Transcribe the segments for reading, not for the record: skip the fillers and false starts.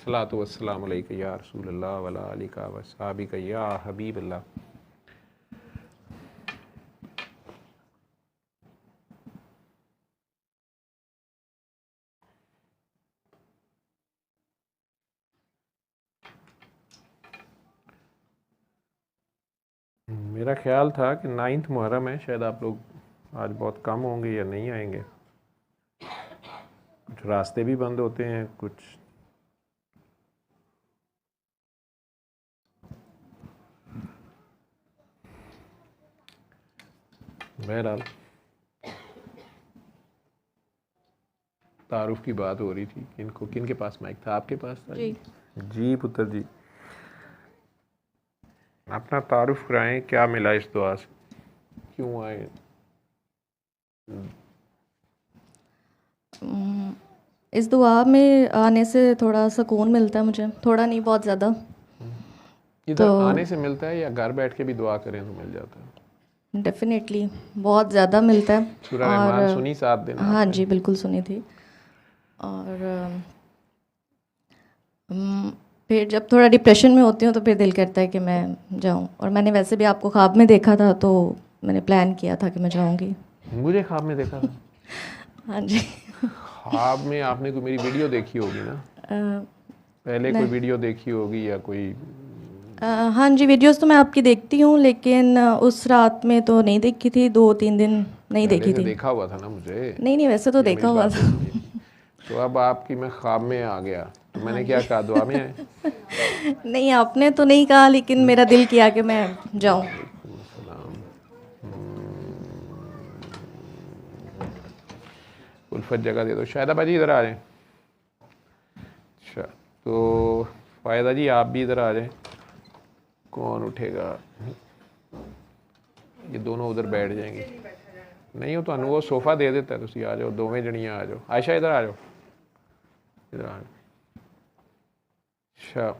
अस्सलातु वस्सलामु अलैका या रसूलल्लाह वला आलिका वसहाबिका या हबीबल्लाह। मेरा ख्याल था कि 9 मुहर्रम है, शायद आप लोग आज बहुत कम होंगे या नहीं आएंगे। कुछ रास्ते भी बंद होते हैं कुछ। बहरहाल तारुफ की बात हो रही थी। किन के पास माइक था? आपके पास था जी? जी पुत्र जी, अपना तारुफ कराएं, क्या मिला इस दुआ से, क्यों आए? इस दुआ में आने से थोड़ा सुकून मिलता है मुझे, थोड़ा नहीं बहुत ज़्यादा। इधर तो आने से मिलता है या घर बैठ के भी दुआ करें तो मिल जाता है? डेफिनेटली बहुत ज़्यादा मिलता है। सूरह रहमान सुनी 7 दिन? हाँ जी बिल्कुल सुनी थी। और फिर जब थोड़ा डिप्रेशन में होती हूँ तो फिर दिल करता है कि मैं जाऊँ। और मैंने वैसे भी आपको ख्वाब में देखा था तो मैंने प्लान किया था कि मैं जाऊँगी। मुझे ख्वाब में देखा था? हाँ जी। ख्वाब में आपने कोई मेरी वीडियो देखी होगी ना? पहले कोई वीडियो देखी होगी या कोई? हाँ जी वीडियोस तो मैं आपकी देखती हूँ, लेकिन उस रात में तो नहीं देखी थी, 2-3 दिन नहीं देखी थी। देखा हुआ था ना मुझे? नहीं वैसे तो देखा हुआ था। तो अब आपकी मैं ख्वाब में आ गया तो मैंने क्या कहा, दुआ में आए? नहीं आपने तो नहीं कहा, लेकिन मेरा दिल किया कि मैं जाऊँ। उल्फत जगह दे दो। शायदा बाजी इधर आ जाएं। अच्छा तो फ़ायदा जी आप भी इधर आ जाएं। कौन उठेगा? ये दोनों उधर बैठ जाएंगे। नहीं हो तो वो सोफ़ा दे देता है, तुम आ जाओ, दोवें जनियाँ आ जाओ। आयशा इधर आ जाओ, इधर आ जाओ। अच्छा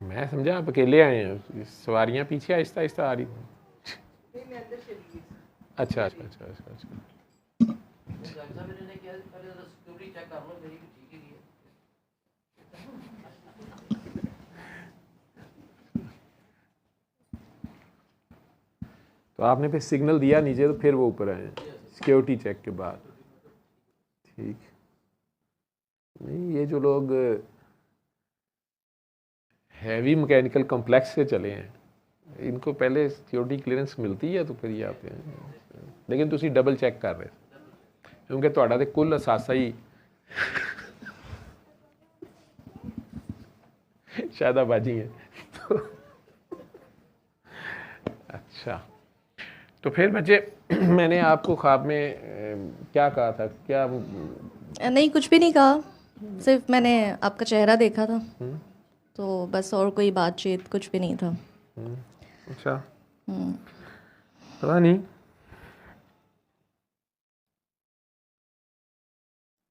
मैं समझा आप अकेले आए हैं, सवारियाँ पीछे आहिस्ता आहिस्ता आ रही थी। अच्छा अच्छा अच्छा अच्छा अच्छा। तो आपने फिर सिग्नल दिया नीचे तो फिर वो ऊपर आए सिक्योरिटी चेक के बाद? ठीक। नहीं ये जो लोग हैवी मैकेनिकल कॉम्प्लेक्स से चले हैं इनको पहले सिक्योरिटी क्लीयरेंस मिलती है तो फिर ये आते हैं। लेकिन तुसी डबल चेक कर रहे क्योंकि ਤੁਹਾਡਾ ਤੇ ਕੁੱਲ ਅਸਾਸਾ ਹੀ शादाबाजी है। तो अच्छा तो फिर बच्चे मैंने आपको ख्वाब में क्या कहा था? क्या नहीं कुछ भी नहीं कहा, सिर्फ मैंने आपका चेहरा देखा था तो बस, और कोई बातचीत कुछ भी नहीं था। अच्छा पता नहीं,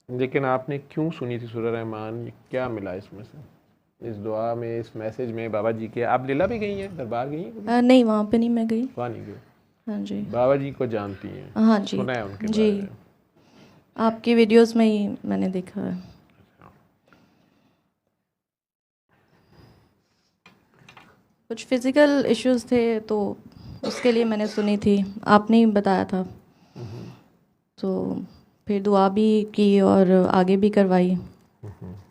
लेकिन आपने क्यों सुनी थी सूरह रहमान? क्या मिला इसमें से, इस दुआ में, इस मैसेज में? बाबा जी के आप लीला भी गई हैं, दरबार गई हैं? नहीं वहाँ पे नहीं मैं गई। वहाँ नहीं गई? हाँ जी। बाबा जी को जानती हैं? हाँ जी सुना है उनके जी, बारे में? आपकी वीडियोस में ही मैंने देखा है। कुछ फिज़िकल इश्यूज थे तो उसके लिए मैंने सुनी थी, आपने ही बताया था। तो फिर दुआ भी की और आगे भी करवाई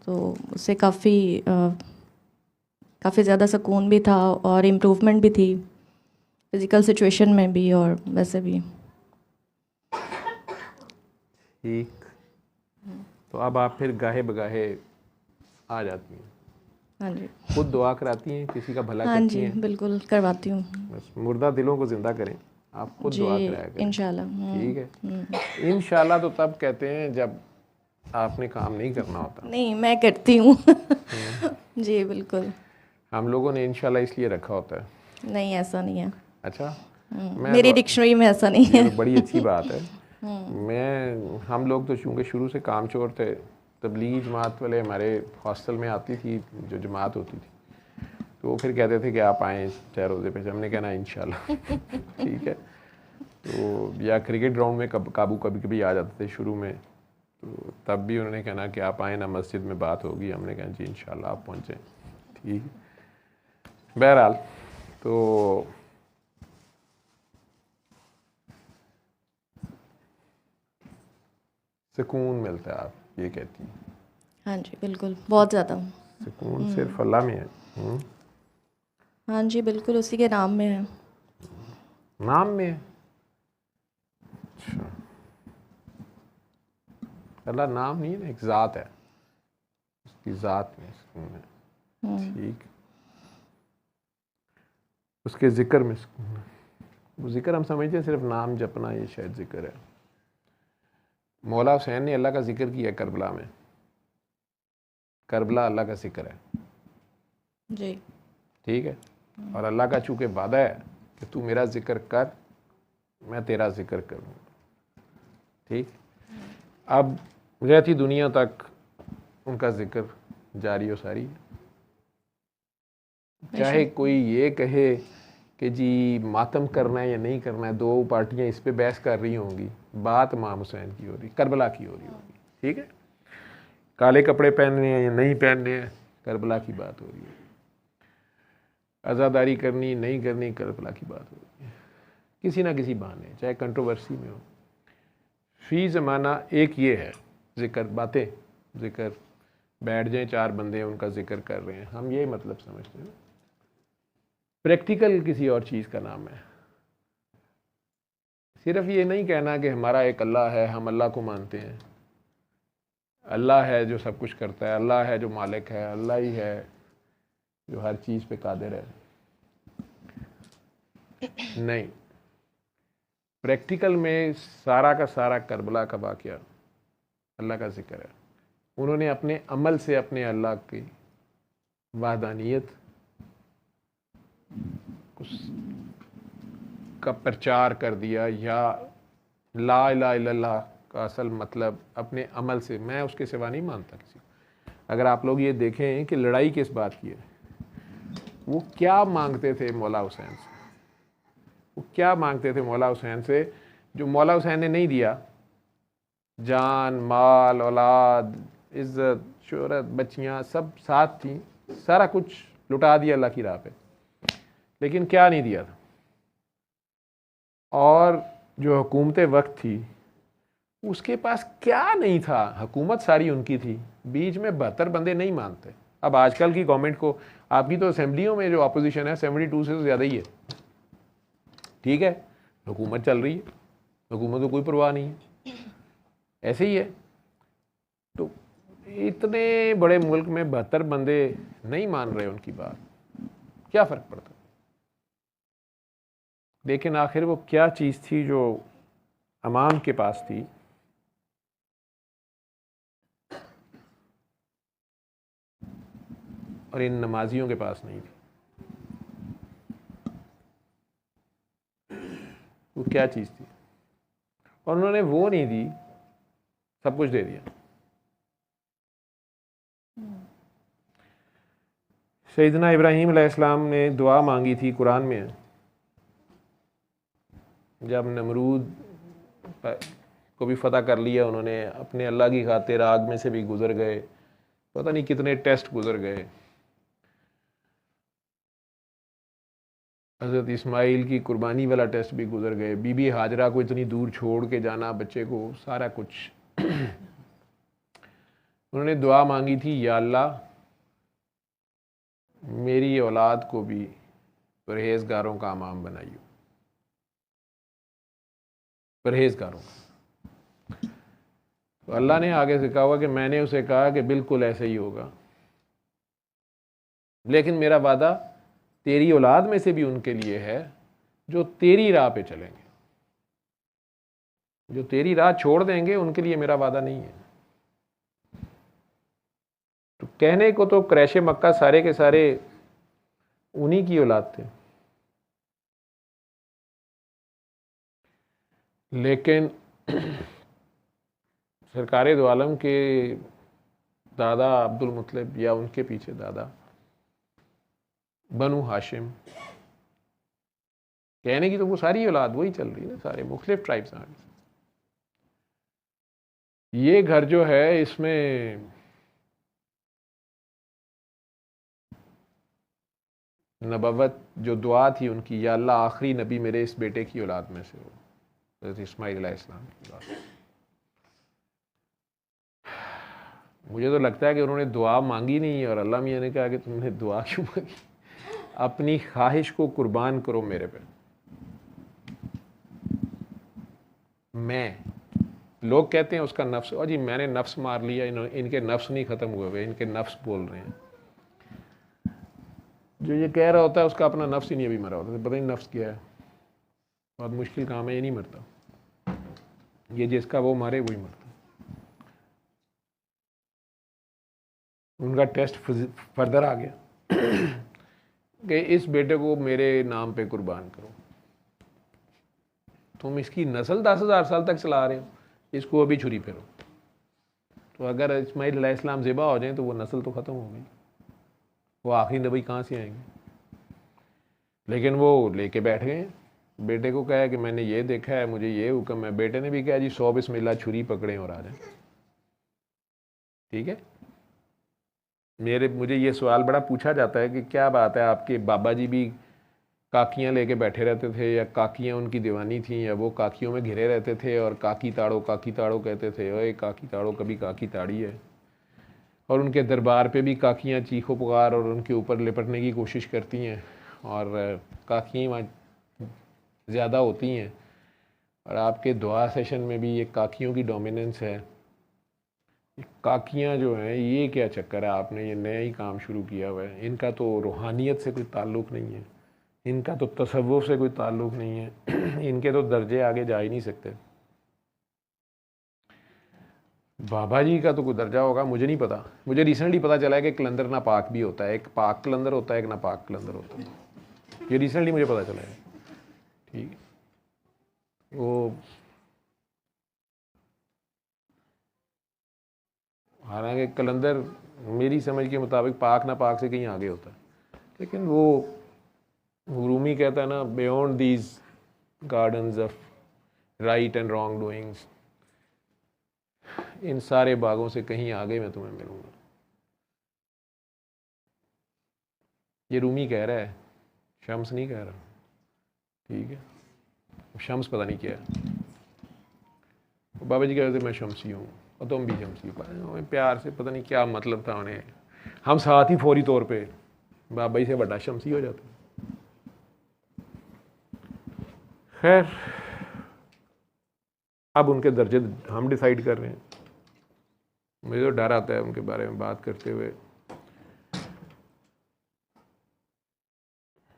तो उससे काफ़ी ज़्यादा सुकून भी था और इम्प्रूवमेंट भी थी फिज़िकल सिचुएशन में भी और वैसे भी। ठीक। तो अब आप फिर गाहे बगाहे आ जाती हैं? हाँ जी। खुद दुआ कराती हैं, किसी का भला हाँ करती जी हैं? बिल्कुल करवाती हूँ। बस मुर्दा दिलों को जिंदा करें, आप खुद दुआ कराया करें इंशाल्लाह। ठीक है? इंशाल्लाह तो तब कहते हैं जब आपने काम नहीं करना होता। नहीं मैं करती हूँ। जी बिल्कुल। हम लोगों ने इंशाल्लाह इसलिए रखा होता है। नहीं, ऐसा नहीं है। अच्छा, मेरी डिक्शनरी में ऐसा नहीं है। ये तो बड़ी अच्छी बात है। हम लोग तो चूँकि शुरू से कामचोर थे, तबलीगी जमात वाले हमारे हॉस्टल में आती थी जो जमात होती थी, तो वो फिर कहते थे कि आप आएँ 4 रोज़े पे। हमने कहना इंशाल्लाह ठीक है। तो या क्रिकेट ग्राउंड में काबू कभी कभी आ जाते थे शुरू में, तो तब भी उन्होंने कहना कि आप आए ना, मस्जिद में बात होगी। हमने कहा जी इंशाल्लाह आप पहुँचें। ठीक, बहरहाल तो सुकून मिलता है, आप ये कहती हैं? हाँ जी, बिल्कुल, बहुत ज़्यादा। सुकून सिर्फ अल्लाह में है। हाँ जी, बिल्कुल, उसी के नाम में है। नाम में है? अच्छा, अल्लाह नाम नहीं है ना, एक ज़ात है, उसकी ज़ात में सुकून है। ठीक, उसके ज़िक्र में सुकून है। वो ज़िक्र हम समझते हैं सिर्फ नाम जपना, ये शायद ज़िक्र है। मौला हुसैन ने अल्लाह का ज़िक्र किया करबला में। करबला अल्लाह का ज़िक्र है जी, ठीक है। और अल्लाह का चूँकि वादा है कि तू मेरा ज़िक्र कर, मैं तेरा ज़िक्र करूँगा। ठीक, अब रहती दुनिया तक उनका ज़िक्र जारी और सारी है। चाहे कोई ये कहे कि जी मातम करना है या नहीं करना है, 2 पार्टियां इस पे बहस कर रही होंगी, बात इमाम हुसैन की हो रही, करबला की हो रही होगी। ठीक है, काले कपड़े पहनने हैं या नहीं पहनने हैं, करबला की बात हो रही है। आज़ादारी करनी नहीं करनी, करबला की बात हो रही है। किसी ना किसी बहाने, चाहे कंट्रोवर्सी में हो, फी ज़माना एक ये है ज़िक्र, बातें ज़िक्र, बैठ जाएं 4 बंदे उनका ज़िक्र कर रहे हैं, हम ये मतलब समझते हैं। प्रैक्टिकल किसी और चीज़ का नाम है। सिर्फ ये नहीं कहना कि हमारा एक अल्लाह है, हम अल्लाह को मानते हैं, अल्लाह है जो सब कुछ करता है, अल्लाह है जो मालिक है, अल्लाह ही है जो हर चीज़ पे कादिर है। नहीं, प्रैक्टिकल में सारा का सारा करबला का वाक़या अल्लाह का ज़िक्र है। उन्होंने अपने अमल से अपने अल्लाह की वहदानियत का प्रचार कर दिया, या ला इलाहा इल्लल्लाह का असल मतलब अपने अमल से, मैं उसके सिवा नहीं मानता किसी को। अगर आप लोग ये देखें कि लड़ाई किस बात की है, वो क्या मांगते थे मौला हुसैन से, वो क्या मांगते थे मौला हुसैन से जो मौला हुसैन ने नहीं दिया। जान, माल, औलाद, इज़्ज़त, शोहरत, बच्चियाँ सब साथ थी, सारा कुछ लुटा दिया अल्लाह की राह पे, लेकिन क्या नहीं दिया था। और जो हुकूमत वक्त थी उसके पास क्या नहीं था, हुकूमत सारी उनकी थी, बीच में 72 बंदे नहीं मानते। अब आजकल की गवर्नमेंट को, आपकी तो असेंबलियों में जो अपोजिशन है 72 से तो ज़्यादा ही है। ठीक है, हुकूमत चल रही है, हुकूमत को कोई परवाह नहीं है, ऐसे ही है। तो इतने बड़े मुल्क में 72 बंदे नहीं मान रहे उनकी बात, क्या फ़र्क पड़ता। लेकिन आखिर वो क्या चीज़ थी जो अमाम के पास थी, और इन नमाजियों के पास नहीं थी। वो क्या चीज़ थी, और उन्होंने वो नहीं दी, सब कुछ दे दिया। सैयदना इब्राहीम अलैहिस्सलाम ने दुआ मांगी थी, कुरान में है, जब नमरूद को भी फतह कर लिया उन्होंने, अपने अल्लाह की खातिर आग में से भी गुजर गए, पता नहीं कितने टेस्ट गुजर गए। हज़रत इस्माइल की कुर्बानी वाला टेस्ट भी गुजर गए, बीबी हाजरा को इतनी दूर छोड़ के जाना बच्चे को, सारा कुछ। उन्होंने दुआ मांगी थी, या अल्लाह मेरी औलाद को भी परहेज़गारों का इमाम बनाइयो, परहेज़गारों का। तो अल्लाह ने आगे से कहा कि मैंने उसे कहा कि बिल्कुल ऐसे ही होगा, लेकिन मेरा वादा तेरी औलाद में से भी उनके लिए है जो तेरी राह पे चलेंगे, जो तेरी राह छोड़ देंगे उनके लिए मेरा वादा नहीं है। तो कहने को तो क्रैश मक्का सारे के सारे उन्हीं की औलाद थे। लेकिन सरकार दो आलम के दादा अब्दुल मुत्तलिब या उनके पीछे दादा बनु हाशिम, कहने की तो वो सारी औलाद वही चल रही है ना, सारे मुख्तलिफ ट्राइब्स हैं। ये घर जो है इसमें नबवत जो दुआ थी उनकी, या अल्लाह आखिरी नबी मेरे इस बेटे की औलाद में से हो, हज़रत इस्माइल अलैहिस्सलाम की औलाद। मुझे तो लगता है कि उन्होंने दुआ मांगी नहीं और अल्लाह मियाँ ने कहा कि तुमने दुआ क्यों मांगी, अपनी ख्वाहिश को कुर्बान करो मेरे पे। मैं, लोग कहते हैं उसका नफ्स, और जी मैंने नफ्स मार लिया, इनके नफ्स नहीं ख़त्म हुए हुए, इनके नफ्स बोल रहे हैं। जो ये कह रहा होता है उसका अपना नफ्स ही नहीं अभी मरा होता, तो पता नहीं नफ्स क्या है। बहुत मुश्किल काम है, ये नहीं मरता, ये जिसका वो मारे वही मरता। उनका टेस्ट फर्दर आ गया कि इस बेटे को मेरे नाम पे कुर्बान करो। तुम इसकी नस्ल 10,000 साल तक चला रहे हो, इसको अभी छुरी फेरो। तो अगर इस्माइल अलैहिस्सलाम ज़िबा हो जाए तो वो नस्ल तो ख़त्म हो गई, वो आखिरी नबी कहाँ से आएंगे। लेकिन वो लेके बैठ गए, बेटे को कहा कि मैंने ये देखा है, मुझे ये हुक्म है। बेटे ने भी कहा जी 100 बिस्मिल्लाह, छुरी पकड़ें और आ जाए। ठीक है, मुझे ये सवाल बड़ा पूछा जाता है कि क्या बात है, आपके बाबा जी भी काकियाँ लेके बैठे रहते थे, या काकियाँ उनकी दीवानी थी, या वो काकियों में घिरे रहते थे और काकी ताड़ो कहते थे। ओए काकी ताड़ो, कभी काकी ताड़ी है। और उनके दरबार पे भी काकियाँ चीखो पुकार और उनके ऊपर लिपटने की कोशिश करती हैं, और काकियाँ वहाँ ज़्यादा होती हैं। और आपके दुआ सेशन में भी ये काकियों की डोमिनेंस है। काकियाँ जो हैं, ये क्या चक्कर है, आपने ये नया ही काम शुरू किया हुआ है। इनका तो रूहानियत से कोई ताल्लुक़ नहीं है, इनका तो तसव्वुफ़ से कोई ताल्लुक़ नहीं है, इनके तो दर्जे आगे जा ही नहीं सकते। बाबा जी का तो कोई दर्जा होगा, मुझे नहीं पता। मुझे रिसेंटली पता चला है कि कलंदर नापाक भी होता है, एक पाक कलंदर होता है, एक नापाक कलंदर होता है। ये रिसेंटली मुझे पता चला है। ठीक है, वो हालांकि कलंदर मेरी समझ के मुताबिक पाक नापाक से कहीं आगे होता है, लेकिन वो रूमी कहता है ना, beyond these gardens of right and wrong doings, इन सारे बागों से कहीं आगे मैं तुम्हें मिलूंगा। ये रूमी कह रहा है, शम्स नहीं कह रहा। ठीक है, शम्स पता नहीं क्या है। बाबा जी कह रहे थे मैं शम्सी हूँ और तुम भी शम्सी हो, प्यार से पता नहीं क्या मतलब था उन्हें। हम साथ ही फौरी तौर पे बाबा जी से बड़ा शम्सी हो जाते। खैर, अब उनके दर्जे हम डिसाइड कर रहे हैं। मुझे तो डर आता है उनके बारे में बात करते हुए।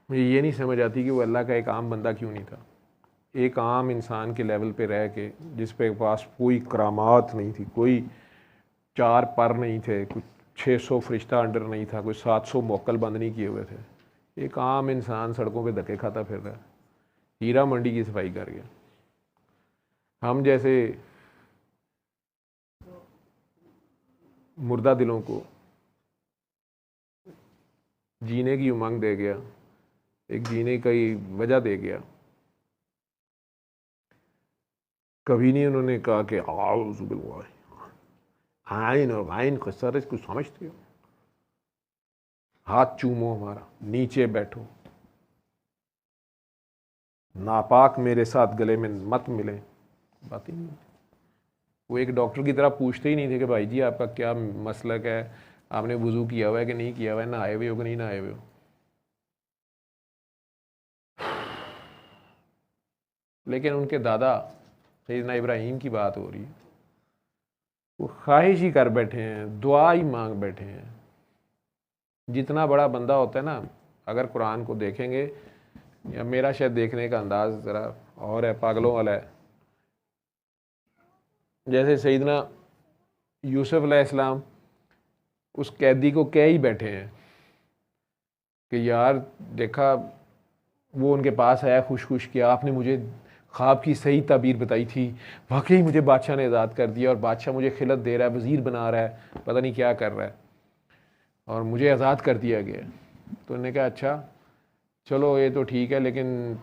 मुझे ये नहीं समझ आती कि वो अल्लाह का एक आम बंदा क्यों नहीं था, एक आम इंसान के लेवल पे रह के, जिस पे पास कोई करामात नहीं थी, कोई 4 पर नहीं थे, कुछ 600 फरिश्ता अंडर नहीं था, कोई 700 मोक्कल बंद नहीं किए हुए थे। एक आम इंसान सड़कों पे धक्के खाता फिर रहा है, हीरा मंडी की सफाई कर गया। हम जैसे मुर्दा दिलों को जीने की उमंग दे गया, एक जीने की वजह दे गया। कभी नहीं उन्होंने कहा कि आइन और आइन को सरस को समझते हो, हाथ चूमो हमारा, नीचे बैठो, नापाक मेरे साथ गले में मत मिले, बात ही नहीं। वो एक डॉक्टर की तरह पूछते ही नहीं थे कि भाई जी आपका क्या मसलक है, आपने वुज़ू किया हुआ है कि नहीं किया हुआ है, नहाए हुए हो कि नहीं नहाए हुए हो। लेकिन उनके दादा सैयदना इब्राहीम की बात हो रही है, वो ख्वाहिश ही कर बैठे हैं, दुआ ही मांग बैठे हैं। जितना बड़ा बंदा होता है ना, अगर कुरान को देखेंगे, या मेरा शायद देखने का अंदाज ज़रा और है, पागलों वाला है। जैसे सैयदना यूसुफ अलैहिस्सलाम उस कैदी को कह ही बैठे हैं कि यार देखा, वो उनके पास आया खुश खुश कि आपने मुझे ख्वाब की सही ताबीर बताई थी, वाकई मुझे बादशाह ने आज़ाद कर दिया और बादशाह मुझे खिलत दे रहा है, वज़ीर बना रहा है, पता नहीं क्या कर रहा है, और मुझे आज़ाद कर दिया गया। तो उन्होंने कहा अच्छा चलो ये तो ठीक है, लेकिन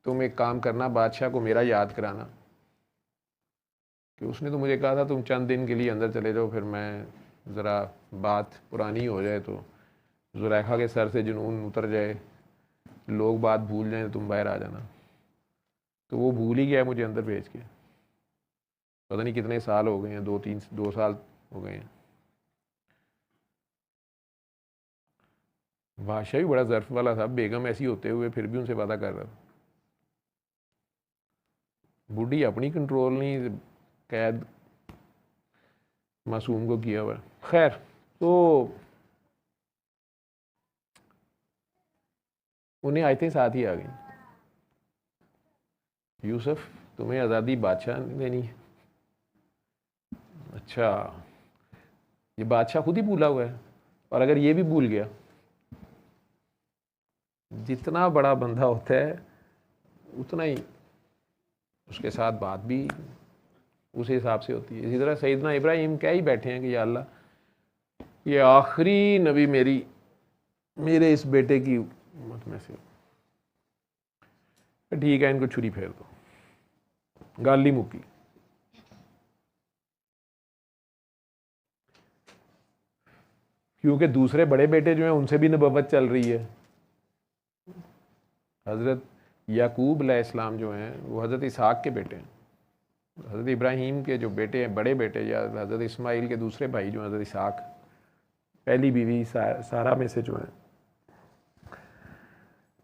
तुम एक काम करना, बादशाह को मेरा याद कराना कि उसने तो मुझे कहा था तुम चंद दिन के लिए अंदर चले जाओ, फिर मैं ज़रा बात पुरानी हो जाए तो जुलेखा के सर से जुनून उतर जाए, लोग बात भूल जाएं, तुम बाहर आ जाना। तो वो भूल ही गया मुझे अंदर भेज के। पता नहीं कितने साल हो गए हैं, 2 साल हो गए हैं। बादशाह भी बड़ा ज़र्फ वाला था, बेगम ऐसी होते हुए फिर भी उनसे वादा कर रहा था। बूढ़ी अपनी कंट्रोल नहीं, कैद मासूम को किया हुआ। खैर, तो उन्हें आयतें साथ ही आ गई, यूसुफ तुम्हें आज़ादी बादशाह ने देनी है। अच्छा, ये बादशाह खुद ही भूला हुआ है, और अगर ये भी भूल गया, जितना बड़ा बंदा होता है उतना ही उसके साथ बात भी उस हिसाब से होती है। इसी तरह सैयदना इब्राहिम कह ही बैठे हैं कि या अल्लाह, ये आखिरी नबी मेरे इस बेटे की उम्मत में से, ठीक है इनको छुरी फेर दो, गाली मुकी। क्योंकि दूसरे बड़े बेटे जो हैं उनसे भी नबुव्वत चल रही है। हज़रत याकूब अलैहिस्सलाम जो हैं वो हज़रत इसहाक के बेटे हैं। हज़रत इब्राहीम के जो बेटे हैं, बड़े बेटे, या हज़रत इस्माइल के दूसरे भाई जो हैं हज़रत इसहाक, पहली बीवी सारा में से जो हैं,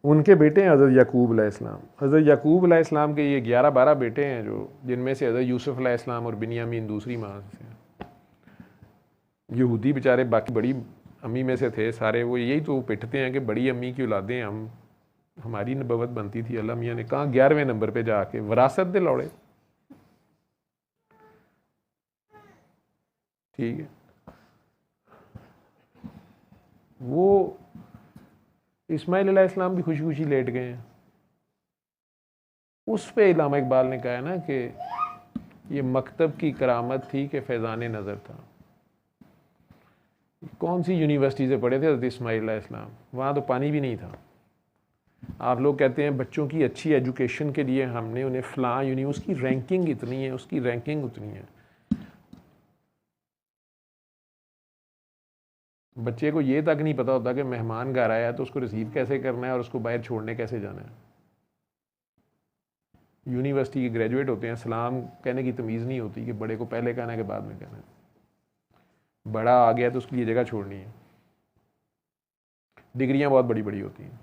उनके बेटे हैं हज़रत याकूब अलैहिस्सलाम। हज़रत याकूब अलैहिस्सलाम के ये 11-12 बेटे हैं, जो जिनमें से हज़रत यूसुफ अलैहिस्सलाम और बिन्यामीन दूसरी माँ से। यहूदी बेचारे बाकी बड़ी अम्मी में से थे सारे, वो यही तो पिटते हैं कि बड़ी अम्मी की औलादें हम, हमारी नबुव्वत बनती थी। अल्लाह मियाँ ने कहा 11वें नंबर पे जाके वरासत दे लौड़े। ठीक है, वो इस्माइल अलैहिस्सलाम भी खुशी खुशी लेट गए हैं। उस पे इल्लामा इकबाल ने कहा है ना कि ये मकतब की करामत थी कि फैज़ान नज़र था। कौन सी यूनिवर्सिटी से पढ़े थे हज़रत इस्माइल अलैहिस्सलाम? वहाँ तो पानी भी नहीं था। आप लोग कहते हैं बच्चों की अच्छी एजुकेशन के लिए हमने उन्हें फ़लाँ उसकी रैंकिंग इतनी है, उसकी रैंकिंग उतनी है। बच्चे को ये तक नहीं पता होता कि मेहमान घर आया है तो उसको रिसीव कैसे करना है और उसको बाहर छोड़ने कैसे जाना है। यूनिवर्सिटी के ग्रेजुएट होते हैं, सलाम कहने की तमीज़ नहीं होती कि बड़े को पहले कहना है कि बाद में कहना है। बड़ा आ गया तो उसके लिए जगह छोड़नी है। डिग्रियां बहुत बड़ी बड़ी होती हैं।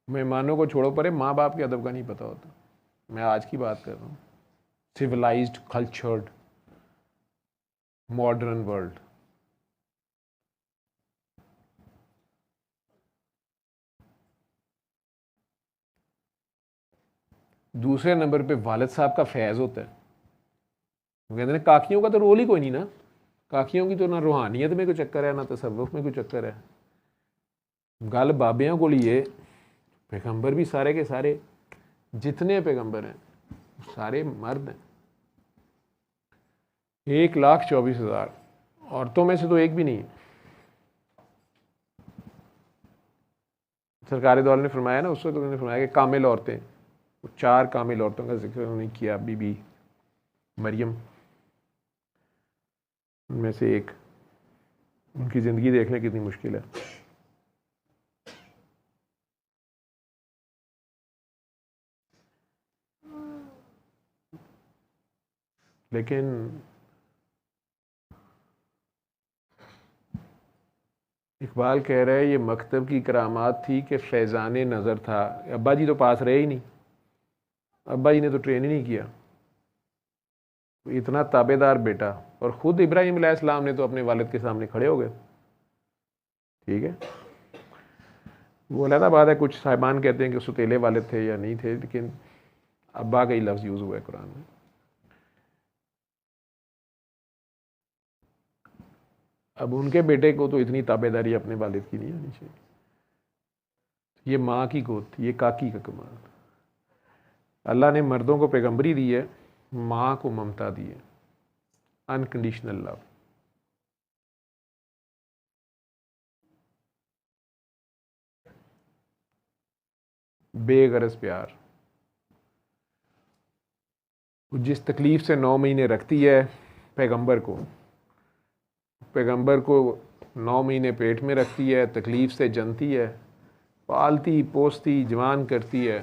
मेहमानों को छोड़ो परे, माँ बाप के अदब का नहीं पता होता। मैं आज की बात कर रहा हूँ, सिविलाइज्ड, कल्चर्ड, मॉडर्न वर्ल्ड। दूसरे नंबर पे वालिद साहब का फैज़ होता है। वो कहते हैं काकियों का तो रोल ही कोई नहीं ना, काकियों की तो ना रूहानियत में कोई चक्कर है ना तसव्वुफ में कोई चक्कर है। गल बाबियों को लिए पैगंबर भी सारे के सारे, जितने पैगंबर हैं सारे मर्द हैं। 1,24,000 औरतों में से तो एक भी नहीं है। सरकार दौर ने फरमाया ना, उससे तो उन्होंने फरमाया कि कामिल औरतें, 4 कामिल औरतों का जिक्र उन्होंने किया। बीबी मरियम उनमें से एक, उनकी ज़िंदगी देखने कितनी मुश्किल है। लेकिन इकबाल कह रहे हैं ये मकतब की करामात थी कि फैज़ान नज़र था। अब्बा जी तो पास रहे ही नहीं, अब्बा जी ने तो ट्रेन ही नहीं किया। इतना ताबेदार बेटा, और ख़ुद इब्राहीम अलैहिस्सलाम ने तो अपने वालिद के सामने खड़े हो गए। ठीक है, वो अलग बात है, कुछ साहिबान कहते हैं कि सुतीले वालिद थे या नहीं थे, लेकिन अब्बा का ही लफ्ज़ यूज़ हुआ है कुरान में। अब उनके बेटे को तो इतनी ताबेदारी अपने वालिद की नहीं आनी चाहिए। ये माँ की गोद थी, ये काकी का कमाल। अल्लाह ने मर्दों को पैगंबरी दी है, माँ को ममता दी है, अनकंडीशनल लव। बेगरज प्यार। जिस तकलीफ़ से 9 महीने रखती है पैगंबर को 9 महीने पेट में रखती है, तकलीफ़ से जनती है, पालती पोसती जवान करती है।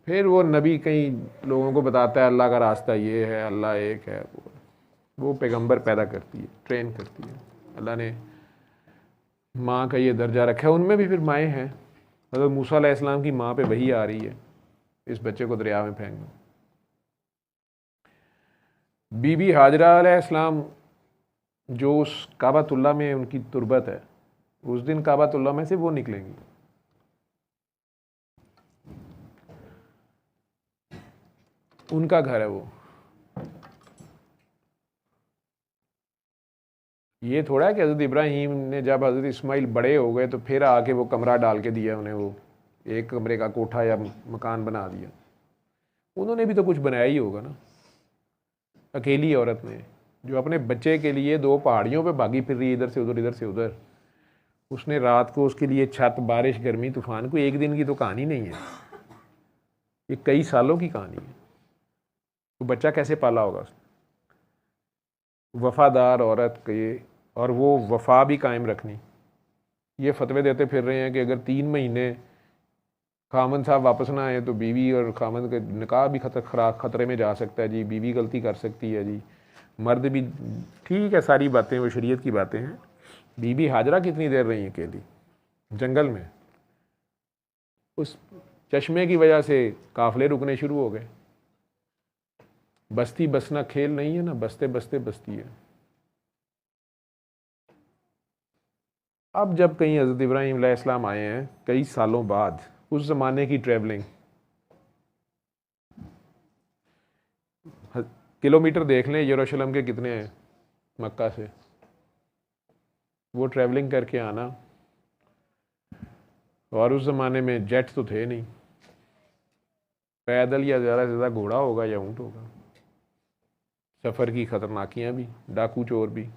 फिर वो नबी कई लोगों को बताता है अल्लाह का रास्ता ये है, अल्लाह एक है। वो पैगंबर पैदा करती है, ट्रेन करती है। अल्लाह ने माँ का ये दर्जा रखा है। उनमें भी फिर माएँ हैं। हज़रत मूसा अलैहिस्सलाम की माँ पे वही आ रही है, इस बच्चे को दरिया में फेंक दो। बीबी हाजरा अलैहिस्सलाम जो उस काबातुल्लाह में उनकी तुरबत है, उस दिन काबातुल्लाह में से वो निकलेंगी। उनका घर है वो। ये थोड़ा है कि हज़रत इब्राहीम ने जब हज़रत इस्माइल बड़े हो गए तो फिर आके वो कमरा डाल के दिया उन्हें, वो एक कमरे का कोठा या मकान बना दिया। उन्होंने भी तो कुछ बनाया ही होगा ना। अकेली औरत ने जो अपने बच्चे के लिए 2 पहाड़ियों पे भागी फिर रही, इधर से उधर इधर से उधर। उसने रात को उसके लिए छत, बारिश, गर्मी, तूफान, कोई एक दिन की तो कहानी नहीं है, ये कई सालों की कहानी है। तो बच्चा कैसे पाला होगा उसने? वफादार औरत के, और वो वफा भी कायम रखनी। ये फतवे देते फिर रहे हैं कि अगर 3 महीने खामन साहब वापस ना आए तो बीवी और खामन के निकाह भी खतरे में जा सकता है जी, बीवी गलती कर सकती है जी, मर्द भी। ठीक है, सारी बातें वो शरीयत की बातें हैं। बीबी हाजरा कितनी देर रही अकेली जंगल में? उस चश्मे की वजह से काफिले रुकने शुरू हो गए। बस्ती बसना खेल नहीं है ना, बसते बसते बस्ती है। अब जब कहीं हज़रत इब्राहीम अलैहिस्सलाम आए हैं कई सालों बाद, उस ज़माने की ट्रैवलिंग, किलोमीटर देख लें यरूशलेम के कितने हैं मक्का से। वो ट्रैवलिंग करके आना, और उस ज़माने में जेट तो थे नहीं, पैदल या ज़्यादा से ज़्यादा घोड़ा होगा या ऊँट होगा। सफ़र की ख़तरनाकियाँ भी, डाकू चोर भी,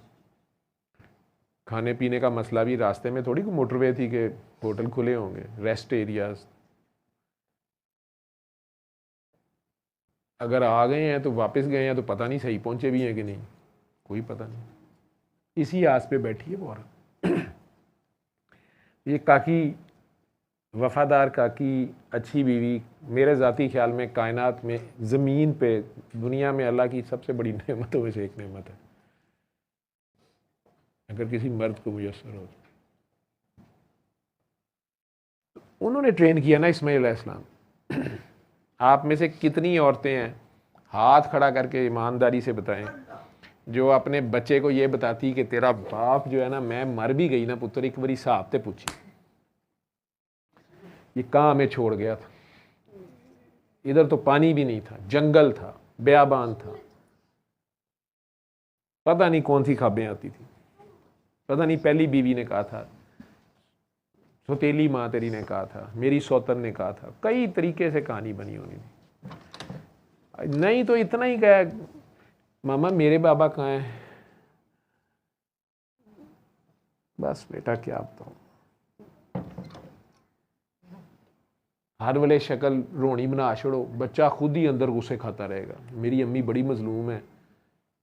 खाने पीने का मसला भी। रास्ते में थोड़ी कोई मोटरवे थी कि होटल खुले होंगे, रेस्ट एरियाज। अगर आ गए हैं तो वापस गए हैं तो पता नहीं सही पहुंचे भी हैं कि नहीं, कोई पता नहीं। इसी आस पे बैठी है वो औरत। ये काकी, वफादार काकी, अच्छी बीवी, मेरे ज़ाती ख्याल में कायनात में, ज़मीन पे, दुनिया में अल्लाह की सबसे बड़ी नेमतों में से एक नेमत है, अगर किसी मर्द को मुयस्सर हो। उन्होंने ट्रेन किया ना इस्माइल अलैहिस्सलाम। आप में से कितनी औरतें हैं, हाथ खड़ा करके ईमानदारी से बताएं, जो अपने बच्चे को ये बताती कि तेरा बाप जो है ना, मैं मर भी गई ना पुत्र, एक बारी हिसाब से पूछी, ये कहाँ हमें छोड़ गया था? इधर तो पानी भी नहीं था, जंगल था, बेयाबान था, पता नहीं कौन सी ख्वाबें आती थी। पता नहीं पहली बीवी ने कहा था, सौतेली माँ तेरी ने कहा था, मेरी सौतन ने कहा था, कई तरीके से कहानी बनी होनी थी। नहीं तो इतना ही कहा, मामा मेरे बाबा कहाँ हैं? बस बेटा क्या बताऊँ, हर वाले शक्ल रोनी बना छोड़ो, बच्चा खुद ही अंदर गुस्से खाता रहेगा। मेरी अम्मी बड़ी मजलूम है।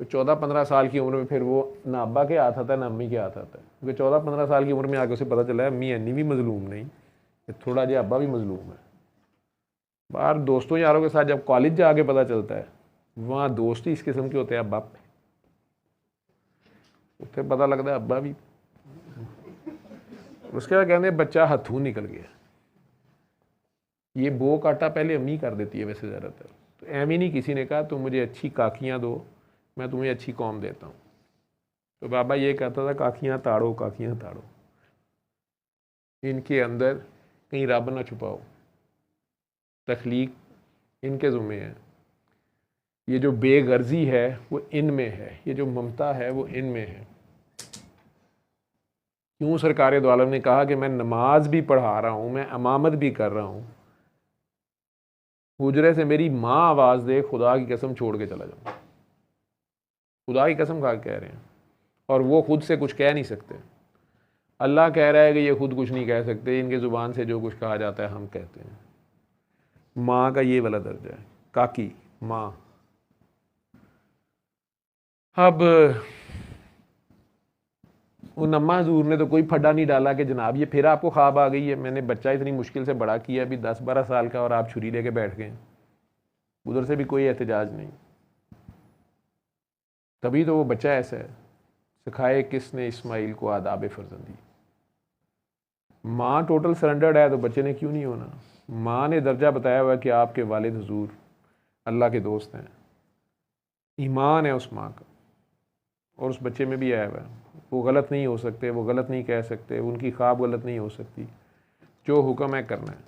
तो 14-15 साल की उम्र में फिर वो ना अब्बा के हाथ आता है ना अम्मी के हाथ आता है, क्योंकि 14-15 साल की उम्र में आके उसे पता चला है अम्मी अन्नी भी मजलूम नहीं, थोड़ा जो अब्बा भी मजलूम है। बाहर दोस्तों यारों के साथ जब कॉलेज जाके पता चलता है, वहाँ दोस्त ही इस किस्म के होते हैं, अब्बा पे उसे पता लगता है अब्बा भी। उसके बाद कहते हैं बच्चा हथू निकल गया। ये बो काटा पहले अम्मी कर देती है वैसे ज़्यादातर, तो एम ही नहीं किसी ने कहा तुम मुझे अच्छी काकियाँ दो, मैं तुम्हें अच्छी कौम देता हूँ। तो बाबा ये कहता था काकियाँ ताड़ो, काकियाँ ताड़ो, इनके अंदर कहीं रब ना छुपाओ, तख्लीक इनके ज़ुम्मे है। ये जो बेगर्जी है वो इनमें है, ये जो ममता है वो इनमें है। क्यों सरकार दो आलम ने कहा कि मैं नमाज भी पढ़ा रहा हूँ, मैं इमामत भी कर रहा हूँ, हुजरे से मेरी माँ आवाज़ दे, खुदा की कसम छोड़ के चला जाऊँ। खुदा की कसम खा के कह रहे हैं, और वो खुद से कुछ कह नहीं सकते। अल्लाह कह रहा है कि ये खुद कुछ नहीं कह सकते, इनके ज़ुबान से जो कुछ कहा जाता है हम कहते हैं। माँ का ये वाला दर्जा है, काकी माँ। अब उन अम्मा हजूर ने तो कोई फड्डा नहीं डाला कि जनाब ये फिर आपको ख्वाब आ गई है, मैंने बच्चा इतनी मुश्किल से बड़ा किया अभी 10-12 साल का और आप छुरी लेके बैठ गए। उधर से भी कोई एहतजाज नहीं। तभी तो वो बच्चा ऐसा है। सिखाए किसने इस्माइल को आदाब फर्जंदी। माँ टोटल सरेंडर्ड है तो बच्चे ने क्यों नहीं होना। माँ ने दर्जा बताया हुआ कि आपके वालिद हुजूर अल्लाह के दोस्त हैं। ईमान है उस माँ का, और उस बच्चे में भी आया हुआ है। वो गलत नहीं हो सकते, वो गलत नहीं कह सकते, उनकी ख्वाब गलत नहीं हो सकती। जो हुक्म है करना है।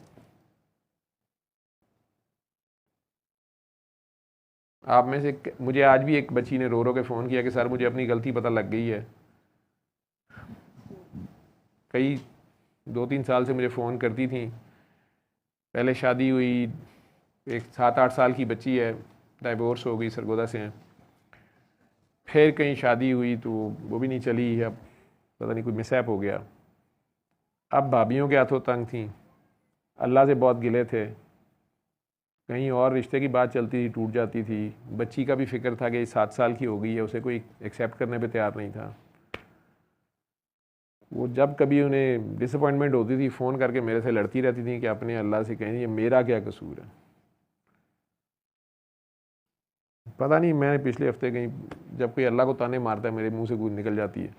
आप में से मुझे आज भी एक बच्ची ने रो रो के फ़ोन किया कि सर मुझे अपनी गलती पता लग गई है। कई 2-3 साल से मुझे फ़ोन करती थी। पहले शादी हुई, एक 7-8 साल की बच्ची है, डाइवोर्स हो गई, सरगोदा से हैं। फिर कहीं शादी हुई तो वो भी नहीं चली, अब पता नहीं कोई मिसहैप हो गया। अब भाभीयों के हाथों तंग थी, अल्लाह से बहुत गिले थे। कहीं और रिश्ते की बात चलती थी, टूट जाती थी। बच्ची का भी फिक्र था कि 7 साल की हो गई है, उसे कोई एक्सेप्ट करने पे तैयार नहीं था। वो जब कभी उन्हें डिसअपॉइंटमेंट होती थी फ़ोन करके मेरे से लड़ती रहती थी कि अपने अल्लाह से कहें ये मेरा क्या कसूर है। पता नहीं, मैं पिछले हफ्ते कहीं जब कोई अल्लाह को ताने मारता है मेरे मुंह से कुछ निकल जाती है।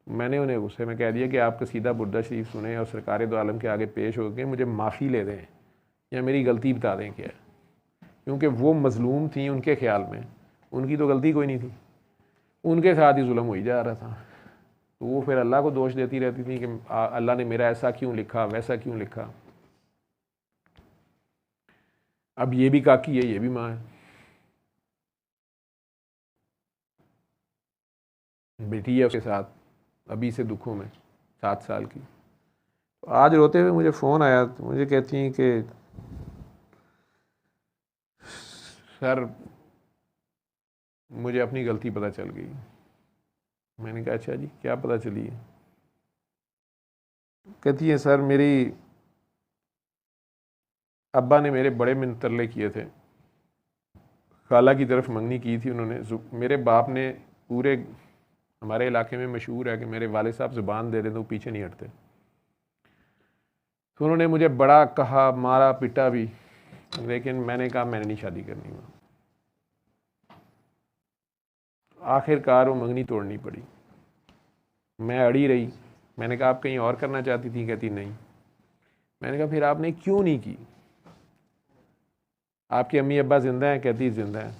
मैंने उन्हें गुस्से में कह दिया कि आप कसीदा बुर्दा शरीफ सुने और सरकार दो आलम के आगे पेश होकर मुझे माफ़ी ले दें या मेरी गलती बता दें क्या है। क्योंकि वो मज़लूम थी उनके ख्याल में, उनकी तो गलती कोई नहीं थी, उनके साथ ही जुल्म हो ही जा रहा था। तो वो फिर अल्लाह को दोष देती रहती थी कि अल्लाह ने मेरा ऐसा क्यों लिखा, वैसा क्यों लिखा। अब ये भी काकी है, ये भी माँ है। बेटी है उसके साथ, अभी से दुखों में, 7 साल की। तो आज रोते हुए मुझे फ़ोन आया, तो मुझे कहती हैं कि सर मुझे अपनी गलती पता चल गई। मैंने कहा अच्छा जी क्या पता चली है। कहती है सर मेरी अब्बा ने मेरे बड़े में तरले किए थे, खाला की तरफ मंगनी की थी उन्होंने। मेरे बाप ने, पूरे हमारे इलाके में मशहूर है कि मेरे वालिद साहब ज़ुबान दे दें तो पीछे नहीं हटते। तो उन्होंने मुझे बड़ा कहा, मारा पिटा भी, लेकिन मैंने कहा मैंने नहीं शादी करनी। वहाँ आखिरकार वो मंगनी तोड़नी पड़ी। मैं अड़ी रही। मैंने कहा आप कहीं और करना चाहती थी? कहती नहीं। मैंने कहा फिर आपने क्यों नहीं की? आपके अम्मी अब्बा ज़िंदा हैं? कहती ज़िंदा हैं।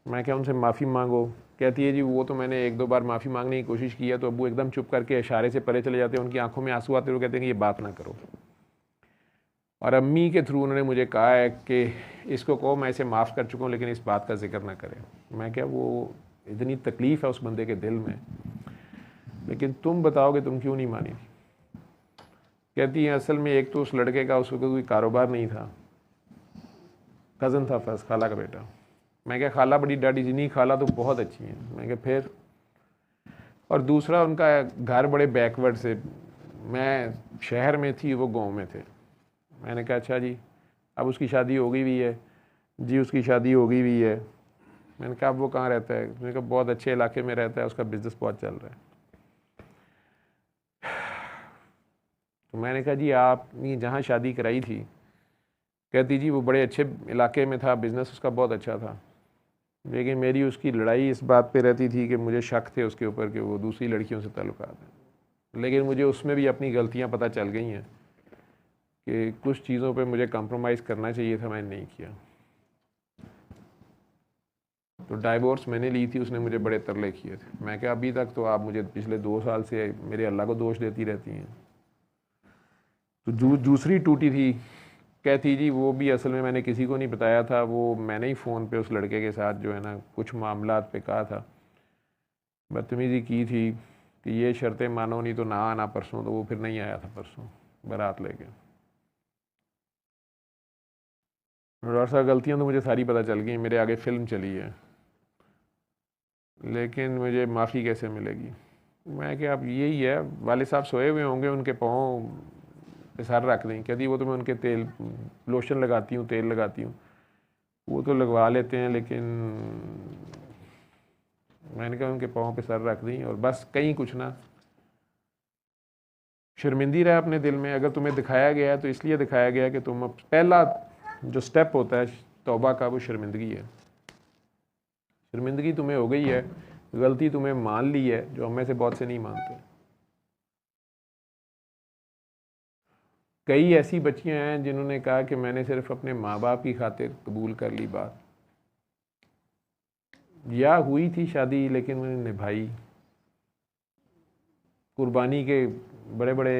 मैं क्या उनसे माफ़ी मांगो? कहती है जी वो तो मैंने 1-2 बार माफ़ी मांगने की कोशिश की है तो अब्बू एकदम चुप करके इशारे से परे चले जाते हैं, उनकी आंखों में आंसू आते हुए कहते हैं कि ये बात ना करो। और अम्मी के थ्रू उन्होंने मुझे कहा है कि इसको कहो मैं इसे माफ़ कर चुका हूँ लेकिन इस बात का जिक्र ना करें। मैं क्या, वो इतनी तकलीफ़ है उस बंदे के दिल में, लेकिन तुम बताओगे तुम क्यों नहीं मानी? कहती है असल में एक तो उस लड़के का उस वक्त कोई कारोबार नहीं था, कज़न था फर्स्ट, खाला का बेटा। मैं क्या खाला बड़ी डाडी जी? नहीं खाला तो बहुत अच्छी है। मैं क्या फिर? और दूसरा उनका घर बड़े बैकवर्ड से, मैं शहर में थी वो गांव में थे। मैंने कहा अच्छा जी अब उसकी शादी हो गई हुई है? जी उसकी शादी हो गई हुई है। मैंने कहा अब वो कहाँ रहता है? मैंने कहा बहुत अच्छे इलाके में रहता है, उसका बिज़नेस बहुत चल रहा है। तो मैंने कहा जी आपने जहाँ शादी कराई थी? कहती जी वो बड़े अच्छे इलाके में था, बिज़नेस उसका बहुत अच्छा था, लेकिन मेरी उसकी लड़ाई इस बात पे रहती थी कि मुझे शक थे उसके ऊपर कि वो दूसरी लड़कियों से ताल्लुकात हैं। लेकिन मुझे उसमें भी अपनी गलतियाँ पता चल गई हैं कि कुछ चीज़ों पे मुझे कंप्रोमाइज़ करना चाहिए था, मैंने नहीं किया। तो डाइवोर्स मैंने ली थी, उसने मुझे बड़े तरले किए थे। मैं क्या अभी तक तो आप मुझे पिछले 2 साल से मेरे अल्लाह को दोष देती रहती हैं। तो दूसरी टूटी थी, कहती जी वो भी असल में मैंने किसी को नहीं बताया था, वो मैंने ही फ़ोन पे उस लड़के के साथ जो है ना कुछ मामलात पे कहा था, बदतमीज़ी की थी कि ये शर्तें मानो, नहीं तो ना आना परसों। तो वो फिर नहीं आया था परसों बारात लेके। डॉक्टर साहब गलतियाँ तो मुझे सारी पता चल गई, मेरे आगे फ़िल्म चली है, लेकिन मुझे माफ़ी कैसे मिलेगी? मैं क्या, अब यही है, वाले साहब सोए हुए होंगे, उनके पाँव पे सर रख दें। कहती वो तो मैं उनके तेल लोशन लगाती हूँ, तेल लगाती हूँ, वो तो लगवा लेते हैं, लेकिन मैंने कहा उनके पाँव पे सर रख दी और बस, कहीं कुछ ना। शर्मिंदी रहे अपने दिल में। अगर तुम्हें दिखाया गया है तो इसलिए दिखाया गया है कि तुम, पहला जो स्टेप होता है तौबा का, वो शर्मिंदगी है। शर्मिंदगी तुम्हें हो गई है, गलती तुम्हें मान ली है, जो हम में से बहुत से नहीं मानते। कई ऐसी बच्चियां हैं जिन्होंने कहा कि मैंने सिर्फ अपने माँ बाप की खातिर कबूल कर ली बात, या हुई थी शादी लेकिन मैंने निभाई। कुर्बानी के बड़े बड़े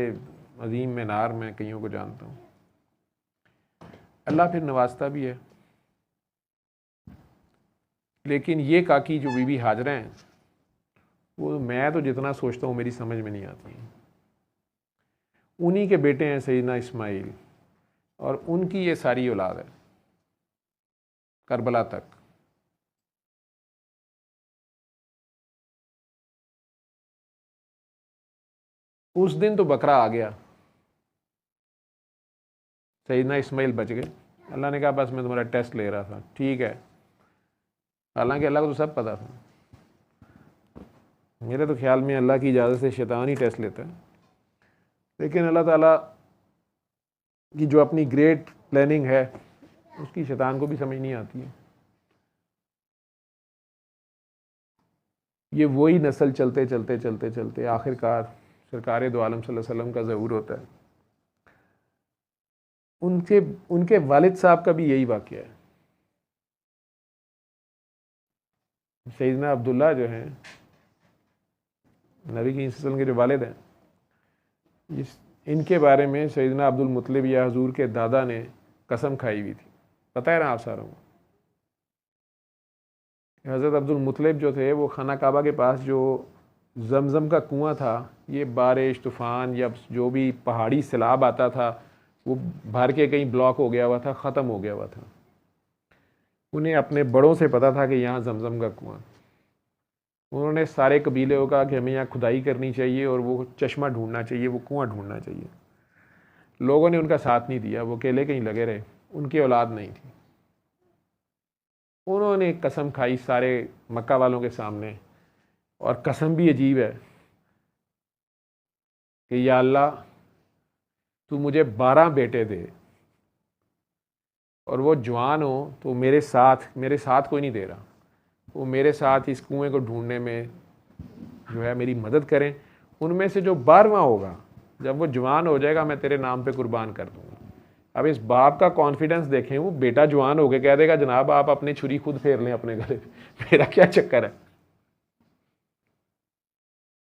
अजीम मीनार में कईयों को जानता हूँ। अल्लाह फिर नवाजता भी है। लेकिन ये काकी जो बीबी हाजरा हैं, वो मैं तो जितना सोचता हूँ मेरी समझ में नहीं आती। उन्हीं के बेटे हैं सैयदना इस्माइल, और उनकी ये सारी औलाद है करबला तक। उस दिन तो बकरा आ गया, सैयदना इस्माइल बच गए। अल्लाह ने कहा बस मैं तुम्हारा टेस्ट ले रहा था, ठीक है। हालांकि अल्लाह को तो सब पता था। मेरे तो ख्याल में अल्लाह की इजाज़त से शैतान ही टेस्ट लेता है, लेकिन अल्लाह ताला की जो अपनी ग्रेट प्लानिंग है उसकी शैतान को भी समझ नहीं आती है। ये वही नस्ल चलते चलते चलते चलते आखिरकार सरकार दो आलम सल्लल्लाहु अलैहि वसल्लम का ज़हूर होता है। उनके वालिद साहब का भी यही वाक़या है। सैयदना अब्दुल्ला जो हैं, नबी की सल्लल्लाहु के जो वालिद हैं, इनके बारे में सैयदना अब्दुल मुत्तलिब या हुजूर के दादा ने कसम खाई हुई थी। पता है ना आप सारों को? हज़रत अब्दुल मुत्तलिब जो थे, वो खाना काबा के पास जो जमज़म का कुआं था, ये बारिश तूफ़ान या जो भी पहाड़ी सैलाब आता था, वो भर के कहीं ब्लॉक हो गया हुआ था, ख़त्म हो गया हुआ था। उन्हें अपने बड़ों से पता था कि यहाँ जमज़म का कुआं। उन्होंने सारे कबीले को कहा कि हमें यहाँ खुदाई करनी चाहिए और वो चश्मा ढूंढना चाहिए, वो कुआं ढूंढना चाहिए। लोगों ने उनका साथ नहीं दिया, वो अकेले कहीं लगे रहे, उनकी औलाद नहीं थी। उन्होंने कसम खाई सारे मक्का वालों के सामने, और कसम भी अजीब है कि या अल्लाह तू मुझे 12 बेटे दे, और वो जवान हो तो मेरे साथ कोई नहीं दे रहा, वो मेरे साथ इस कुएं को ढूंढने में जो है मेरी मदद करें। उनमें से जो 12वां होगा, जब वो जवान हो जाएगा, मैं तेरे नाम पे कुर्बान कर दूंगा। अब इस बाप का कॉन्फिडेंस देखें, वो बेटा जवान हो के कह देगा जनाब आप अपनी छुरी खुद फेर लें अपने गले पे, मेरा क्या चक्कर है।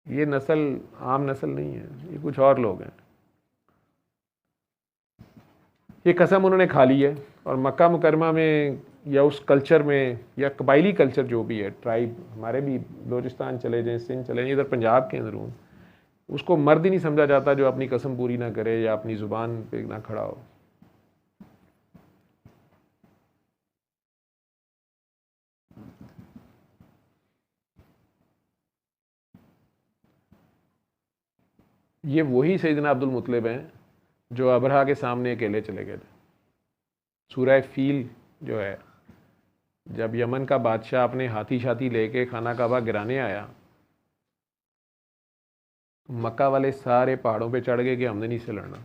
ये नस्ल आम नस्ल नहीं है, ये कुछ और लोग हैं। ये कसम उन्होंने खा ली है, और मक्का मुकरमा में या उस कल्चर में, या कबायली कल्चर जो भी है, ट्राइब, हमारे भी बलोचिस्तान चले जाएँ, सिंध चले जाएँ, इधर पंजाब के अंदरून, उसको मर्द ही नहीं समझा जाता जो अपनी कसम पूरी ना करे या अपनी ज़ुबान पे ना खड़ा हो। ये वही सैयदना अब्दुल मुत्तलिब हैं जो अबरहा के सामने अकेले चले गए थे। सूरह फील जो है, जब यमन का बादशाह अपने हाथी शाथी लेके खाना काबा गिराने आया, मक्का वाले सारे पहाड़ों पे चढ़ गए कि हमने नहीं से लड़ना।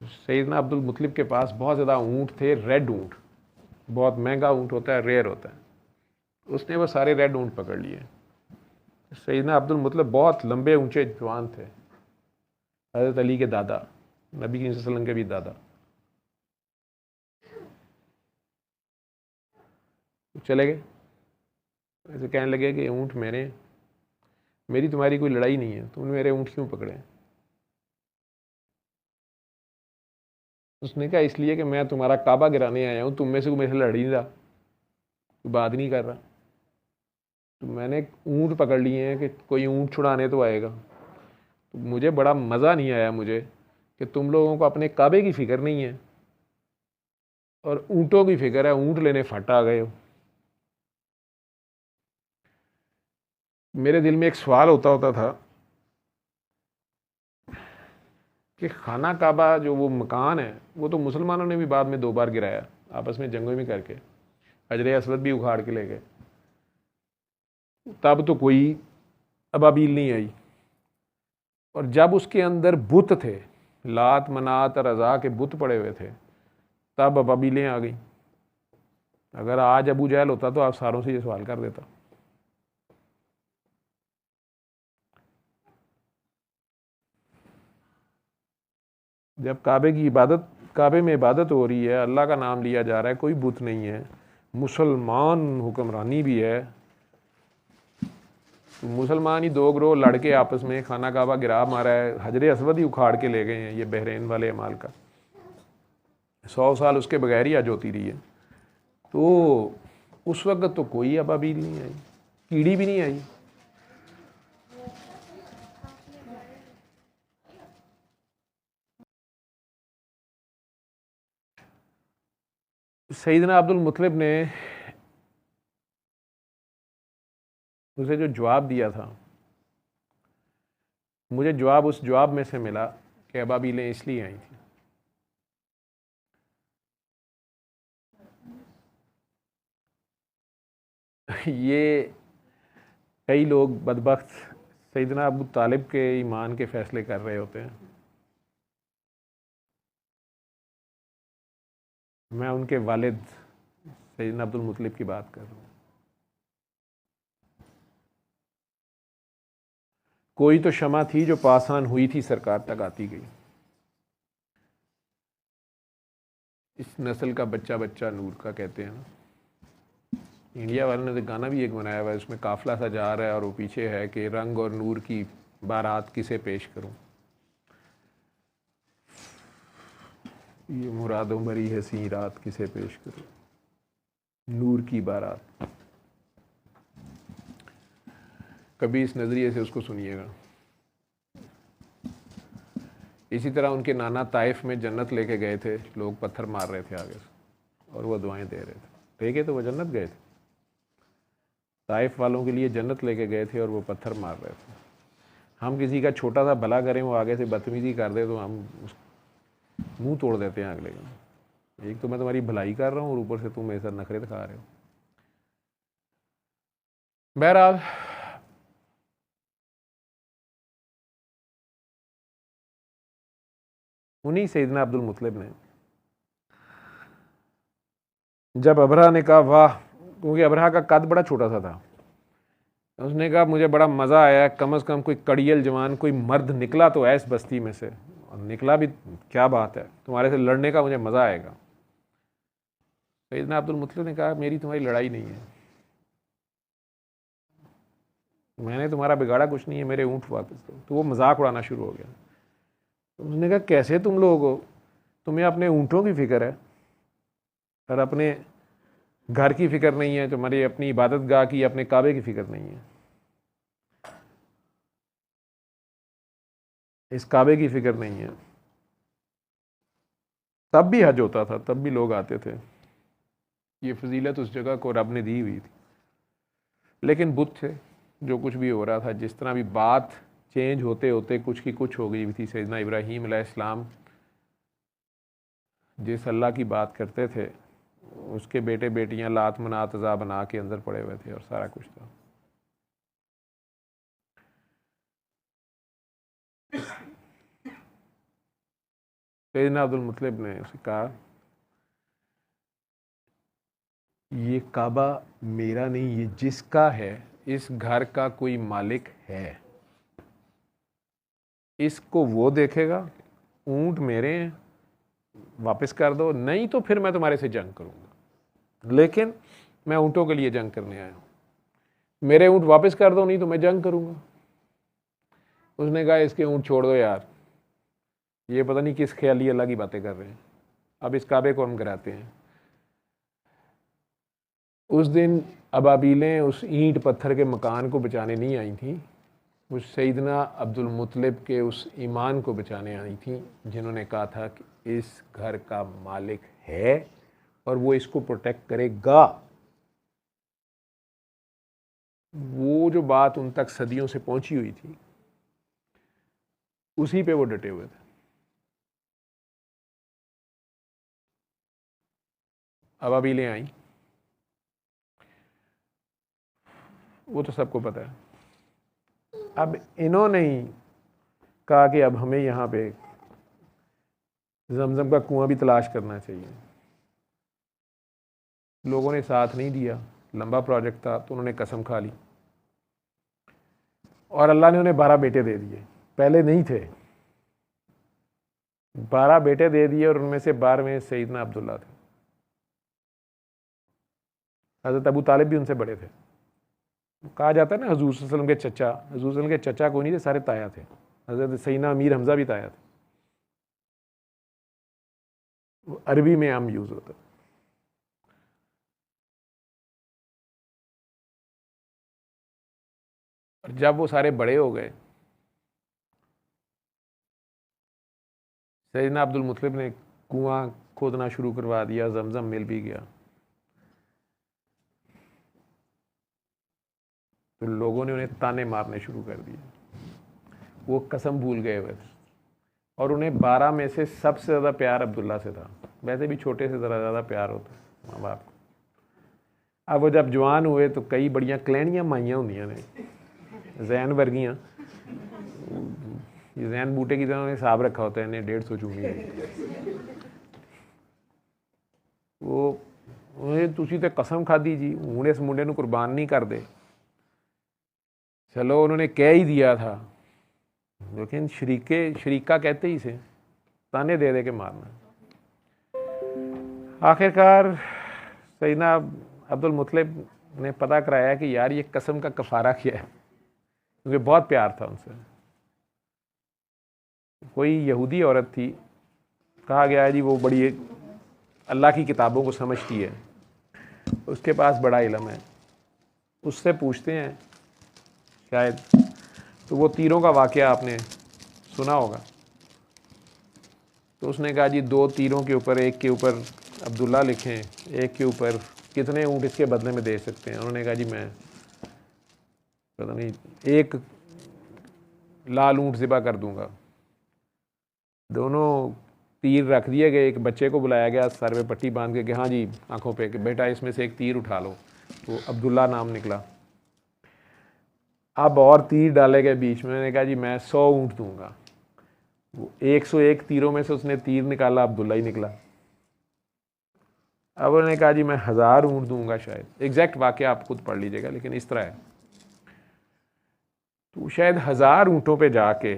सैयदना अब्दुल मुत्तलिब के पास बहुत ज़्यादा ऊँट थे, रेड ऊँट, बहुत महंगा ऊँट होता है, रेयर होता है। उसने वो सारे रेड ऊँट पकड़ लिए। सैयदना अब्दुल मुत्तलिब बहुत लंबे ऊंचे जवान थे, हज़रत अली के दादा, नबी की सल्लल्लाहु अलैहि वसल्लम के भी दादा। चले गए, ऐसे कहने लगे कि ऊँट मेरी तुम्हारी कोई लड़ाई नहीं है, तुमने मेरे ऊँट क्यों पकड़े? उसने कहा इसलिए कि मैं तुम्हारा काबा गिराने आया हूँ, तुम में से कोई मेरे से लड़ ही नहीं रहा, कोई बात नहीं कर रहा। तो मैंने ऊँट पकड़ लिए हैं कि कोई ऊँट छुड़ाने तो आएगा। तो मुझे बड़ा मज़ा नहीं आया मुझे कि तुम लोगों को अपने काबे की फ़िक्र नहीं है और ऊँटों की फ़िक्र है, ऊँट लेने फट आ गए हो। मेरे दिल में एक सवाल होता था कि खाना काबा जो वो मकान है वो तो मुसलमानों ने भी बाद में 2 बार गिराया, आपस में जंगों में करके, हजर असवद भी उखाड़ के ले गए। तब तो कोई अबाबील नहीं आई। और जब उसके अंदर बुत थे, लात मनात और रज़ा के बुत पड़े हुए थे, तब अबाबीलें आ गई। अगर आज अबू जहल होता तो आप सारों से ये सवाल कर देता। जब काबे में इबादत हो रही है, अल्लाह का नाम लिया जा रहा है, कोई बुत नहीं है, मुसलमान हुक्मरानी भी है, तो मुसलमान ही 2 ग्रोह लड़के आपस में खाना काबा गिरा मारा है, हजर असवद ही उखाड़ के ले गए हैं। ये बहरीन वाले अमाल का 100 साल उसके बगैर ही आज होती रही है। तो उस वक्त तो कोई अबाबील नहीं आई, कीड़ी भी नहीं आई। सैयदना अब्दुल मुत्तलिब ने उसे जो जवाब दिया था, मुझे जवाब उस जवाब में से मिला कि अबाबीलें इसलिए आई थी। ये कई लोग बदबख्त सैयदना अबू तालिब के ईमान के फ़ैसले कर रहे होते हैं। मैं उनके वालिद सैयदना अब्दुल मुत्तलिब की बात कर रहा हूँ। कोई तो शमा थी जो पासान हुई थी, सरकार तक आती गई। इस नस्ल का बच्चा बच्चा नूर का कहते हैं ना। इंडिया वालों ने तो गाना भी एक बनाया हुआ है, उसमें काफिला सा जा रहा है और वो पीछे है कि रंग और नूर की बारात किसे पेश करूं, ये मुरादों भरी हसी रात किसे पेश करूं, नूर की बारात। कभी इस नज़रिए से उसको सुनिएगा। इसी तरह उनके नाना ताइफ में जन्नत लेके गए थे, लोग पत्थर मार रहे थे आगे से और वो दुआएं दे रहे थे, ठीक है, तो वो जन्नत गए थे। ताइफ वालों के लिए जन्नत लेके गए थे और वो पत्थर मार रहे थे। हम किसी का छोटा सा भला करें, वो आगे से बदतमीजी कर दे तो हम मुंह तोड़ देते हैं अगले का। एक तो मैं तुम्हारी भलाई कर रहा हूँ और ऊपर से तुम मेरे साथ नखरे दिखा रहे हो। बहरहाल उन्हीं सैयदना अब्दुल मुत्तलिब ने जब अबरहा ने कहा वाह, क्योंकि अबरहा का कद बड़ा छोटा सा था, उसने कहा मुझे बड़ा मज़ा आया, कम से कम कोई कड़ियल जवान, कोई मर्द निकला तो है इस बस्ती में से, और निकला भी, क्या बात है, तुम्हारे से लड़ने का मुझे मज़ा आएगा। सैयदना अब्दुल मुत्तलिब ने कहा मेरी तुम्हारी लड़ाई नहीं है, मैंने तुम्हारा बिगाड़ा कुछ नहीं है, मेरे ऊँट वापस दो। तो वो मजाक उड़ाना शुरू हो गया। तो उसने कहा कैसे तुम लोग हो, तुम्हें अपने ऊँटों की फिक्र है और अपने घर की फिक्र नहीं है, तुम्हारी अपनी इबादत गाह की, अपने काबे की फिक्र नहीं है, इस काबे की फिक्र नहीं है। तब भी हज होता था, तब भी लोग आते थे, ये फजीलत उस जगह को रब ने दी हुई थी। लेकिन बुत थे, जो कुछ भी हो रहा था, जिस तरह भी बात चेंज होते होते कुछ की कुछ हो गई थी। सैयदना इब्राहीम अलैहिस्सलाम जिस अल्लाह की बात करते थे, उसके बेटे बेटियां लात मनात अज़ा बना के अंदर पड़े हुए थे और सारा कुछ था। सैयदना अब्दुल मुत्तलिब ने उसे कहा ये काबा मेरा नहीं, ये जिसका है, इस घर का कोई मालिक है, इसको वो देखेगा, ऊंट मेरे हैं, वापस कर दो, नहीं तो फिर मैं तुम्हारे से जंग करूंगा। लेकिन मैं ऊँटों के लिए जंग करने आया हूँ, मेरे ऊँट वापस कर दो, नहीं तो मैं जंग करूंगा। उसने कहा इसके ऊँट छोड़ दो यार, ये पता नहीं किस ख्याली अल्लाह की बातें कर रहे हैं, अब इस काबे को हम गिराते हैं। उस दिन अबाबीलें उस ईंट पत्थर के मकान को बचाने नहीं आई थी, वो सैयदना अब्दुल मुत्तलिब के उस ईमान को बचाने आई थी, जिन्होंने कहा था कि इस घर का मालिक है और वो इसको प्रोटेक्ट करेगा। वो जो बात उन तक सदियों से पहुंची हुई थी, उसी पे वो डटे हुए थे। अबाबीलें आई, वो तो सबको पता है। अब इन्होंने ही कहा कि अब हमें यहाँ पे जमजम का कुआं भी तलाश करना चाहिए। लोगों ने साथ नहीं दिया, लंबा प्रोजेक्ट था, तो उन्होंने कसम खा ली और अल्लाह ने उन्हें 12 बेटे दे दिए। पहले नहीं थे, 12 बेटे दे दिए और उनमें से 12वें सैयदना अब्दुल्ला थे। हज़रत अबू तालिब भी उनसे बड़े थे। कहा जाता है ना हुजूर सल्लल्लाहु अलैहि वसल्लम के चचा, हुजूर सल्लल्लाहु अलैहि वसल्लम के चचा कोई नहीं थे, सारे ताया थे। हज़रत सैयदना अमीर हमज़ा भी ताया थे। अरबी में आम यूज़ होता है। और जब वो सारे बड़े हो गए, सैयदना अब्दुल मुत्तलिब ने कुआं खोदना शुरू करवा दिया, जमजम मिल भी गया। तो लोगों ने उन्हें ताने मारने शुरू कर दिए। वो कसम भूल गए हुए थे और उन्हें 12 में से सबसे ज़्यादा प्यार अब्दुल्ला से था। वैसे भी छोटे से ज़रा ज़्यादा प्यार होता है माँ बाप को। अब वो जब जवान हुए तो कई बड़ियाँ कलैनियाँ माइयाँ होंदियाँ ने, जैन वर्गियाँ, जैन बूटे की तरह उन्हें हिसाब रखा होता है, इन्हें 150 चूंगी। वो तुसी तो कसम खादी जी, हूँ इस मुंडे नूं कुर्बान नहीं कर दे। चलो उन्होंने कह ही दिया था, लेकिन शरीका कहते ही से ताने दे दे के मारना। आखिरकार सैयदना अब्दुल मुत्तलिब ने पता कराया कि यार ये कसम का कफारा क्या है, क्योंकि बहुत प्यार था उनसे। कोई यहूदी औरत थी, कहा गया है जी वो बड़ी अल्लाह की किताबों को समझती है, उसके पास बड़ा इल्म है, उससे पूछते हैं शायद। तो वो तीरों का वाक़या आपने सुना होगा। तो उसने कहा जी 2 तीरों के ऊपर, एक के ऊपर अब्दुल्ला लिखें, एक के ऊपर कितने ऊँट इसके बदले में दे सकते हैं। उन्होंने कहा जी मैं पता नहीं 1 लाल ऊँट ज़िबा कर दूंगा। दोनों तीर रख दिए गए, एक बच्चे को बुलाया गया, सर पे पट्टी बांध के कि हाँ जी आंखों पे कि बेटा इसमें से एक तीर उठा लो। तो अब्दुल्ला नाम निकला। अब और तीर डाले गए बीच में। मैंने कहा जी मैं 100 ऊँट दूंगा। वो 101 तीरों में से उसने तीर निकाला, अब्दुल्ला ही निकला। अब उन्होंने कहा जी मैं 1000 ऊँट दूंगा शायद। एग्जैक्ट वाक़या आप खुद पढ़ लीजिएगा, लेकिन इस तरह है। तो शायद 1000 ऊँटों पे जाके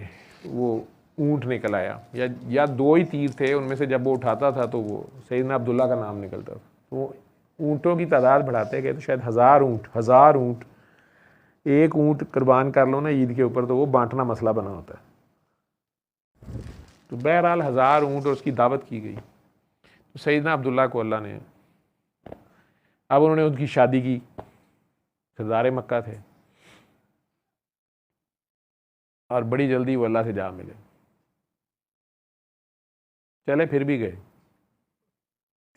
वो ऊँट निकल आया, या 2 ही तीर थे, उनमें से जब वो उठाता था तो वो सैयदना अब्दुल्ला का नाम निकलता था। तो ऊँटों की तादाद बढ़ाते गए, तो शायद 1000 ऊँट, एक ऊँट कुर्बान कर लो ना ईद के ऊपर, तो वो बांटना मसला बना होता है। तो बहरहाल 1000 ऊँट और उसकी दावत की गई। तो सैयदना अब्दुल्ला को अल्लाह ने, अब उन्होंने उनकी शादी की, सरदार मक्का थे, और बड़ी जल्दी वो अल्लाह से जा मिले। चले फिर भी गए,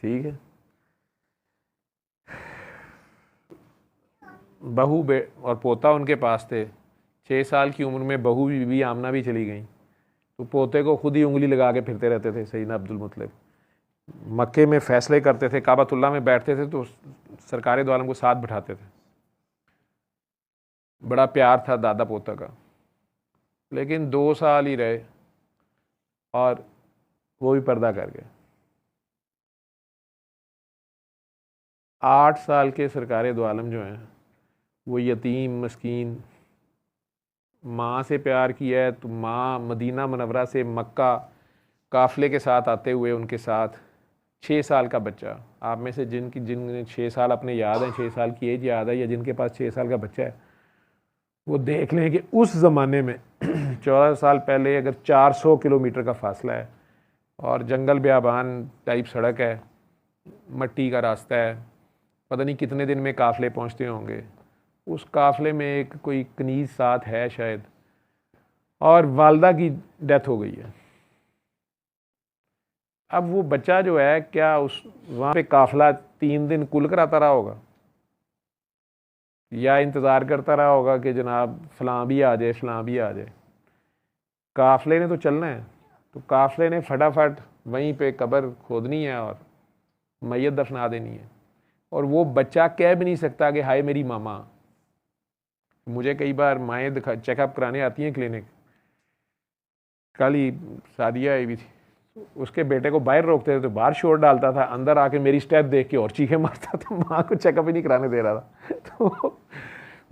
ठीक है। बहू और पोता उनके पास थे। 6 साल की उम्र में बहू भी आमना भी चली गई, तो पोते को खुद ही उंगली लगा के फिरते रहते थे सैयदना अब्दुल मुत्तलिब। मक्के में फ़ैसले करते थे, काबतुल्लाह में बैठते थे तो सरकार दो आलम को साथ बिठाते थे। बड़ा प्यार था दादा पोता का। लेकिन 2 साल ही रहे और वो भी पर्दा कर गए। 8 साल के सरकार दो आलम जो हैं वो यतीम मस्कीन, माँ से प्यार किया है तो माँ मदीना मुनव्वरा से मक्का काफ़िले के साथ आते हुए उनके साथ 6 साल का बच्चा, आप में से जिन 6 साल अपने याद हैं, 6 साल की एज याद है, या जिनके पास 6 साल का बच्चा है, वो देख लें कि उस ज़माने में 14 साल पहले अगर 400 किलोमीटर का फासला है और जंगल बियाबान टाइप सड़क है, मट्टी का रास्ता है, पता नहीं कितने दिन में काफ़िले पहुंचते होंगे। उस काफ़िले में एक कोई कनीज़ साथ है शायद, और वालदा की डेथ हो गई है। अब वो बच्चा जो है, क्या उस वहाँ पे काफ़िला 3 दिन कुल कराता रहा होगा, या इंतज़ार करता रहा होगा कि जनाब फ़लाँ भी आ जाए, फ़लाँ भी आ जाए। काफ़िले ने तो चलना है, तो काफ़िले ने फटाफट वहीं पे कब्र खोदनी है और मैयत दफना देनी है। और वो बच्चा कह भी नहीं सकता कि हाय मेरी मामा। मुझे कई बार माएँ चेकअप कराने आती हैं क्लिनिक। कल ही सादिया आई हुई थी, उसके बेटे को बाहर रोकते थे तो बाहर शोर डालता था, अंदर आके मेरी स्टेप देख के और चीखें मारता था। माँ को चेकअप ही नहीं कराने दे रहा था। तो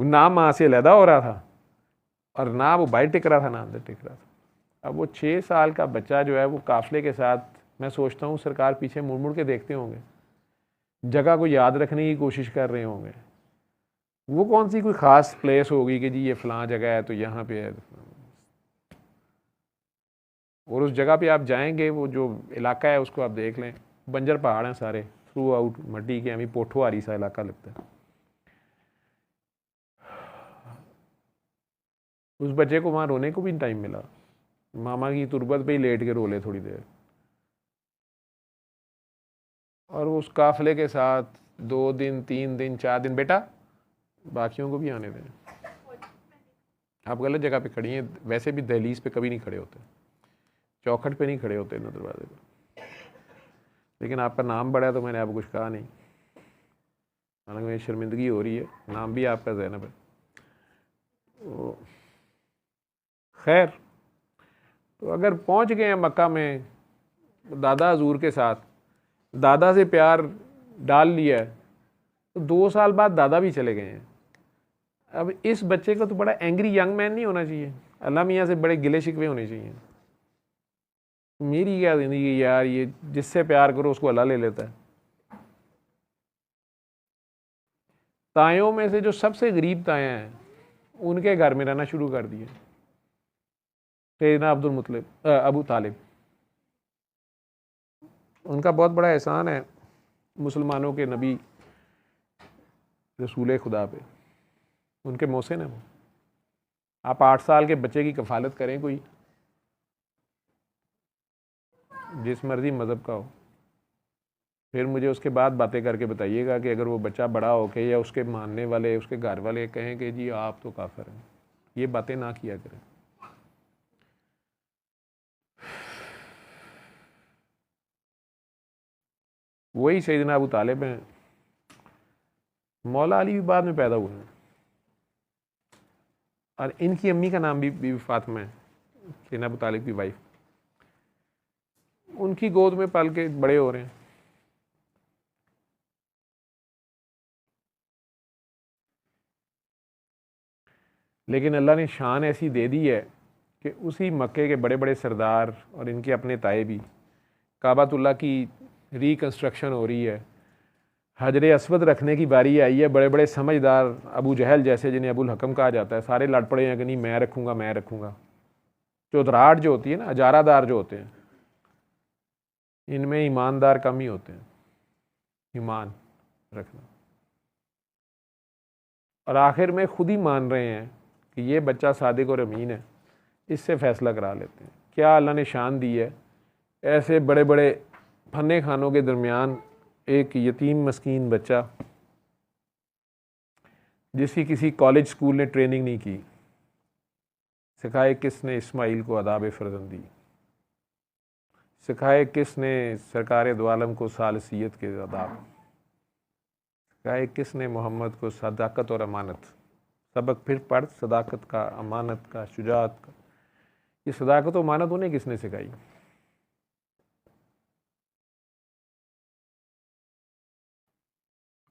ना माँ से अलहदा हो रहा था और ना वो बाहर टिक रहा था ना अंदर टिक रहा था। अब वो 6 साल का बच्चा जो है वो काफ़िले के साथ, मैं सोचता हूँ सरकार पीछे मुड़ मुड़ के देखते होंगे, जगह को याद रखने की कोशिश कर रहे होंगे। वो कौन सी कोई ख़ास प्लेस होगी कि जी ये फ़लाँ जगह है तो यहाँ पे है, और उस जगह पे आप जाएंगे, वो जो इलाका है उसको आप देख लें, बंजर पहाड़ हैं सारे थ्रू आउट, मट्टी के हमें पोठोहारी सा इलाका लगता है। उस बच्चे को वहाँ रोने को भी टाइम मिला, मामा की तुरबत पे ही लेट के रो ले थोड़ी देर। और उस काफ़िले के साथ 2 दिन 3 दिन 4 दिन, बेटा बाकियों को भी आने दें। आप गलत जगह पे खड़ी हैं, वैसे भी दहलीज पे कभी नहीं खड़े होते, चौखट पे नहीं खड़े होते ना दरवाजे पे। लेकिन आपका नाम बड़ा है तो मैंने आपको कुछ कहा नहीं, हालांकि मेरी शर्मिंदगी हो रही है, नाम भी आपका ज़ैनब है। तो खैर, तो अगर पहुंच गए हैं मक्का में दादा हजूर के साथ, दादा से प्यार डाल लिया है, तो 2 साल बाद दादा भी चले गए हैं। अब इस बच्चे को तो बड़ा एंग्री यंग मैन नहीं होना चाहिए, अल्लाह मियाँ से बड़े गिले शिकवे होने चाहिए। मेरी क्या ज़िंदगी यार, ये जिससे प्यार करो उसको अल्लाह ले लेता है। तायों में से जो सबसे गरीब तायाँ हैं उनके घर में रहना शुरू कर दिए सैयदना अब्दुल मुत्तलिब अबू तालिब। उनका बहुत बड़ा एहसान है मुसलमानों के नबी रसूल खुदा पे, उनके मोहसिन है वो। आप 8 साल के बच्चे की कफालत करें, कोई जिस मर्जी मज़हब का हो, फिर मुझे उसके बाद बातें करके बताइएगा कि अगर वो बच्चा बड़ा हो के या उसके मानने वाले उसके घर वाले कहें कि जी आप तो काफिर हैं, ये बातें ना किया करें। वही सैयदना अबू तालिब हैं। मौला अली भी बाद में पैदा हुए हैं, और इनकी अम्मी का नाम भी बीबी फातिमा है, सैयदना अबू तालिब की वाइफ। उनकी गोद में पल के बड़े हो रहे हैं। लेकिन अल्लाह ने शान ऐसी दे दी है कि उसी मक्के के बड़े बड़े सरदार और इनके अपने ताए भी, काबातुल्लाह की रिकन्स्ट्रक्शन हो रही है, हजर असवद रखने की बारी आई है। बड़े बड़े समझदार अबू जहल जैसे, जिन्हें अबुल हकम कहा जाता है, सारे लड़ पड़े हैं कि नहीं मैं रखूँगा मैं रखूँगा। चौधराहट जो होती है ना, अजारादार जो होते हैं, इनमें ईमानदार कम ही होते हैं, ईमान रखना। और आखिर में खुद ही मान रहे हैं कि ये बच्चा सादिक और अमीन है, इससे फ़ैसला करा लेते हैं। क्या अल्लाह ने शान दी है, ऐसे बड़े बड़े फन्ने खानों के दरमियान एक यतीम मस्कीन बच्चा, जिसकी किसी कॉलेज स्कूल ने ट्रेनिंग नहीं की, सिखाए किसने इस्माइल को आदाब फ़र्जंदी, सिखाए किसने सरकार दो आलम को सालसियत के आदाब, सिखाए किसने मोहम्मद को सदाकत और अमानत। सबक फिर पढ़, सदाकत का, अमानत का, शुजात का। ये सदाकत और अमानत उन्हें किसने सिखाई?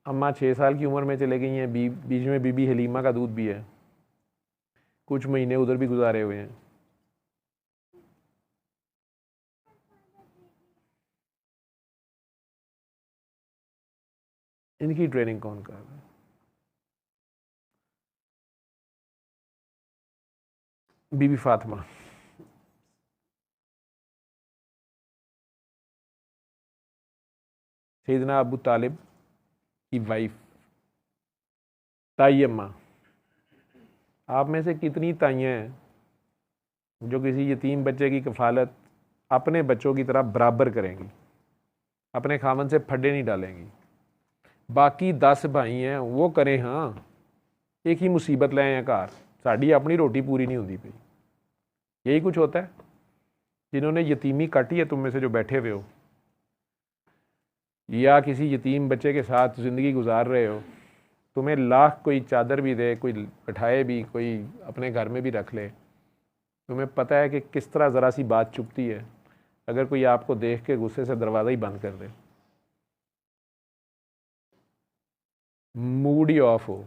अम्मा 6 साल की उम्र में चले गई हैं, बीच में बीबी हलीमा का दूध भी है, कुछ महीने उधर भी गुजारे हुए हैं। इनकी ट्रेनिंग कौन कर रहा है? बीबी फातिमा, सैयदना अबू तालिब की वाइफ, ताई अम्मा। आप में से कितनी ताइयाँ हैं जो किसी यतीम बच्चे की कफालत अपने बच्चों की तरह बराबर करेंगी, अपने खामन से फड्डे नहीं डालेंगी? बाकी 10 भाई हैं वो करें, हाँ, एक ही मुसीबत ले आए घर, साड़ी अपनी रोटी पूरी नहीं होती पई। यही कुछ होता है। जिन्होंने यतीमी काटी है, तुम में से जो बैठे हुए हो, या किसी यतीम बच्चे के साथ ज़िंदगी गुजार रहे हो, तुम्हें लाख कोई चादर भी दे, कोई बैठाए भी, कोई अपने घर में भी रख ले, तुम्हें पता है कि किस तरह ज़रा सी बात चुभती है अगर कोई आपको देख के गुस्से से दरवाज़ा ही बंद कर दे, मूड ही ऑफ हो,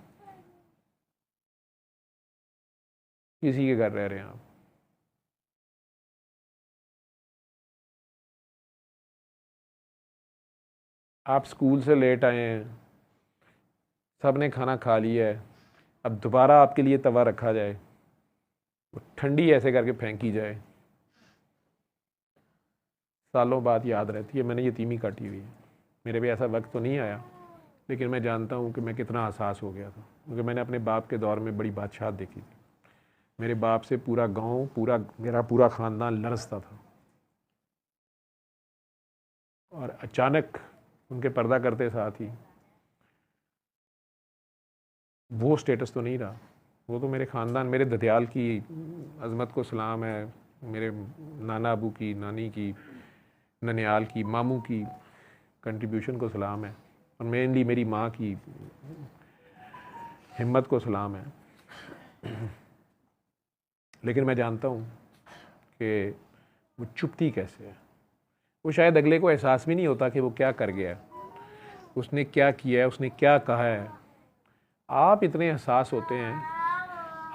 किसी के घर रह रहे हैं आप स्कूल से लेट आए हैं, सब ने खाना खा लिया है, अब दोबारा आपके लिए तवा रखा जाए, वो ठंडी ऐसे करके फेंकी जाए, सालों बाद याद रहती है मैंने यतीमी काटी हुई है। मेरे भी ऐसा वक्त तो नहीं आया, लेकिन मैं जानता हूँ कि मैं कितना एहसास हो गया था, क्योंकि मैंने अपने बाप के दौर में बड़ी बादशाहत देखी थी। मेरे बाप से पूरा गांव, मेरा पूरा ख़ानदान लरसता था, और अचानक उनके पर्दा करते साथ ही वो स्टेटस तो नहीं रहा। वो तो मेरे ख़ानदान, मेरे ददयाल की अज़मत को सलाम है, मेरे नाना अबू की, नानी की, ननियाल की, मामू की कंट्रीब्यूशन को सलाम है, और मेनली मेरी माँ की हिम्मत को सलाम है। लेकिन मैं जानता हूँ कि वो चुपती कैसे है। वो शायद अगले को एहसास भी नहीं होता कि वो क्या कर गया है, उसने क्या किया है, उसने क्या कहा है। आप इतने एहसास होते हैं,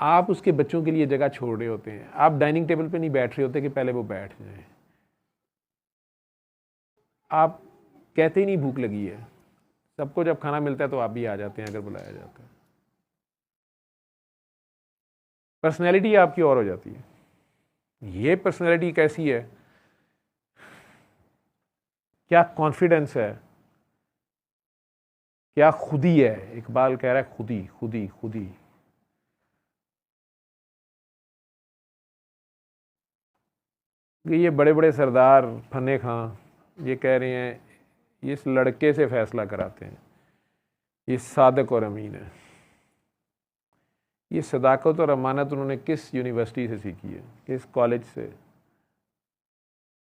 आप उसके बच्चों के लिए जगह छोड़ रहे होते हैं। आप डाइनिंग टेबल पे नहीं बैठ रहे होते कि पहले वो बैठ जाए। आप कहते ही नहीं भूख लगी है, सबको जब खाना मिलता है तो आप भी आ जाते हैं अगर बुलाया जाता है। पर्सनैलिटी आपकी और हो जाती है। ये पर्सनैलिटी कैसी है, क्या कॉन्फिडेंस है, क्या खुदी है। इकबाल कह रहा है खुदी खुदी खुदी। ये बड़े बड़े सरदार फन्ने खां ये कह रहे हैं ये इस लड़के से फैसला कराते हैं, ये सादक और अमीन है। ये सदाकत और अमानत उन्होंने किस यूनिवर्सिटी से सीखी है, किस कॉलेज से?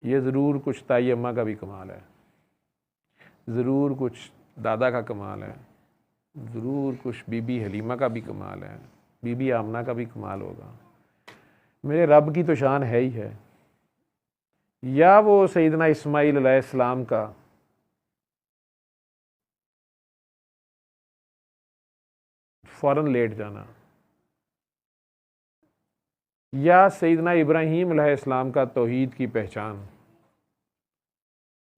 ये ज़रूर कुछ ताई अम्मा का भी कमाल है, ज़रूर कुछ दादा का कमाल है, ज़रूर कुछ बीबी हलीमा का भी कमाल है, बीबी आमना का भी कमाल होगा। मेरे रब की तो शान है ही है। या वो सैयदना इस्माइल अलैहिस्सलाम का फ़ौरन लेट जाना, या सैयदना इब्राहीम अलैहिस्सलाम का तौहीद की पहचान,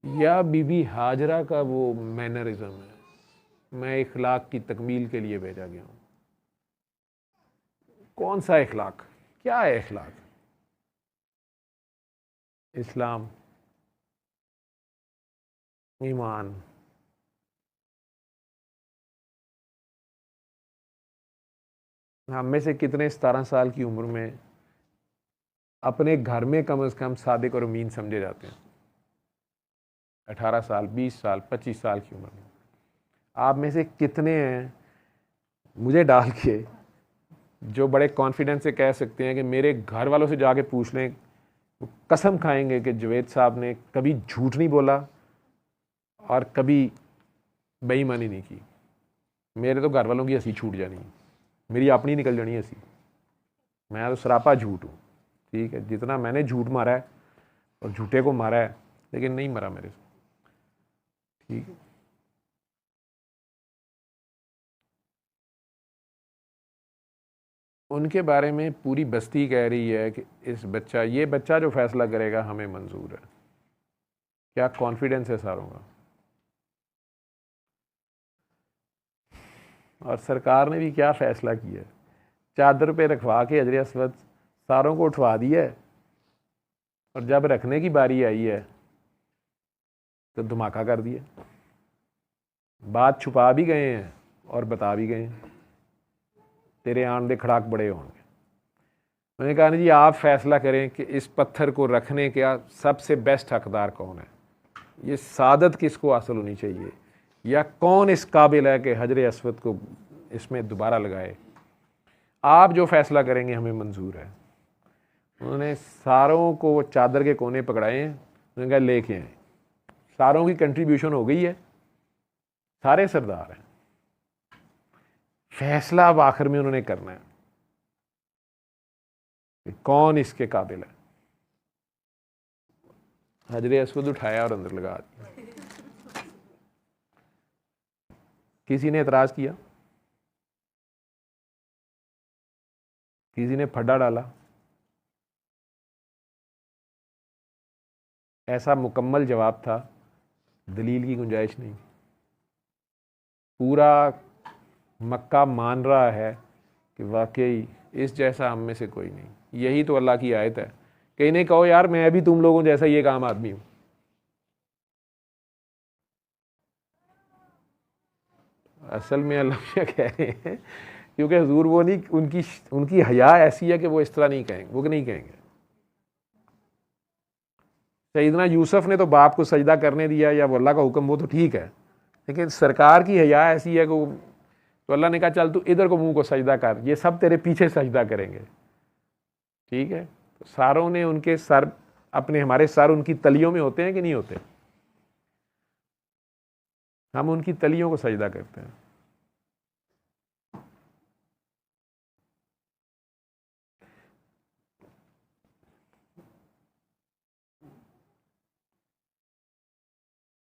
या बीबी हाजरा का वो मैनरिज्म है, मैं इखलाक की तकमील के लिए भेजा गया हूँ। कौन सा इखलाक, क्या है इखलाक? इस्लाम, ईमान। हम में से कितने 17 साल की उम्र में अपने घर में कम से कम सादिक और अमीन समझे जाते हैं? 18 साल, 20 साल, 25 साल की उम्र में आप में से कितने हैं मुझे डाल के जो बड़े कॉन्फिडेंस से कह सकते हैं कि मेरे घर वालों से जाके पूछ लें, वो कसम खाएंगे कि जवेद साहब ने कभी झूठ नहीं बोला और कभी बेईमानी नहीं की। मेरे तो घर वालों की हंसी छूट जानी है, मेरी अपनी निकल जानी है हंसी। मैं तो सरापा झूठ हूँ, ठीक है। जितना मैंने झूठ मारा है और झूठे को मारा है, लेकिन नहीं मरा मेरे से, ठीक है। उनके बारे में पूरी बस्ती कह रही है कि ये बच्चा जो फैसला करेगा हमें मंजूर है। क्या कॉन्फिडेंस है सारों का। और सरकार ने भी क्या फैसला किया है, चादर पे रखवा के हजर अस्वद सारों को उठवा दिया है, और जब रखने की बारी आई है तो धमाका कर दिया। बात छुपा भी गए हैं और बता भी गए हैं, तेरे आन दे खड़ाक बड़े होंगे। मैंने कहा नहीं जी, आप फैसला करें कि इस पत्थर को रखने का सबसे बेस्ट हकदार कौन है, ये सादत किसको हासिल होनी चाहिए, या कौन इस काबिल है कि हजर अस्वद को इसमें दोबारा लगाए। आप जो फैसला करेंगे हमें मंजूर है। उन्होंने सारों को वो चादर के कोने पकड़ाए हैं, उन्होंने कहा लेके आए। सारों की कंट्रीब्यूशन हो गई है, सारे सरदार हैं, फैसला अब आखिर में उन्होंने करना है कि कौन इसके काबिल है। हजरे अस्वद उठाया और अंदर लगा दिया। किसी ने एतराज किया, किसी ने फड्डा डाला, ऐसा मुकम्मल जवाब था, दलील की गुंजाइश नहीं। पूरा मक्का मान रहा है कि वाकई इस जैसा हम में से कोई नहीं। यही तो अल्लाह की आयत है कि इन्हें कहो यार मैं भी तुम लोगों जैसा ही एक आम आदमी हूं। असल में अल्लाह क्या कह रहे हैं, क्योंकि हुजूर वो नहीं, उनकी हया ऐसी है कि वो इस तरह नहीं कहेंगे, वो नहीं कहेंगे। सैयदना यूसुफ ने तो बाप को सजदा करने दिया, या वो अल्लाह का हुक्म, वो तो ठीक है, लेकिन सरकार की हया ऐसी है कि तो अल्लाह ने कहा चल तू इधर को मुंह को सजदा कर, ये सब तेरे पीछे सजदा करेंगे। ठीक है, तो सारों ने उनके सर अपने, हमारे सर उनकी तलियों में होते हैं कि नहीं होते? हम उनकी तलियों को सजदा करते हैं।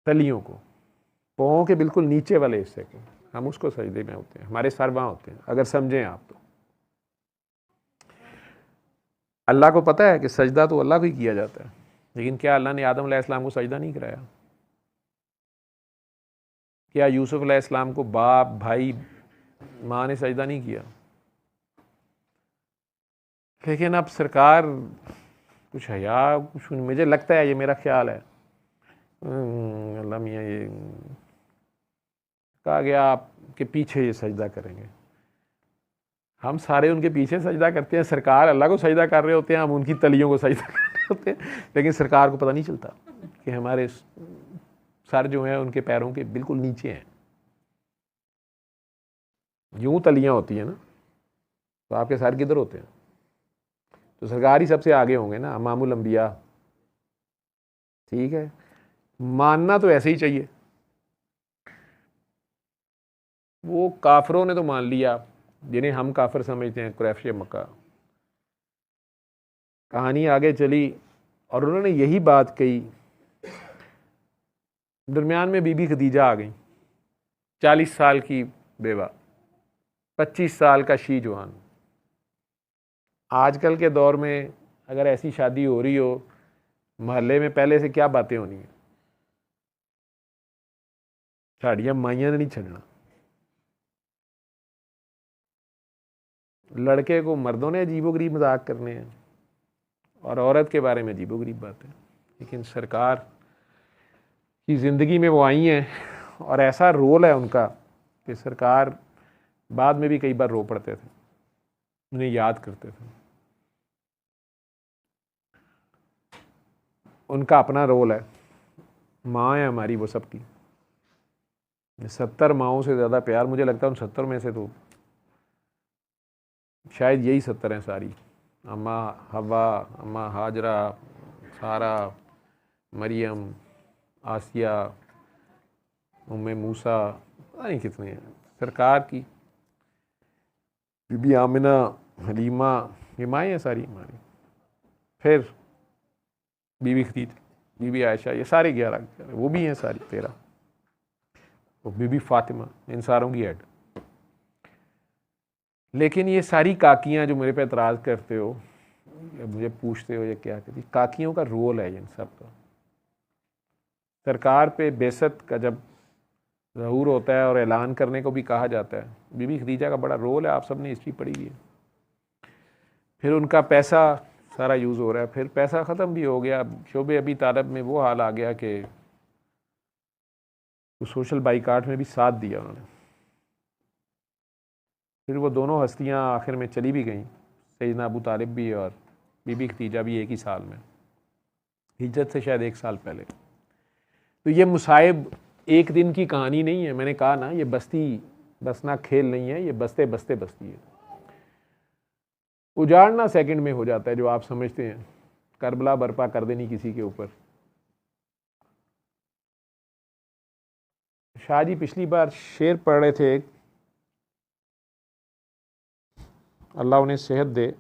तलियों को, पाँव के बिल्कुल नीचे वाले हिस्से को, हम उसको सजदे में होते हैं, हमारे सर वहां होते हैं, अगर समझें आप तो। अल्लाह को पता है कि सजदा तो अल्लाह को ही किया जाता है, लेकिन क्या अल्लाह ने आदम अलैहिस्सलाम को सजदा नहीं कराया? क्या यूसुफ अलैहिस्सलाम को बाप, भाई, माँ ने सजदा नहीं किया? लेकिन अब सरकार कुछ हया, कुछ, मुझे लगता है, ये मेरा ख्याल है, अल्लाह मियाँ ये कहा गया आपके पीछे ये सजदा करेंगे। हम सारे उनके पीछे सजदा करते हैं, सरकार अल्लाह को सजदा कर रहे होते हैं, हम उनकी तलियों को सजदा कर रहे होते हैं, लेकिन सरकार को पता नहीं चलता कि हमारे सर जो हैं उनके पैरों के बिल्कुल नीचे हैं। यूं तलियां होती हैं ना, तो आपके सर किधर होते हैं? तो सरकार ही सबसे आगे होंगे ना, इमामुल अंबिया। ठीक है, मानना तो ऐसे ही चाहिए। वो काफरों ने तो मान लिया, जिन्हें हम काफिर समझते हैं, कुरैश मक्का। कहानी आगे चली और उन्होंने यही बात कही। दरमियान में बीबी खदीजा आ गई, 40 साल की बेवा, 25 साल का शी जवान। आजकल के दौर में अगर ऐसी शादी हो रही हो मोहल्ले में, पहले से क्या बातें होनी है, साड़ियाँ माइया ने नहीं छड़ना। लड़के को मर्दों ने अजीबोगरीब मजाक करने हैं और औरत के बारे में अजीबोगरीब बातें। लेकिन सरकार की ज़िंदगी में वो आई हैं और ऐसा रोल है उनका कि सरकार बाद में भी कई बार रो पड़ते थे, उन्हें याद करते थे। उनका अपना रोल है, माँ है हमारी वो सबकी। 70 माँओं से ज़्यादा प्यार, मुझे लगता है उन 70 में से तो शायद यही 70 हैं सारी। अम्मा हवा, अम्मा हाजरा, सारा, मरियम, आसिया, उम्मे मूसा, पता नहीं कितने हैं। सरकार की बीबी आमिना, हलीमा, ये माएँ हैं सारी हमारी। फिर बीबी खदीजा, बीबी आयशा, ये सारे 11 वो भी हैं सारी 13। वो बीबी फातिमा, इन सारों की हेड। लेकिन ये सारी काकियाँ जो मेरे पे एतराज़ करते हो, मुझे पूछते हो ये क्या कहती, काकियों का रोल है इन सब का। सरकार पे बेसत का जब ज़हूर होता है और ऐलान करने को भी कहा जाता है, बीबी खदीजा का बड़ा रोल है। आप सब ने हिस्ट्री पढ़ी हुई है। फिर उनका पैसा सारा यूज़ हो रहा है, फिर पैसा ख़त्म भी हो गया। शोबे अबी तालिब में वो हाल आ गया कि तो सोशल बाइकाट में भी साथ दिया उन्होंने। फिर वो दोनों हस्तियां आखिर में चली भी गईं, सैयदना अबू तालिब भी और बीबी खदीजा भी एक ही साल में, हिजरत से शायद 1 साल पहले। तो ये मुसाइब एक दिन की कहानी नहीं है। मैंने कहा ना, ये बस्ती बसना खेल नहीं है, ये बसते बसते बसती है। उजाड़ना सेकंड में हो जाता है, जो आप समझते हैं करबला बर्पा कर देनी किसी के ऊपर। शाह जी पिछली बार शेर पढ़ रहे थे, अल्लाह उन्हें सेहत दे,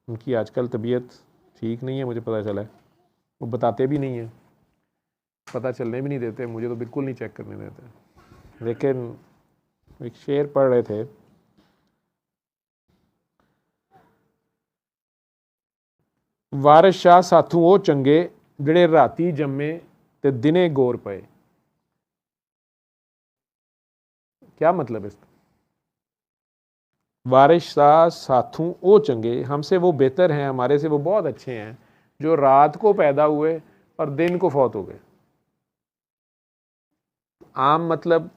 उनकी आजकल तबीयत ठीक नहीं है, मुझे पता चला है। वो बताते भी नहीं हैं, पता चलने भी नहीं देते, मुझे तो बिल्कुल नहीं चेक करने देते। लेकिन एक शेर पढ़ रहे थे, वारिस शाह साथू वो चंगे जिहड़े राती जम्मे ते दिने गोर पे। क्या मतलब इसका? वारिस शाह साथू वो चंगे, हमसे वो बेहतर हैं, हमारे से वो बहुत अच्छे हैं, जो रात को पैदा हुए और दिन को फौत हो गए। आम मतलब,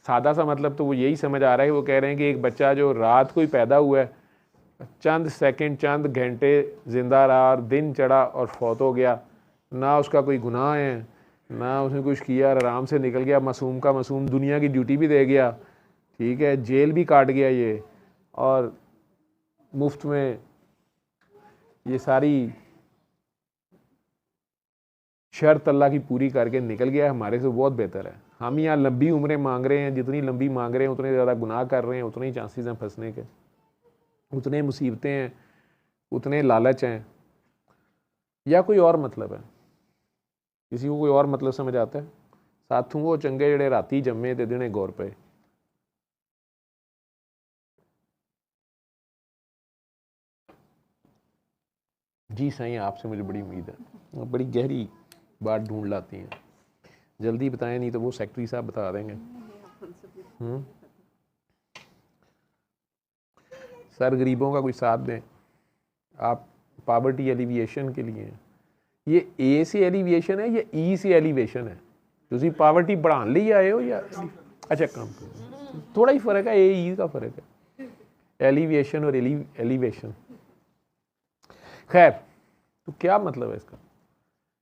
सादा सा मतलब तो वो यही समझ आ रहा है कि वो कह रहे हैं कि एक बच्चा जो रात को ही पैदा हुआ है, चंद सेकंड चंद घंटे जिंदा रहा और दिन चढ़ा और फौत हो गया, ना उसका कोई गुनाह है, ना उसने कुछ किया, आराम से निकल गया, मासूम का मासूम, दुनिया की ड्यूटी भी दे गया, ठीक है, जेल भी काट गया ये, और मुफ्त में ये सारी शर्त अल्लाह की पूरी करके निकल गया, हमारे से बहुत बेहतर है। हम यहाँ लंबी उम्रें मांग रहे हैं, जितनी लंबी मांग रहे हैं उतने ज़्यादा गुनाह कर रहे हैं, उतने ही चांसेस हैं फंसने के, उतने मुसीबतें हैं, उतने लालच हैं, या कोई और मतलब है? किसी को कोई और मतलब समझ आता है? साथू वो चंगे जड़े राती जम्मे ते दिने गौर पे। जी सही, आपसे मुझे बड़ी उम्मीद है, बड़ी गहरी बात ढूंढ लाती हैं। जल्दी बताएं, नहीं तो वो सेक्रेटरी साहब बता देंगे। सर गरीबों का कोई साथ दें, आप पॉवर्टी एलिविएशन के लिए हैं। ये ए से एलिविएशन है या ई से एलिवेशन है? तुम पॉवर्टी बढ़ाने लिए आए हो या अच्छा काम थोड़ा ही फर्क है, ए ई का फर्क है, एलिविएशन और एलिवेशन। खैर, तो क्या मतलब है इसका?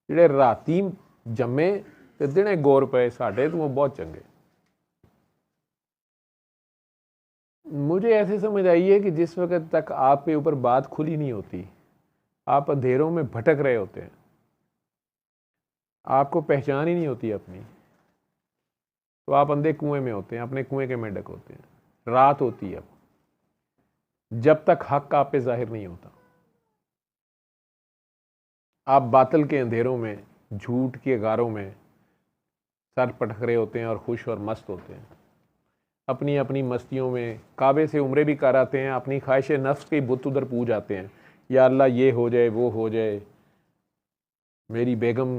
ਜਿਹੜੇ राती जम्मे ते दिने गौर पे, साढ़े तो वो बहुत चंगे। मुझे ऐसे समझ आई है कि जिस वक्त तक आपके ऊपर बात खुली नहीं होती, आप अंधेरों में भटक रहे होते हैं, आपको पहचान ही नहीं होती अपनी, तो आप अंधे कुएं में होते हैं, अपने कुएं के मेंढक होते हैं। रात होती है अब, जब तक हक आप पे जाहिर नहीं होता, आप बातिल के अंधेरों में, झूठ के गारों में सर पटक रहे होते हैं और खुश और मस्त होते हैं, अपनी अपनी मस्तियों में काबे से उम्रे भी कर आते हैं, अपनी ख्वाहिश नफ्स के बुत उधर पूज आते हैं, या अल्लाह ये हो जाए वो हो जाए, मेरी बेगम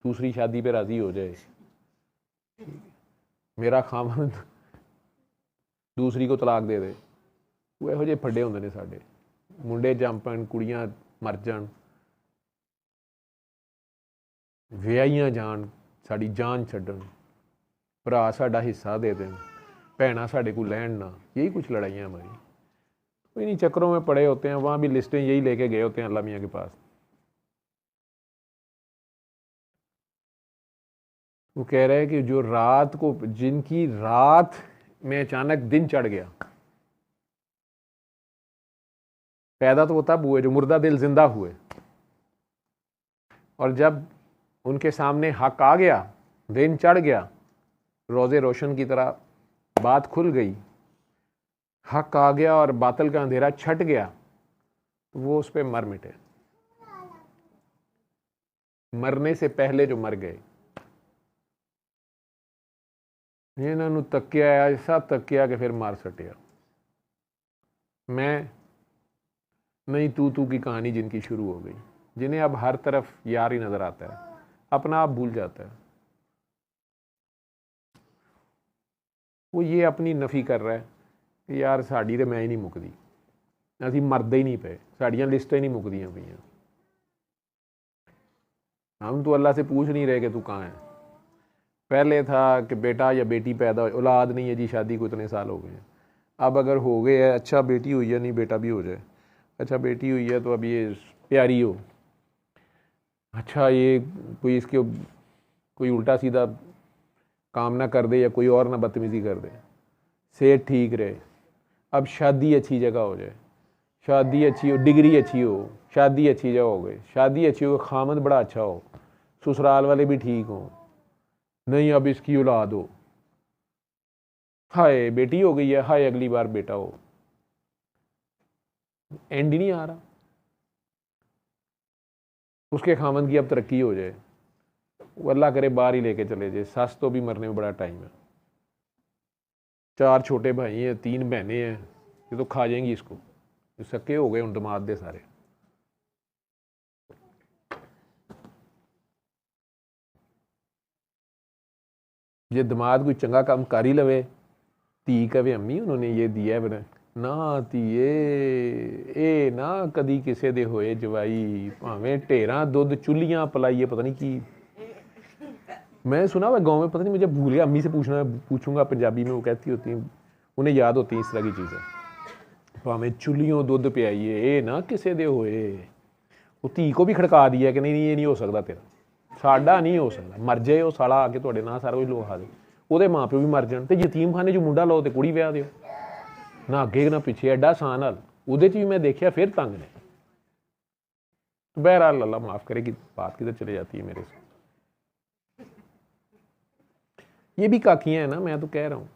दूसरी शादी पे राज़ी हो जाए, मेरा खामन दूसरी को तलाक दे दे। वो ਇਹੋ ਜਿਹੇ फड्डे होंगे ने साडे, मुंडे जम पैण, कुड़ियां मर जाण, ਵਿਆਹੀਆਂ ਜਾਣ, ਸਾਡੀ जान ਛੱਡਣ, ਭਰਾ साडा हिस्सा दे दें, भैना साडे को लैन ना, यही कुछ लड़ाइयाँ हमारी। तो इन्हीं चक्करों में पड़े होते हैं, वहाँ भी लिस्टें यही लेके गए होते हैं अल्लाह मियाँ के पास। वो कह रहे हैं कि जो रात को, जिनकी रात में अचानक दिन चढ़ गया, पैदा तो वो तब हुए जो मुर्दा दिल जिंदा हुए, और जब उनके सामने हक आ गया, दिन चढ़ गया, रोज़े रोशन की तरह बात खुल गई, हक आ गया और बातिल का अंधेरा छट गया, तो वो उस पर मर मिटे, मरने से पहले जो मर गए। इन्होंने तकिया, ऐसा तकिया कि फिर मार सटिया। मैं नहीं तू की कहानी जिनकी शुरू हो गई, जिन्हें अब हर तरफ यार ही नज़र आता है, अपना आप भूल जाता है। वो ये अपनी नफ़ी कर रहा है कि यार साड़ी तो मैं ही नहीं मुकदी, असीं मरदे ही नहीं पे, साड़ियाँ लिस्टें नहीं मुकदियाँ पईयां, हम तो अल्लाह से पूछ नहीं रहे कि तू कहाँ है, पहले था कि बेटा या बेटी पैदा हो, औलाद नहीं है जी, शादी को इतने साल हो गए हैं। अब अगर हो गए है, अच्छा बेटी हुई है, नहीं बेटा भी हो जाए, अच्छा बेटी हुई है तो अब ये प्यारी हो, अच्छा ये कोई इसके कोई उल्टा सीधा काम ना कर दे या कोई और ना बदतमीज़ी कर दे, सेहत ठीक रहे, अब शादी अच्छी जगह हो जाए, शादी अच्छी हो, डिग्री अच्छी हो, शादी अच्छी जगह हो गई, शादी अच्छी हो, खामद बड़ा अच्छा हो, ससुराल वाले भी ठीक हों, नहीं अब इसकी औलाद हो, हाय बेटी हो गई है, हाय अगली बार बेटा हो, एंड ही नहीं आ रहा। उसके खामद की अब तरक्की हो जाए, वो अल्लाह करे बाहर ही लेके चले जाए, सास तो भी मरने में बड़ा टाइम है, 4 छोटे भाई हैं, 3 बहनें हैं, ये तो खा जाएंगी इसको, सके हो गए उन दमाद दे सारे। जे दमाद कोई चंगा काम कर ही लवे, धी कवे अम्मी उन्होंने ये दिया है ना, धीए ए ना कदी किसी दे होए जवाई, भावें ढेरां दुध चुल्लियां पलाइए, पता नहीं की। मैं सुना हुआ गाँव में, पता नहीं मुझे भूल गया, अम्मी से पूछूंगा पंजाबी में, वो कहती होती हैं, उन्हें याद होती है इस तरह की चीज़ें, भावें चुल्लियों दुध पियाइए, ए ना किसी दे होए। वो धी को भी खड़का दिया कि नहीं ये नहीं हो सकता तेरा, साडा नहीं हो सकता, मर जाए वो साला आके तुहाडे नाल सारा कुछ लोग खा दे, ਉਹਦੇ माँ प्यो भी मर जाए, तो यतीम खाने जो मुंडा लाओ तो कुड़ी विआह दिओ, ना अगे ना पिछे, एडा आसान हल। ਉਹਦੇ भी मैं देखा फिर तंग ने। बहरहाल अल्लाह माफ़ करे कि बात किधर चले जाती है मेरे से। ये भी काकियाँ हैं ना, मैं तो कह रहा हूँ।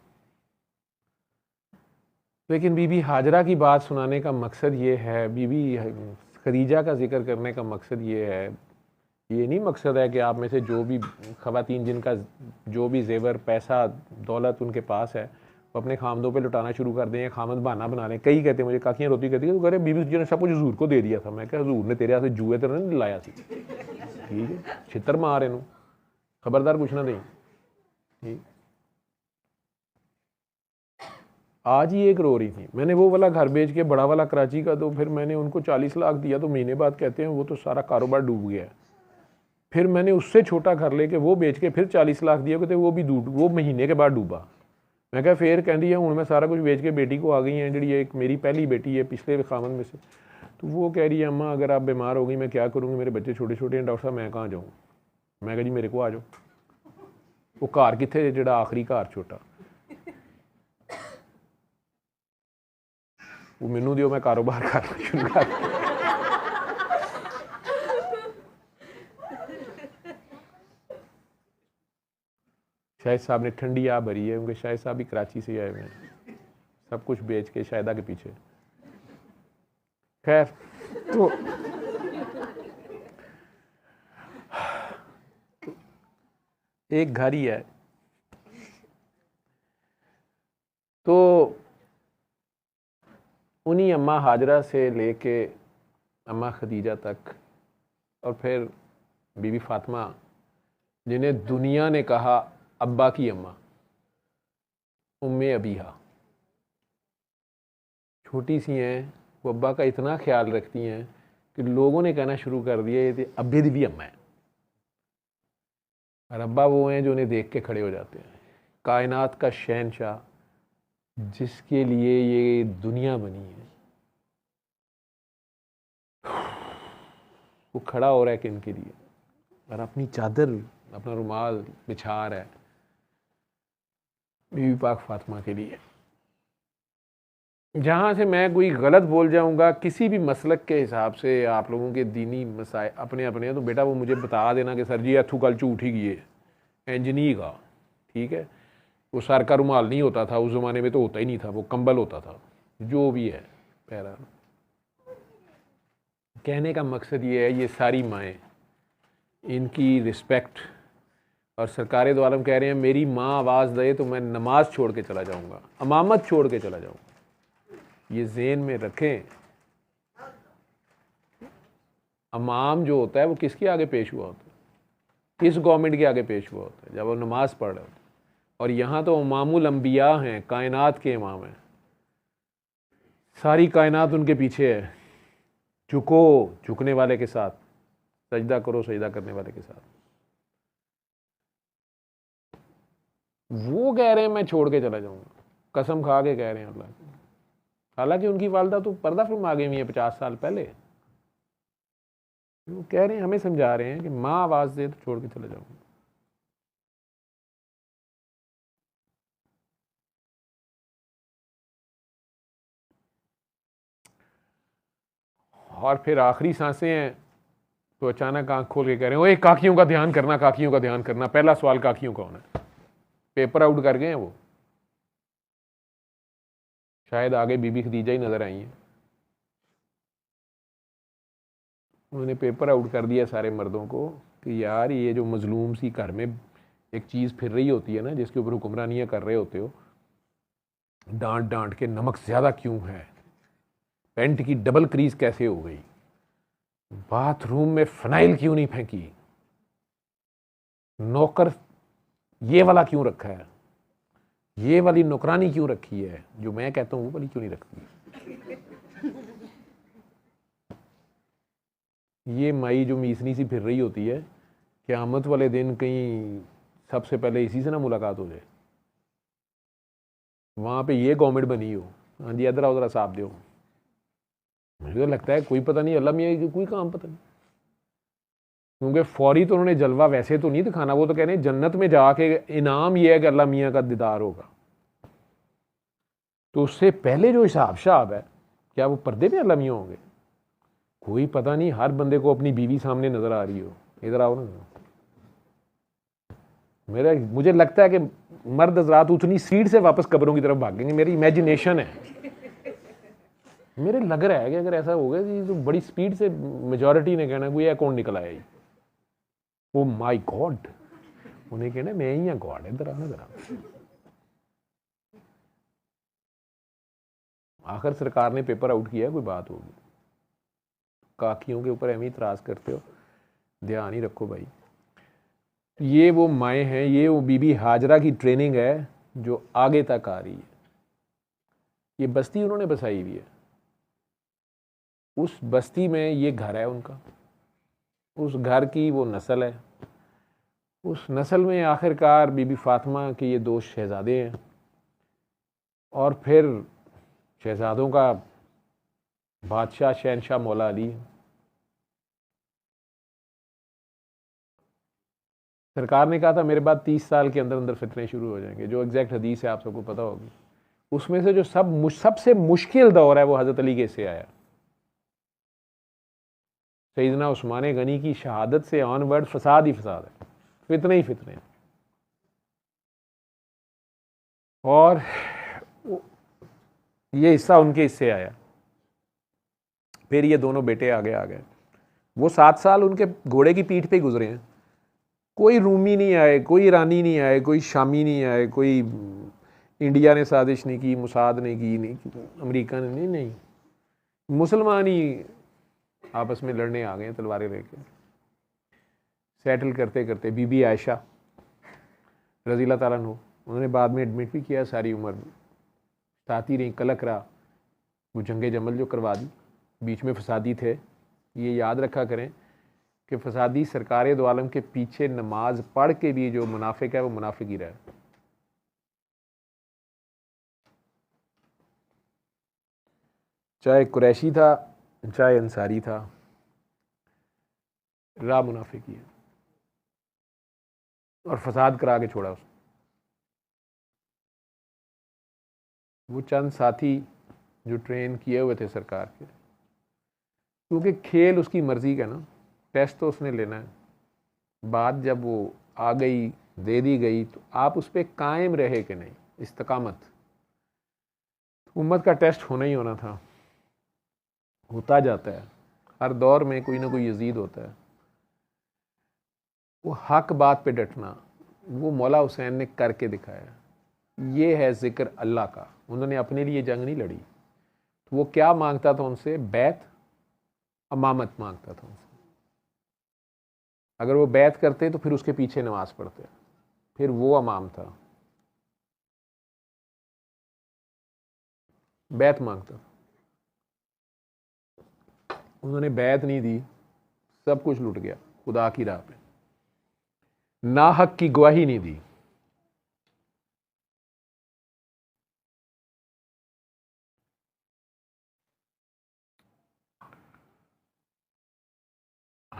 लेकिन बीबी हाजरा की बात सुनाने का मकसद ये है, बीबी खदीजा का जिक्र करने का मकसद ये है, ये नहीं मकसद है कि आप में से जो भी ख़वातीन जिनका जो भी जेवर पैसा दौलत उनके पास है वो अपने खामदों पे लुटाना शुरू कर दें या खामद बहाना बना लें। कई कहते हैं, मुझे काकियाँ रोती कहती है तो करे बीबी जी ने सब कुछ हजूर को दे दिया था। मैं क्या हजूर ने तेरे हाथ से जुए तेरे नहीं लाया सी, ठीक है, छितर मार इनू, खबरदार कुछ ना दें। ठीक, आज ही एक रो रही थी, मैंने वो वाला घर बेच के बड़ा वाला कराची का, तो फिर मैंने उनको 40 लाख दिया, तो महीने बाद कहते हैं वो तो सारा कारोबार डूब गया है। फिर मैंने उससे छोटा घर लेके वो बेच के फिर 40 लाख दिया, कहते वो भी वो महीने के बाद डूबा। मैं क्या फिर कहती है हूँ मैं सारा कुछ बेच के बेटी को आ गई हैं, जी एक मेरी पहली बेटी है पिछले खामन में से, तो वो कह रही है अम्मा अगर आप बीमार हो गई मैं क्या करूँगी, मेरे बच्चे छोटे छोटे हैं, डॉक्टर साहब मैं कहाँ जाऊँ। मैं कहा जी मेरे को आ जाओ। वो घर कितने जो आखिरी घर छोटा, वो मैनू दिओ मैं कारोबार करना शुरू कर। शाहिद साहब ने ठंडी आ भरी है, उनके शाहिद साहब भी कराची से आए हुए हैं, सब कुछ बेच के शायदा के पीछे। खैर तो एक घर ही है, तो उन्हीं अम्मा हाजरा से लेके अम्मा खदीजा तक और फिर बीबी फातिमा, जिन्हें दुनिया ने कहा अब्बा की अम्मा, उम्मे अबीहा, छोटी सी हैं, वो अब्बा का इतना ख्याल रखती हैं कि लोगों ने कहना शुरू कर दिया ये अब्बे दी भी अम्मा है। और अब्बा वो हैं जो उन्हें देख के खड़े हो जाते हैं। कायनात का शहनशाह जिसके लिए ये दुनिया बनी है, वो खड़ा हो रहा है किन के लिए, और अपनी चादर अपना रुमाल बिछा रहा है बीबी पाक फातिमा के लिए। जहाँ से मैं कोई गलत बोल जाऊँगा किसी भी मसलक के हिसाब से, आप लोगों के दीनी मसाए अपने अपने, तो बेटा वो मुझे बता देना कि सर जी अथू कल झूठ ही गए इंजनी का, ठीक है। वो सर का रुमाल नहीं होता था उस ज़माने में, तो होता ही नहीं था, वो कंबल होता था, जो भी है। पैरा कहने का मकसद ये है, ये सारी माएँ, इनकी रिस्पेक्ट, और सरकार दो आलम कह रहे हैं मेरी माँ आवाज़ दे तो मैं नमाज छोड़ के चला जाऊँगा, अमामत छोड़ के चला जाऊँगा। ये ज़हन में रखें, अमाम जो होता है वो किसके आगे पेश हुआ होता है, किस गवर्नमेंट के आगे पेश हुआ होता है, जब वो नमाज़ पढ़ रहे होते हैं। और यहाँ तो इमामुल अंबिया हैं, कायनात के इमाम हैं, सारी कायनात उनके पीछे है। झुको झुकने वाले के साथ, सजदा करो सजदा करने वाले के साथ। वो कह रहे हैं मैं छोड़ के चला जाऊंगा, कसम खा के कह रहे हैं अल्लाह की। हालांकि उनकी वालदा तो पर्दा फिल्म आ गई हुई है 50 साल पहले। वो कह रहे हैं, हमें समझा रहे हैं कि माँ आवाज़ दे तो छोड़ के चले जाऊंगा। और फिर आखिरी सांसें हैं तो अचानक आंख खोल के कह रहे हैं, ओए काकियों का ध्यान करना, काकियों का ध्यान करना। पहला सवाल काकियों का होना है। पेपर आउट कर गए हैं वो, शायद आगे बीबी खदीजा ही नजर आई है। उन्होंने पेपर आउट कर दिया सारे मर्दों को कि यार ये जो मजलूम सी घर में एक चीज़ फिर रही होती है ना, जिसके ऊपर हुक्मरानियाँ कर रहे होते हो, डांट डांट के नमक ज़्यादा क्यों है, पेंट की डबल क्रीज कैसे हो गई, बाथरूम में फिनाइल क्यों नहीं फेंकी, नौकर ये वाला क्यों रखा है, ये वाली नौकरानी क्यों रखी है, जो मैं कहता हूँ वो वाली क्यों नहीं रखती। ये माई जो मीसनी सी फिर रही होती है, क़यामत वाले दिन कहीं सबसे पहले इसी से ना मुलाकात हो जाए, वहाँ पे ये गवर्नमेंट बनी हो, हाँ जी इधर आओ ज़रा साफ दो। मुझे तो लगता है कोई पता नहीं, अल्लाह मियाँ कोई काम पता नहीं, क्योंकि फौरी तो उन्होंने जलवा वैसे तो नहीं दिखाना। वो तो कह रहे हैं जन्नत में जाके इनाम ये है कि अल्लाह मियाँ का दीदार होगा। तो उससे पहले जो हिसाब शाब है, क्या वो पर्दे पे अल्लाह मियाँ होंगे? कोई पता नहीं। हर बंदे को अपनी बीवी सामने नजर आ रही हो, इधर आओ ना। मुझे लगता है कि मर्द हज़रात उतनी स्पीड से वापस कब्रों की तरफ भागेंगे, मेरी इमेजिनेशन है। मेरे लग रहा है कि अगर ऐसा हो गया तो बड़ी स्पीड से मेजॉरिटी ने कहना कोई कौन निकल आया जी, ओ माय गॉड, उन्हें कहना मैं ही गॉड, इधर आना जरा। आखिर सरकार ने पेपर आउट किया, कोई बात होगी। काकियों के ऊपर एवं इतराज़ करते हो, ध्यान ही रखो भाई। ये वो माएँ हैं, ये वो बीबी हाजरा की ट्रेनिंग है जो आगे तक आ रही है। ये बस्ती उन्होंने बसाई हुई है, उस बस्ती में ये घर है उनका, उस घर की वो नस्ल है। उस नस्ल में आखिरकार बीबी फातिमा के ये 2 शहजादे हैं, और फिर शहजादों का बादशाह शहनशाह मौला अली है। सरकार ने कहा था मेरे बाद 30 साल के अंदर अंदर फितने शुरू हो जाएंगे, जो एग्जैक्ट हदीस है आप सबको पता होगी। उसमें से जो सबसे मुश्किल दौर है वो हज़रत अली के से आया। सैयदना उस्मान गनी की शहादत से ऑनवर्ड फसाद ही फसाद है, फितने ही फितने। और ये हिस्सा उनके हिस्से आया। फिर ये दोनों बेटे आगे आ गए। वो 7 साल उनके घोड़े की पीठ पे गुजरे हैं। कोई रूमी नहीं आए, कोई ईरानी नहीं आए, कोई शामी नहीं आए, कोई इंडिया ने साजिश नहीं की, मुसाद ने की, नहीं अमेरिका ने, नहीं मुसलमान ही आपस में लड़ने आ गए तलवारें लेके। सेटल करते करते बीबी आयशा रज़ी अल्लाह ताला अन्हा, उन्होंने बाद में एडमिट भी किया, सारी उम्र साथ ही रही, कलक रहा। वो जंगे जमल जो करवा दी, बीच में फसादी थे। ये याद रखा करें कि फसादी सरकार दो आलम के पीछे नमाज पढ़ के भी जो मुनाफिक है वो मुनाफिक ही रहा। चाहे कुरैशी था चाहे अंसारी था, राह मुनाफिक ही है, और फसाद करा के छोड़ा उसने। वो चंद साथी जो ट्रेन किए हुए थे सरकार के, क्योंकि खेल उसकी मर्जी का ना, टेस्ट तो उसने लेना है। बात जब वो आ गई, दे दी गई, तो आप उस पर कायम रहे कि नहीं, इस्तकामत। उम्मत का टेस्ट होना ही होना था, होता जाता है। हर दौर में कोई ना कोई यजीद होता है। वो हक बात पे डटना, वो मौला हुसैन ने करके दिखाया। ये है जिक्र अल्लाह का। उन्होंने अपने लिए जंग नहीं लड़ी, तो वो क्या मांगता था उनसे? बैत, अमामत मांगता था उनसे। अगर वो बैत करते तो फिर उसके पीछे नमाज पढ़ते, फिर वो अमाम था। बैत मांगता था, उन्होंने बैत नहीं दी, सब कुछ लुट गया खुदा की राह पे। नाहक की गवाही नहीं दी,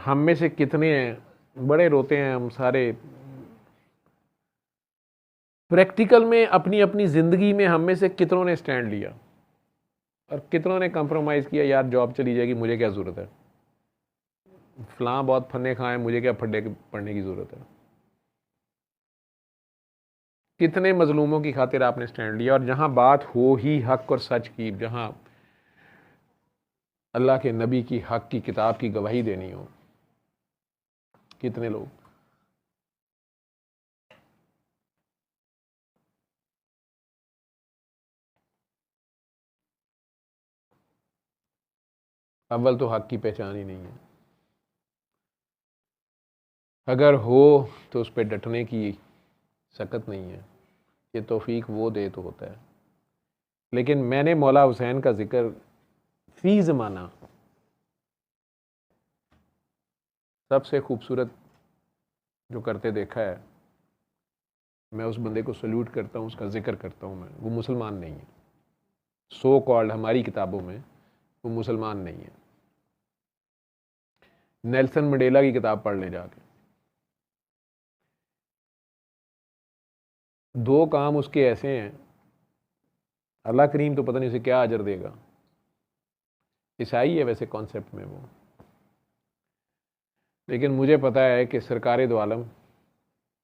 हम में से कितने हैं, बड़े रोते हैं हम सारे, प्रैक्टिकल में अपनी अपनी ज़िंदगी में हम में से कितनों ने स्टैंड लिया और कितनों ने कंप्रोमाइज़ किया, यार जॉब चली जाएगी, मुझे क्या ज़रूरत है, फलां बहुत फन्ने खाएं, मुझे क्या फड्डे पढ़ने की ज़रूरत है। कितने मजलूमों की खातिर आपने स्टैंड लिया। और जहां बात हो ही हक और सच की, जहां अल्लाह के नबी की हक की किताब की गवाही देनी हो, कितने लोग। अव्वल तो हक की पहचान ही नहीं है, अगर हो तो उस पर डटने की सकत नहीं है, ये तौफीक वो दे तो होता है। लेकिन मैंने मौला हुसैन का जिक्र फी ज़माना सबसे खूबसूरत जो करते देखा है, मैं उस बंदे को सल्यूट करता हूँ, उसका जिक्र करता हूँ। मैं, वो मुसलमान नहीं है, सो कॉल्ड हमारी किताबों में वो मुसलमान नहीं है। नेल्सन मंडेला की किताब पढ़ ले जाके, दो काम उसके ऐसे हैं, अल्लाह करीम तो पता नहीं उसे क्या अजर देगा। ईसाई है वैसे कॉन्सेप्ट में वो, लेकिन मुझे पता है कि सरकार दो आलम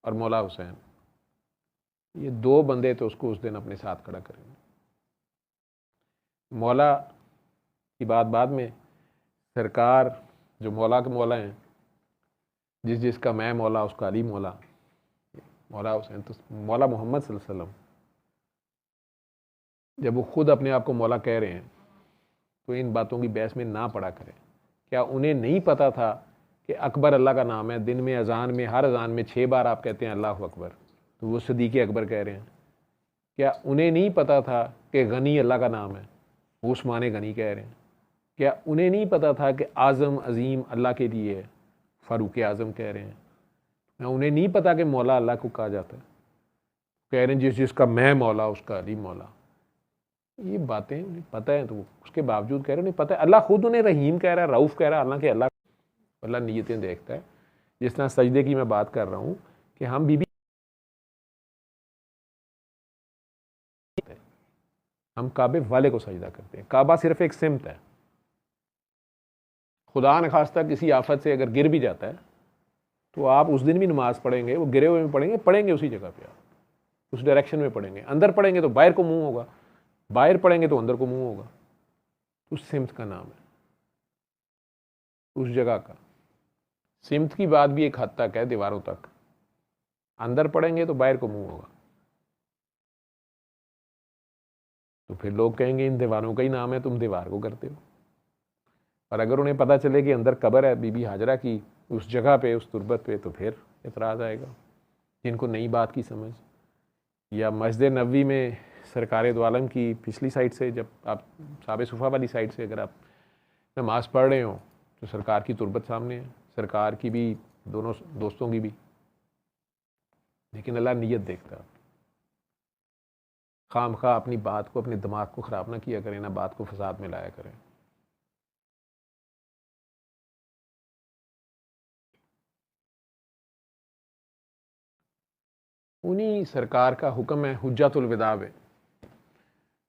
और मौला हुसैन, ये दो बंदे तो उसको उस दिन अपने साथ खड़ा करेंगे। मौला की बात बाद में, सरकार जो मौला के मौला हैं, जिस जिसका मैं मौला उसका अली मौला, मौला हुसैन तो मौला मोहम्मद सल्लल्लाहु अलैहि वसल्लम, जब वो खुद अपने आप को मौला कह रहे हैं तो इन बातों की बहस में ना पड़ा करें। क्या उन्हें नहीं पता था कि अकबर अल्लाह का नाम है? दिन में अजान में, हर अजान में 6 बार आप कहते हैं अल्लाह अकबर, तो वो सदीक़ अकबर कह रहे हैं। क्या उन्हें नहीं पता था कि गनी अल्लाह का नाम है? वो उस्मान गनी कह रहे हैं। क्या उन्हें नहीं पता था कि आज़म अजीम अल्लाह के लिए है? फ़ारूक आज़म कह रहे हैं। क्या उन्हें नहीं पता कि मौला अल्लाह को कहा जाता है? कह रहे हैं जिस जिसका मैं मौला उसका अली मौला। ये बातें उन्हें पता है, तो उसके बावजूद कह रहे हैं उन्हें पता है। अल्लाह खुद उन्हें रहीम कह रहा है, रऊफ़ कह रहा है। हालांकि अल्लाह नीयतें देखता है। जिस तरह सजदे की मैं बात कर रहा हूँ कि हम बीबी, हम काबे वाले को सजदा करते हैं। काबा सिर्फ एक सिमत है। खुदा न खास्ता किसी आफत से अगर गिर भी जाता है तो आप उस दिन भी नमाज पढ़ेंगे, वो गिरे हुए में पढ़ेंगे उसी जगह पे, आप उस डायरेक्शन में पढ़ेंगे। अंदर पढ़ेंगे तो बाहर को मुंह होगा, बाहर पढ़ेंगे तो अंदर को मुंह होगा। उस सिमत का नाम है, उस जगह का। सिमत की बात भी एक हद तक है, दीवारों तक। अंदर पढ़ेंगे तो बाहर को मुंह होगा। तो फिर लोग कहेंगे इन दीवारों का ही नाम है, तुम दीवार को करते हो। और अगर उन्हें पता चले कि अंदर कब्र है बीबी हाजरा की, उस जगह पे, उस तुरबत पे, तो फिर इतराज़ आएगा। जिनको नई बात की समझ, या मस्जिद नबवी में सरकार दो आलम की पिछली साइड से, जब आप साबे सुफ़ा वाली साइड से अगर आप नमाज़ पढ़ रहे हो तो सरकार की तुरबत सामने है, सरकार की भी, दोनों दोस्तों की भी। लेकिन अल्लाह नीयत देखता। खाम खा अपनी बात को, अपने दिमाग को ख़राब ना किया करें, ना बात को फसाद में लाया करें। उन्हीं सरकार का हुक्म है, हुज्जतुल विदा है,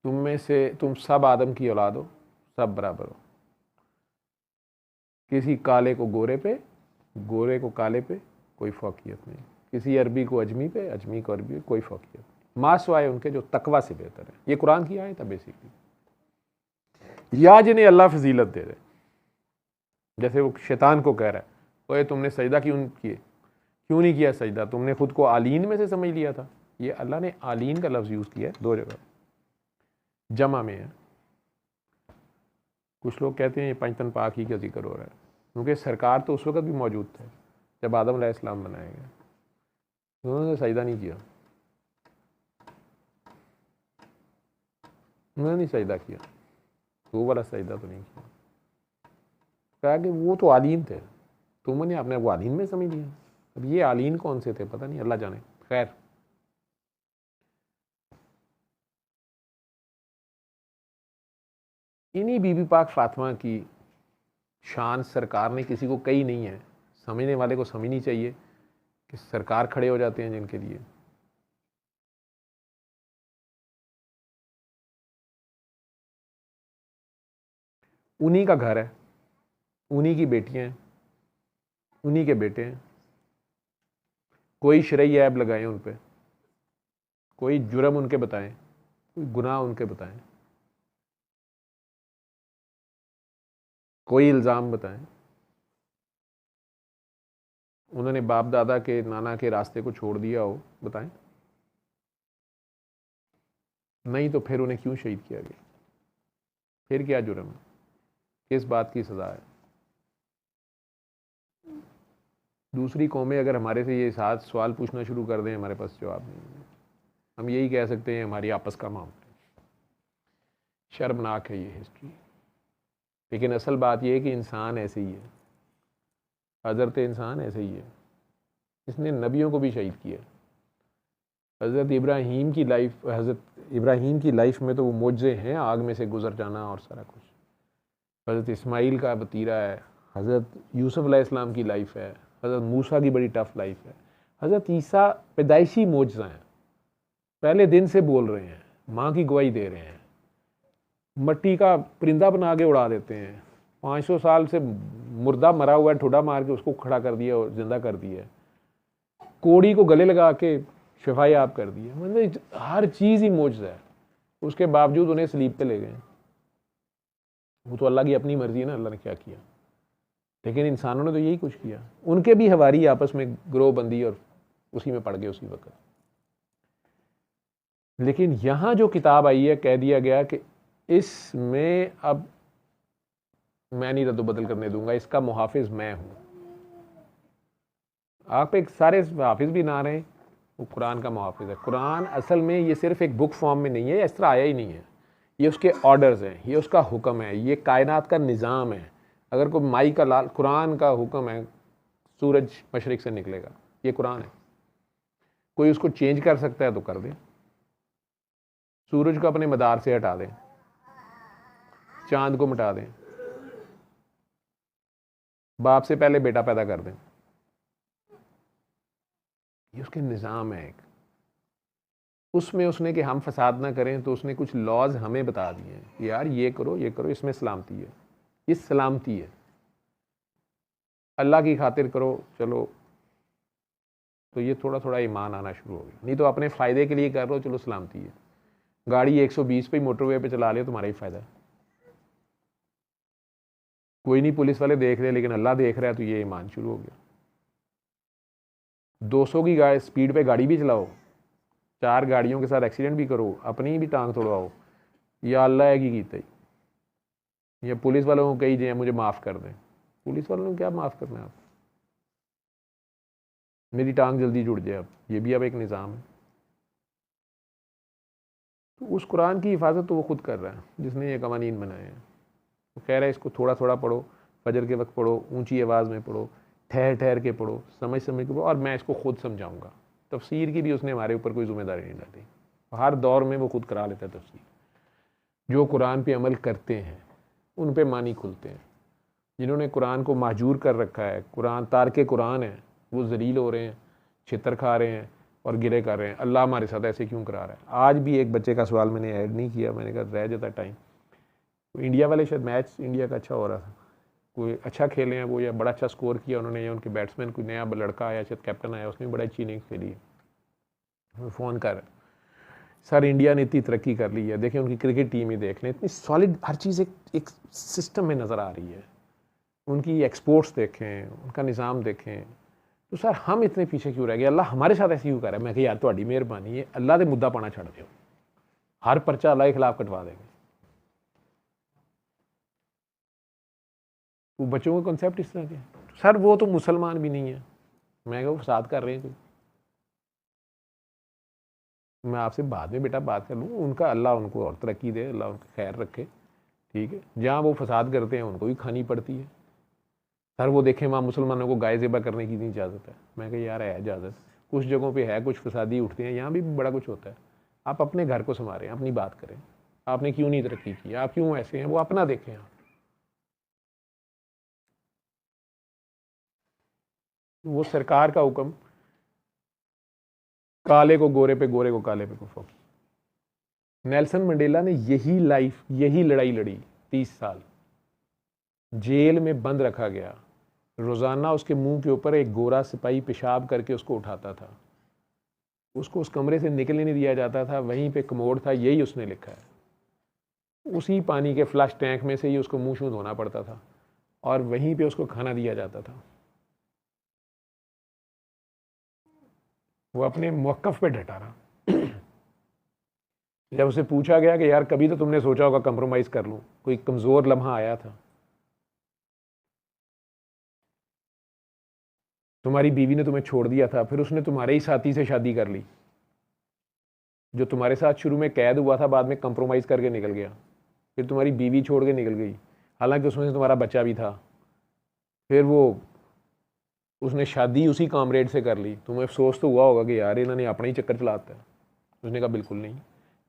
तुम में से तुम सब आदम की औलाद हो, सब बराबर हो। किसी काले को गोरे पे, गोरे को काले पे कोई फ़ौक़ियत नहीं। किसी अरबी को अजमी पे, अजमी को अरबी पे कोई फ़ौक़ियत नहीं। मासवाए उनके जो तकवा से बेहतर है। ये कुरान की आयत है बेसिकली। या जिन्हें अल्लाह फजीलत दे दे, जैसे वो शैतान को कह रहा है, ओए तुमने सजदा क्यों नहीं किया सजदा? तुमने खुद को आलीन में से समझ लिया था। ये अल्लाह ने आलीन का लफ्ज़ यूज़ किया है 2 जगह, जमा में है। कुछ लोग कहते हैं ये पंचतन पाक ही का जिक्र हो रहा है, क्योंकि सरकार तो उस वक्त भी मौजूद थे जब आदम अलैहिस्सलाम बनाए गए। उन्होंने सजदा नहीं किया, उन्होंने नहीं सजदा किया, वो वाला सजदा तो नहीं किया। कहा कि वो तो आलीन थे, तुमने अपने वो आलीन में समझ लिया। अब ये आलीन कौन से थे पता नहीं, अल्लाह जाने। खैर, इन्हीं बीबी पाक फातिमा की शान सरकार ने किसी को कही नहीं है, समझने वाले को समझनी चाहिए कि सरकार खड़े हो जाते हैं जिनके लिए। उन्हीं का घर है, उन्हीं की बेटियां हैं, उन्हीं के बेटे हैं। कोई शरई ऐब लगाएं उन पे, कोई जुर्म उनके बताएं, कोई गुनाह उनके बताएं, कोई इल्ज़ाम बताएं। उन्होंने बाप दादा के, नाना के रास्ते को छोड़ दिया हो, बताएं। नहीं तो फिर उन्हें क्यों शहीद किया गया? फिर क्या जुर्म है? किस बात की सज़ा है? दूसरी कौमें अगर हमारे से ये साथ सवाल पूछना शुरू कर दें, हमारे पास जवाब नहीं है। हम यही कह सकते हैं हमारी आपस का मामला है। शर्मनाक है ये हिस्ट्री। लेकिन असल बात यह है कि इंसान ऐसे ही है, हज़रत इंसान ऐसे ही है। इसने नबियों को भी शहीद किया। हज़रत इब्राहीम की लाइफ में तो वो मोजे हैं, आग में से गुजर जाना और सारा कुछ। हज़रत इस्माइल का वतीरा है, हज़रत यूसुफ अलैहिस्सलाम की लाइफ है, हज़रत मूसा की बड़ी टफ लाइफ है। हज़रत ईसा पैदाइशी मोजा हैं, पहले दिन से बोल रहे हैं, माँ की गवाही दे रहे हैं, मट्टी का परिंदा बना के उड़ा देते हैं, 500 साल से मुर्दा मरा हुआ है, ठुडा मार के उसको खड़ा कर दिया और जिंदा कर दिया, कोड़ी को गले लगा के शिफाई आप कर दिया। मतलब हर चीज़ ही मोजा है। उसके बावजूद उन्हें स्लीप पे ले गए। वो तो अल्लाह की अपनी मर्जी है ना, अल्लाह ने क्या किया। लेकिन इंसानों ने तो यही कुछ किया। उनके भी हवारी आपस में ग्रोह बंदी और उसी में पड़ गए उसी वक्त। लेकिन यहाँ जो किताब आई है, कह दिया गया कि इसमें अब मैं नहीं रद्द बदल करने दूंगा, इसका मुहाफिज मैं हूँ। आप एक सारे हाफिज भी ना रहे, वो कुरान का मुहाफिज है। कुरान असल में ये सिर्फ एक बुक फॉर्म में नहीं है, इस तरह आया ही नहीं है। ये उसके ऑर्डर्स हैं, ये उसका हुक्म है, ये कायनात का निज़ाम है। अगर कोई माई का लाल, कुरान का हुक्म है, सूरज मशरिक से निकलेगा, ये कुरान है। कोई उसको चेंज कर सकता है तो कर दे, सूरज को अपने मदार से हटा दें, चांद को मिटा दें, बाप से पहले बेटा पैदा कर दें। ये उसके निज़ाम है एक। उसमें उसने कि हम फसाद ना करें तो उसने कुछ लॉज हमें बता दिए हैं कि यार ये करो, इसमें सलामती है, ये सलामती है। अल्लाह की खातिर करो, चलो तो ये थोड़ा थोड़ा ईमान आना शुरू हो गया। नहीं तो अपने फ़ायदे के लिए कर लो, चलो सलामती है। गाड़ी 120 पे मोटरवे पे चला ले, तुम्हारा ही फ़ायदा है। कोई नहीं पुलिस वाले देख रहे, लेकिन अल्लाह देख रहा है, तो ये ईमान शुरू हो गया। 200 की स्पीड पे गाड़ी भी चलाओ, 4 गाड़ियों के साथ एक्सीडेंट भी करो, अपनी भी टांग तोड़वाओ, या अल्लाह है की कीता ही। या पुलिस वालों को कही जाए मुझे माफ़ कर दें। पुलिस वालों ने क्या माफ़ करना है आप? मेरी टांग जल्दी जुड़ जाए, अब ये भी अब एक निज़ाम है। तो उस कुरान की हिफाजत तो वो खुद कर रहा है जिसने ये कवानीन बनाए हैं। वो कह रहा है इसको थोड़ा थोड़ा पढ़ो, फजर के वक्त पढ़ो, ऊंची आवाज़ में पढ़ो, ठहर ठहर के पढ़ो, समझ समझ के पढ़ो, और मैं इसको खुद समझाऊंगा। तफसीर की भी उसने हमारे ऊपर कोई जिम्मेदारी नहीं डाली। हर दौर में वो खुद करा लेता है तफसीर। जो कुरान पे अमल करते हैं उन पे मानी खुलते हैं। जिन्होंने कुरान को महजूर कर रखा है, कुरान तारके कुरान है, वो जलील हो रहे हैं, छितर खा रहे हैं और गिरे कर रहे हैं। अल्लाह हमारे साथ ऐसे क्यों करा रहा है? आज भी एक बच्चे का सवाल मैंने ऐड नहीं किया, मैंने कहा रह जाता टाइम। इंडिया वाले शायद मैच इंडिया का अच्छा हो रहा था, कोई अच्छा खेले हैं वो, या बड़ा अच्छा स्कोर किया उन्होंने, या उनके बैट्समैन कोई नया लड़का आया, शायद कैप्टन आया, उसने बड़ा अच्छी इनिंग्स खेली है। फ़ोन कर सर इंडिया ने इतनी तरक्की कर ली है, देखें उनकी क्रिकेट टीम ही देख लें, इतनी सॉलिड हर चीज़ एक सिस्टम में नज़र आ रही है। उनकी एक्सपोर्ट्स देखें, उनका निज़ाम देखें, तो सर हम इतने पीछे क्यों रह गए? अल्लाह हमारे साथ ऐसे क्यों कर रहा है? मैं कहा यार तुम्हारी मेहरबानी है, अल्लाह के मुद्दा पाना छड़ दो, हर पर्चा अल्लाह के खिलाफ कटवा देंगे। वो बच्चों का कॉन्सेप्ट इस तरह के, सर वो तो मुसलमान भी नहीं है। मैं कहा वो फसाद कर रहे हैं कोई, मैं आपसे बाद में बेटा बात कर लूँ, उनका अल्लाह उनको और तरक्की दे, अल्लाह उनका खैर रखे, ठीक है। जहाँ वो फसाद करते हैं उनको भी खानी पड़ती है। सर वो देखें वहाँ मुसलमानों को गाय ज़िबा करने की नहीं इजाज़त है। मैं कहा यार है इजाज़त, कुछ जगहों पे है, कुछ फसादी उठते हैं, यहाँ भी बड़ा कुछ होता है। आप अपने घर को संभालें, अपनी बात करें, आपने क्यों नहीं तरक्की की, आप क्यों ऐसे हैं, वो अपना देखें आप। वो सरकार का हुक्म, काले को गोरे पे, गोरे को काले पे कुफा। नेल्सन मंडेला ने यही लाइफ, यही लड़ाई लड़ी 30 साल। जेल में बंद रखा गया, रोज़ाना उसके मुंह के ऊपर एक गोरा सिपाही पेशाब करके उसको उठाता था, उसको उस कमरे से निकलने नहीं दिया जाता था, वहीं पे कमोड था, यही उसने लिखा है। उसी पानी के फ्लश टैंक में से ही उसको मुंह शूं धोना पड़ता था और वहीं पे उसको खाना दिया जाता था। वो अपने मौक़िफ़ पे डटा रहा। जब उसे पूछा गया कि यार कभी तो तुमने सोचा होगा कंप्रोमाइज़ कर लूँ, कोई कमज़ोर लम्हा आया था? तुम्हारी बीवी ने तुम्हें छोड़ दिया था, फिर उसने तुम्हारे ही साथी से शादी कर ली, जो तुम्हारे साथ शुरू में कैद हुआ था, बाद में कंप्रोमाइज़ करके निकल गया। फिर तुम्हारी बीवी छोड़ के निकल गई, हालांकि उसमें से तुम्हारा बच्चा भी था। फिर वो उसने शादी उसी कामरेड से कर ली। तुम्हें अफसोस तो हुआ होगा कि यार इन्होंने अपना ही चक्कर चलाता है। उसने कहा बिल्कुल नहीं,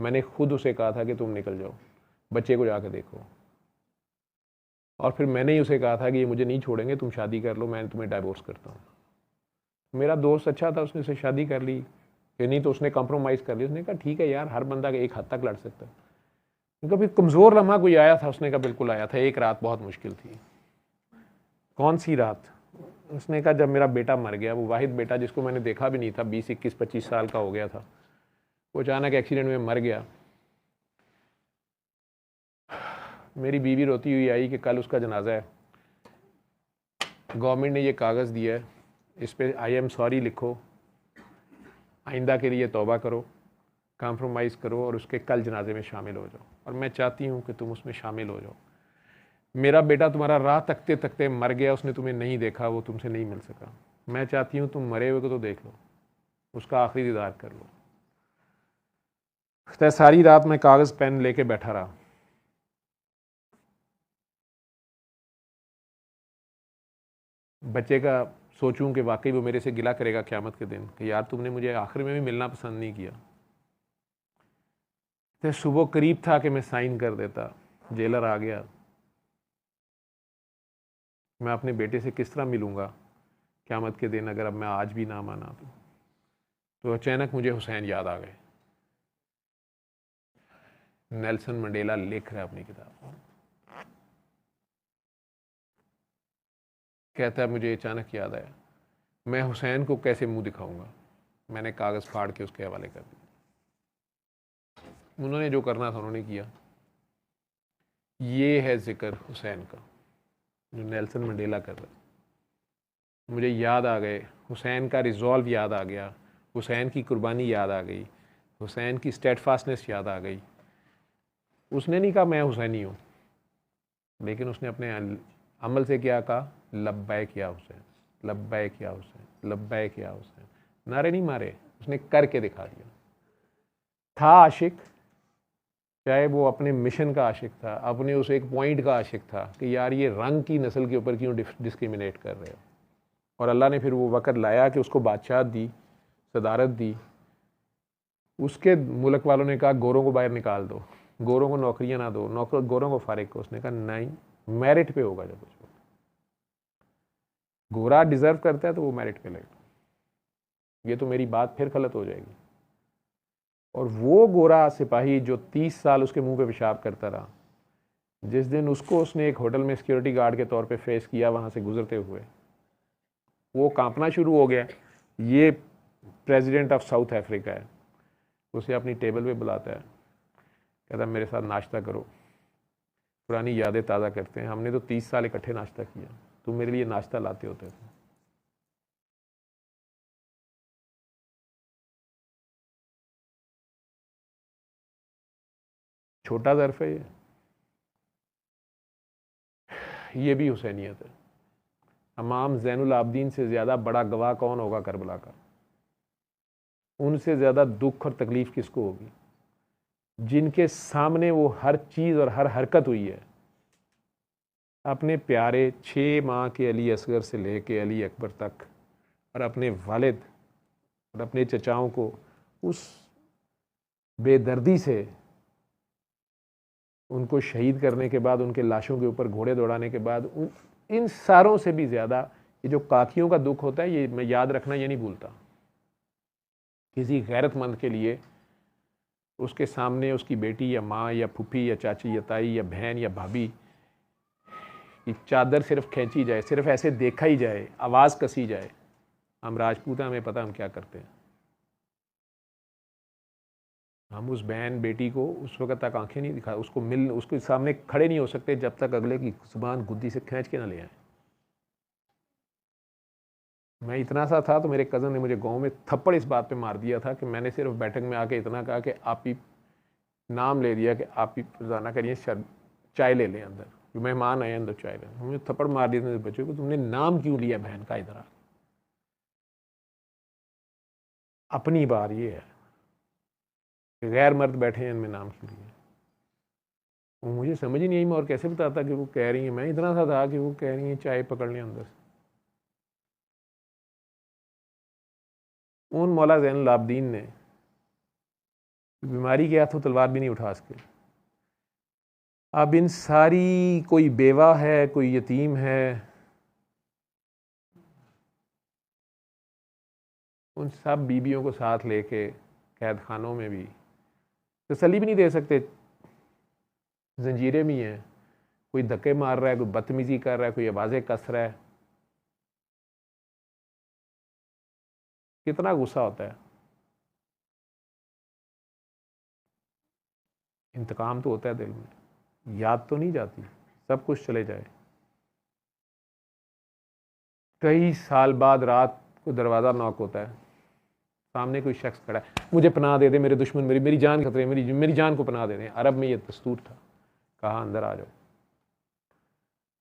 मैंने खुद उसे कहा था कि तुम निकल जाओ, बच्चे को जाकर देखो। और फिर मैंने ही उसे कहा था कि ये मुझे नहीं छोड़ेंगे, तुम शादी कर लो, मैं तुम्हें डाइवोर्स करता हूँ। मेरा दोस्त अच्छा था, उसने उसे शादी कर ली, फिर नहीं तो उसने कॉम्प्रोमाइज़ कर ली। उसने कहा ठीक है यार, हर बंदा एक हद तक लड़ सकता है। कभी कमज़ोर लम्हा कोई आया था? उसने कहा बिल्कुल आया था, एक रात बहुत मुश्किल थी। कौन सी रात? उसने कहा जब मेरा बेटा मर गया, वो वाहिद बेटा जिसको मैंने देखा भी नहीं था, 20, 21, 25 साल का हो गया था, वो अचानक एक्सीडेंट में मर गया। मेरी बीवी रोती हुई आई कि कल उसका जनाजा है, गवर्नमेंट ने ये कागज़ दिया है, इस पर आई एम सॉरी लिखो, आइंदा के लिए तौबा करो, कॉम्प्रोमाइज़ करो और उसके कल जनाजे में शामिल हो जाओ, और मैं चाहती हूँ कि तुम उसमें शामिल हो जाओ। मेरा बेटा तुम्हारा राह तकते तकते मर गया, उसने तुम्हें नहीं देखा, वो तुमसे नहीं मिल सका। मैं चाहती हूँ तुम मरे हुए को तो देख लो, उसका आखिरी दीदार कर लो। तो सारी रात मैं कागज़ पेन लेके बैठा रहा। बच्चे का सोचूं कि वाकई वो मेरे से गिला करेगा क़यामत के दिन कि यार तुमने मुझे आखिर में भी मिलना पसंद नहीं किया। तो सुबह करीब था कि मैं साइन कर देता, जेलर आ गया। मैं अपने बेटे से किस तरह मिलूँगा क़यामत के दिन अगर अब मैं आज भी ना माना तो अचानक मुझे हुसैन याद आ गए। नेल्सन मंडेला लिख रहा है अपनी किताब, कहता है मुझे अचानक याद आया मैं हुसैन को कैसे मुंह दिखाऊंगा। मैंने कागज़ फाड़ के उसके हवाले कर दिया। उन्होंने जो करना था उन्होंने किया। ये है जिक्र हुसैन का जो नेल्सन मंडेला कर रहा है। मुझे याद आ गए, हुसैन का रिजॉल्व याद आ गया, हुसैन की कुर्बानी याद आ गई, हुसैन की स्टेडफास्टनेस याद आ गई। उसने नहीं कहा मैं हुसैनी हूँ, लेकिन उसने अपने अमल से क्या कहा, लब्बैक या हुसैन, लब्बैक या हुसैन, लब्बैक या हुसैन। नारे नहीं मारे, उसने करके दिखा दिया। था आशिक, चाहे वो अपने मिशन का आशिक था, अपने उस एक पॉइंट का आशिक था कि यार ये रंग की नस्ल के ऊपर क्यों डिस्क्रिमिनेट कर रहे हो। और अल्लाह ने फिर वो वक़्त लाया कि उसको बादशाह दी, सदारत दी। उसके मुल्क वालों ने कहा गोरों को बाहर निकाल दो, गोरों को नौकरियां ना दो, गोरों को फारिग को। उसने कहा नहीं, मेरिट पे होगा। जब कुछ गोरा डिजर्व करता है तो वो मेरिट पे लगेगा। ये तो मेरी बात फिर गलत हो जाएगी। और वो गोरा सिपाही जो 30 साल उसके मुंह पे पेशाब करता रहा, जिस दिन उसको उसने एक होटल में सिक्योरिटी गार्ड के तौर पे फेस किया वहाँ से गुजरते हुए, वो कांपना शुरू हो गया। ये प्रेसिडेंट ऑफ साउथ अफ्रीका है, उसे अपनी टेबल पे बुलाता है, कहता है मेरे साथ नाश्ता करो, पुरानी यादें ताज़ा करते हैं। हमने तो 30 साल इकट्ठे नाश्ता किया, तुम मेरे लिए नाश्ता लाते होते थे। छोटा ज़र्फ है ये भी हुसैनियत है। इमाम ज़ैनुल आबदीन से ज़्यादा बड़ा गवाह कौन होगा करबला का? उनसे ज़्यादा दुख और तकलीफ़ किसको होगी? जिनके सामने वो हर चीज़ और हर हरकत हुई है। अपने प्यारे 6 माह के अली असगर से लेके अली अकबर तक, और अपने वालिद और अपने चचाओं को उस बेदर्दी से उनको शहीद करने के बाद, उनके लाशों के ऊपर घोड़े दौड़ाने के बाद, इन सारों से भी ज़्यादा ये जो काकियों का दुख होता है, ये मैं याद रखना, ये नहीं भूलता। किसी गैरतमंद के लिए उसके सामने उसकी बेटी या माँ या फूफी या चाची या ताई या बहन या भाभी की चादर सिर्फ खींची जाए, सिर्फ ऐसे देखा ही जाए, आवाज़ कसी जाए, हम राजपूत हैं, हमें पता हम क्या करते हैं। हम उस बहन बेटी को उस वक्त तक आंखें नहीं दिखा, उसके सामने खड़े नहीं हो सकते जब तक अगले की जुबान गुद्दी से खींच के ना ले आए। मैं इतना सा था तो मेरे कज़न ने मुझे गांव में थप्पड़ इस बात पे मार दिया था कि मैंने सिर्फ बैठक में आके इतना कहा कि आप ही नाम ले दिया कि आप ही रोज़ाना करिए चाय ले लें अंदर, जो मेहमान आए अंदर चाय लें। मुझे थप्पड़ मार दिया था बच्चों को, तुमने नाम क्यों लिया बहन का इधर? अपनी बार ये है, गैर मर्द बैठे हैं, इनमें नाम क्यों लिया? वो मुझे समझ ही नहीं आई, मैं और कैसे बताता कि वो कह रही हैं। मैं इतना सा था कि वो कह रही हैं चाय पकड़ लें अंदर से। उन मौला ज़ैनुल आबदीन ने बीमारी के हाथों तलवार भी नहीं उठा सके। अब इन सारी, कोई बेवा है, कोई यतीम है, उन सब बीबियों को साथ लेके कैद खानों में भी तसल्ली भी नहीं दे सकते। जंजीरें भी हैं, कोई धक्के मार रहा है, कोई बदतमीजी कर रहा है, कोई आवाज़ें कस रहा है। कितना गुस्सा होता है। इंतकाम तो होता है दिल में, याद तो नहीं जाती, सब कुछ चले जाए। कई साल बाद रात को दरवाज़ा नॉक होता है, सामने कोई शख्स खड़ा है, मुझे पनाह दे दे, मेरे दुश्मन मेरी जान खतरे, मेरी जान को पनाह दे दें। अरब में ये दस्तूर था, कहा अंदर आ जाओ।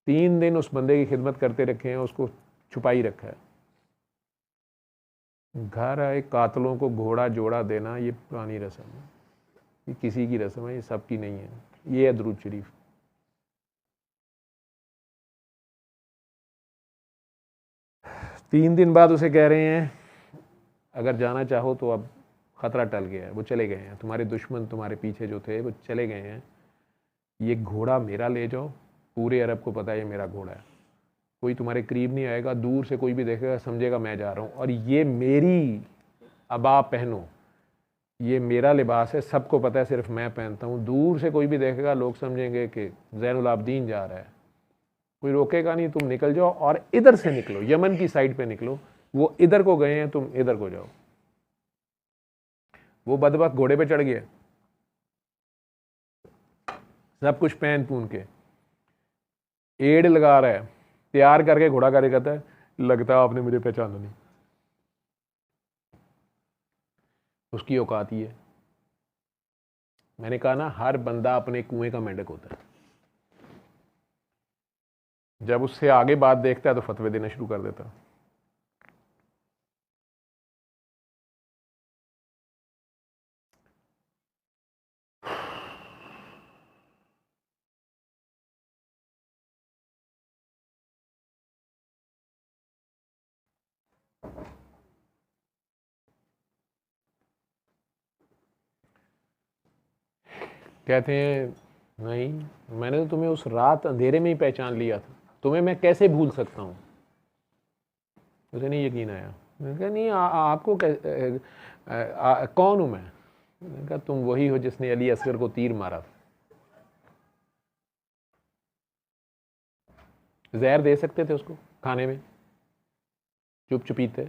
3 दिन उस बंदे की खिदमत करते रखे हैं, उसको छुपाई रखा है। घर आए कातलों को घोड़ा जोड़ा देना ये पुरानी रस्म है, ये किसी की रस्म है, ये सबकी नहीं है। ये है दुरूद शरीफ। तीन दिन बाद उसे कह रहे हैं अगर जाना चाहो तो अब ख़तरा टल गया है, वो चले गए हैं, तुम्हारे दुश्मन तुम्हारे पीछे जो थे वो चले गए हैं, ये घोड़ा मेरा ले जाओ, पूरे अरब को पता है ये मेरा घोड़ा है, कोई तुम्हारे करीब नहीं आएगा, दूर से कोई भी देखेगा समझेगा मैं जा रहा हूँ, और ये मेरी अबा पहनो, ये मेरा लिबास है, सबको पता है सिर्फ मैं पहनता हूँ, दूर से कोई भी देखेगा लोग समझेंगे कि ज़ैनुल आबदीन जा रहा है, कोई रोकेगा नहीं, तुम निकल जाओ और इधर से निकलो, यमन की साइड पे निकलो, वो इधर को गए हैं, तुम इधर को जाओ। वो बदबख्त घोड़े पे चढ़ गया, सब कुछ पहन पून के, एड़ लगा रहा है, तैयार करके घोड़ा कार्य कहता है लगता है आपने मुझे पहचाना नहीं। उसकी औकात ही है। मैंने कहा ना, हर बंदा अपने कुएं का मेंढक होता है। जब उससे आगे बात देखता है तो फतवे देना शुरू कर देता है। कहते हैं नहीं, मैंने तो तुम्हें उस रात अंधेरे में ही पहचान लिया था, तुम्हें मैं कैसे भूल सकता हूँ। मुझे नहीं यकीन आया। मैंने कहा नहीं आपको कौन हूँ मैंने कहा तुम वही हो जिसने अली असगर को तीर मारा था। जहर दे सकते थे उसको खाने में, चुप चुपीते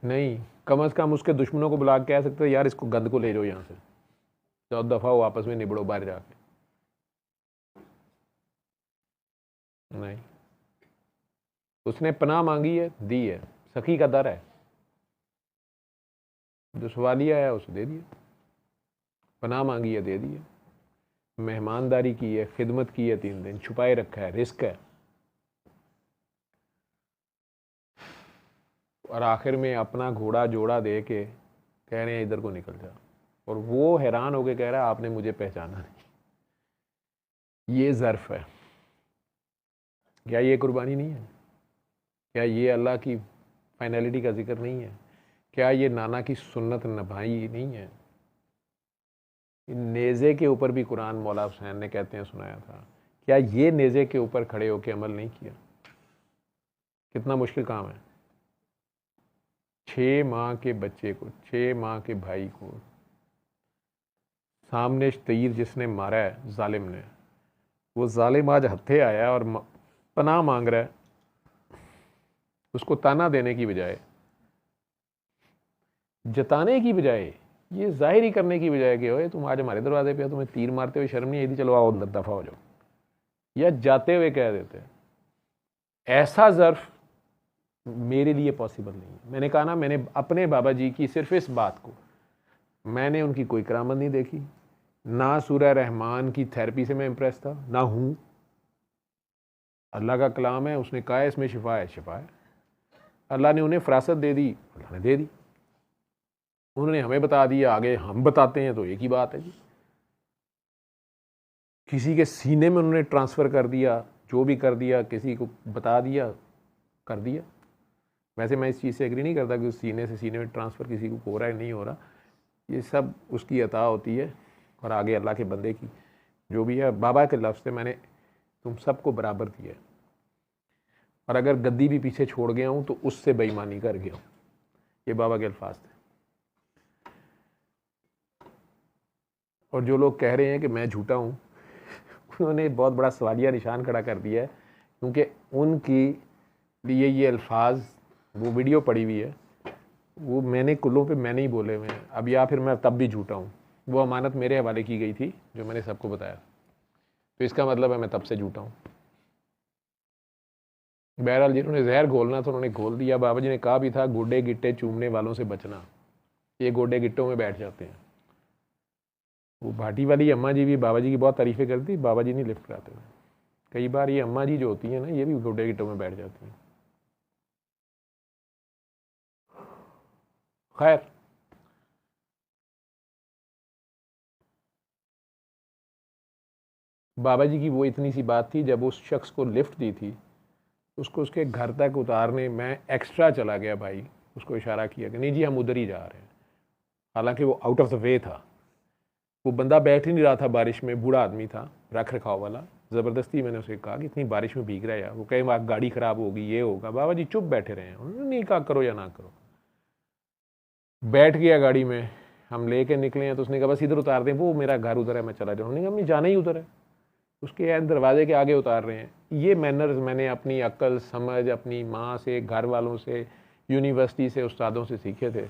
नहीं, कम अज़ कम उसके दुश्मनों को बुला के कह सकते यार इसको गंद को ले जाओ यहाँ से, तो दफ़ा हो आपस में निबड़ो बाहर जाके। नहीं, उसने पनाह मांगी है, दी है, सखी का दर है, जो सवालिया है उसे दे दिया, पनाह मांगी है दे दिया, मेहमानदारी की है, खिदमत की है, 3 दिन छुपाए रखा है, रिस्क है, और आखिर में अपना घोड़ा जोड़ा दे के कह रहे हैं इधर को निकल जा, और वो हैरान होके कह रहा है आपने मुझे पहचाना नहीं। ये ज़र्फ है। क्या ये कुर्बानी नहीं है? क्या ये अल्लाह की फाइनलिटी का जिक्र नहीं है? क्या ये नाना की सुन्नत निभाई नहीं है? नेज़े के ऊपर भी कुरान मौला हुसैन ने कहते हैं सुनाया था क्या ये नेज़े के ऊपर खड़े होकर अमल नहीं किया? कितना मुश्किल काम है। 6 माह के बच्चे को, 6 माह के भाई को सामने तीर जिसने मारा है जालिम ने, वो जालिम आज हत्थे आया और पनाह मांग रहा है। उसको ताना देने की बजाय, जताने की बजाय, ये जाहिर करने की बजाय कि ओए तुम आज हमारे दरवाजे पे हो, तुम्हें तीर मारते हुए शर्म नहीं आई थी, चलो आओ अंदर दफा हो जाओ, या जाते हुए कह देते। ऐसा ज़र्फ मेरे लिए पॉसिबल नहीं है। मैंने कहा ना, मैंने अपने बाबा जी की सिर्फ इस बात को, मैंने उनकी कोई करामत नहीं देखी, ना सूरह रहमान की थेरेपी से मैं इम्प्रेस था, ना हूँ। अल्लाह का कलाम है, उसने कहा है इसमें शिफा है, शिफा है। अल्लाह ने उन्हें फरासत दे दी, अल्लाह ने दे दी। उन्होंने हमें बता दिया, आगे हम बताते हैं तो एक ही बात है जी। किसी के सीने में उन्होंने ट्रांसफ़र कर दिया, जो भी कर दिया, किसी को बता दिया, कर दिया। वैसे मैं इस चीज़ से एग्री नहीं करता कि उस सीने से सीने में ट्रांसफ़र किसी को हो रहा है नहीं हो रहा, ये सब उसकी अता होती है और आगे अल्लाह के बंदे की जो भी है। बाबा के लफ्ज़ से मैंने तुम सबको बराबर दिया है, और अगर गद्दी भी पीछे छोड़ गया हूँ तो उससे बेईमानी कर गया हूँ। ये बाबा के अल्फाज थे। और जो लोग कह रहे हैं कि मैं झूठा हूँ, उन्होंने बहुत बड़ा सवालिया निशान खड़ा कर दिया है, क्योंकि उनकी लिए ये अल्फाज, वो वीडियो पड़ी हुई है, वो मैंने कुल्लों पे मैंने ही बोले हुए हैं। अब या फिर मैं तब भी झूठा हूँ, वो अमानत मेरे हवाले की गई थी जो मैंने सबको बताया, तो इसका मतलब है मैं तब से झूठा हूँ। बहरहाल जिन्होंने जहर घोलना था उन्होंने घोल दिया। बाबा जी ने कहा भी था, गोडे गिट्टे चूमने वालों से बचना। ये गोडे गिट्टों में बैठ जाते हैं। वो भाटी वाली अम्मा जी भी बाबा जी की बहुत तारीफ़ें करती, बाबा जी नहीं लिफ्ट कराते। कई बार ये अम्मा जी जो होती हैं ना, ये भी गोडे गिट्टों में बैठ जाती हैं। खैर, बाबा जी की वो इतनी सी बात थी, जब उस शख्स को लिफ्ट दी थी, उसको उसके घर तक उतारने मैं एक्स्ट्रा चला गया भाई, उसको इशारा किया कि नहीं जी हम उधर ही जा रहे हैं। हालांकि वो आउट ऑफ द वे था, वो बंदा बैठ ही नहीं रहा था बारिश में, बूढ़ा आदमी था रख रखाव वाला। ज़बरदस्ती मैंने उसे कहा कि इतनी बारिश में भीग रहा है यार, वो कहे वहाँ गाड़ी ख़राब होगी, ये होगा। बाबा जी चुप बैठे रहे हैं, उन्होंने नहीं कहा करो या ना करो। बैठ गया गाड़ी में, हम लेके निकले हैं तो उसने कहा बस इधर उतार दें, वो मेरा घर उधर है, मैं चला जाऊँ। उन्होंने कहा जाना ही उधर है, उसके दरवाजे के आगे उतार रहे हैं। ये मैनर्स मैंने अपनी अक्ल समझ, अपनी माँ से, घर वालों से, यूनिवर्सिटी से, उस्तादों से सीखे थे।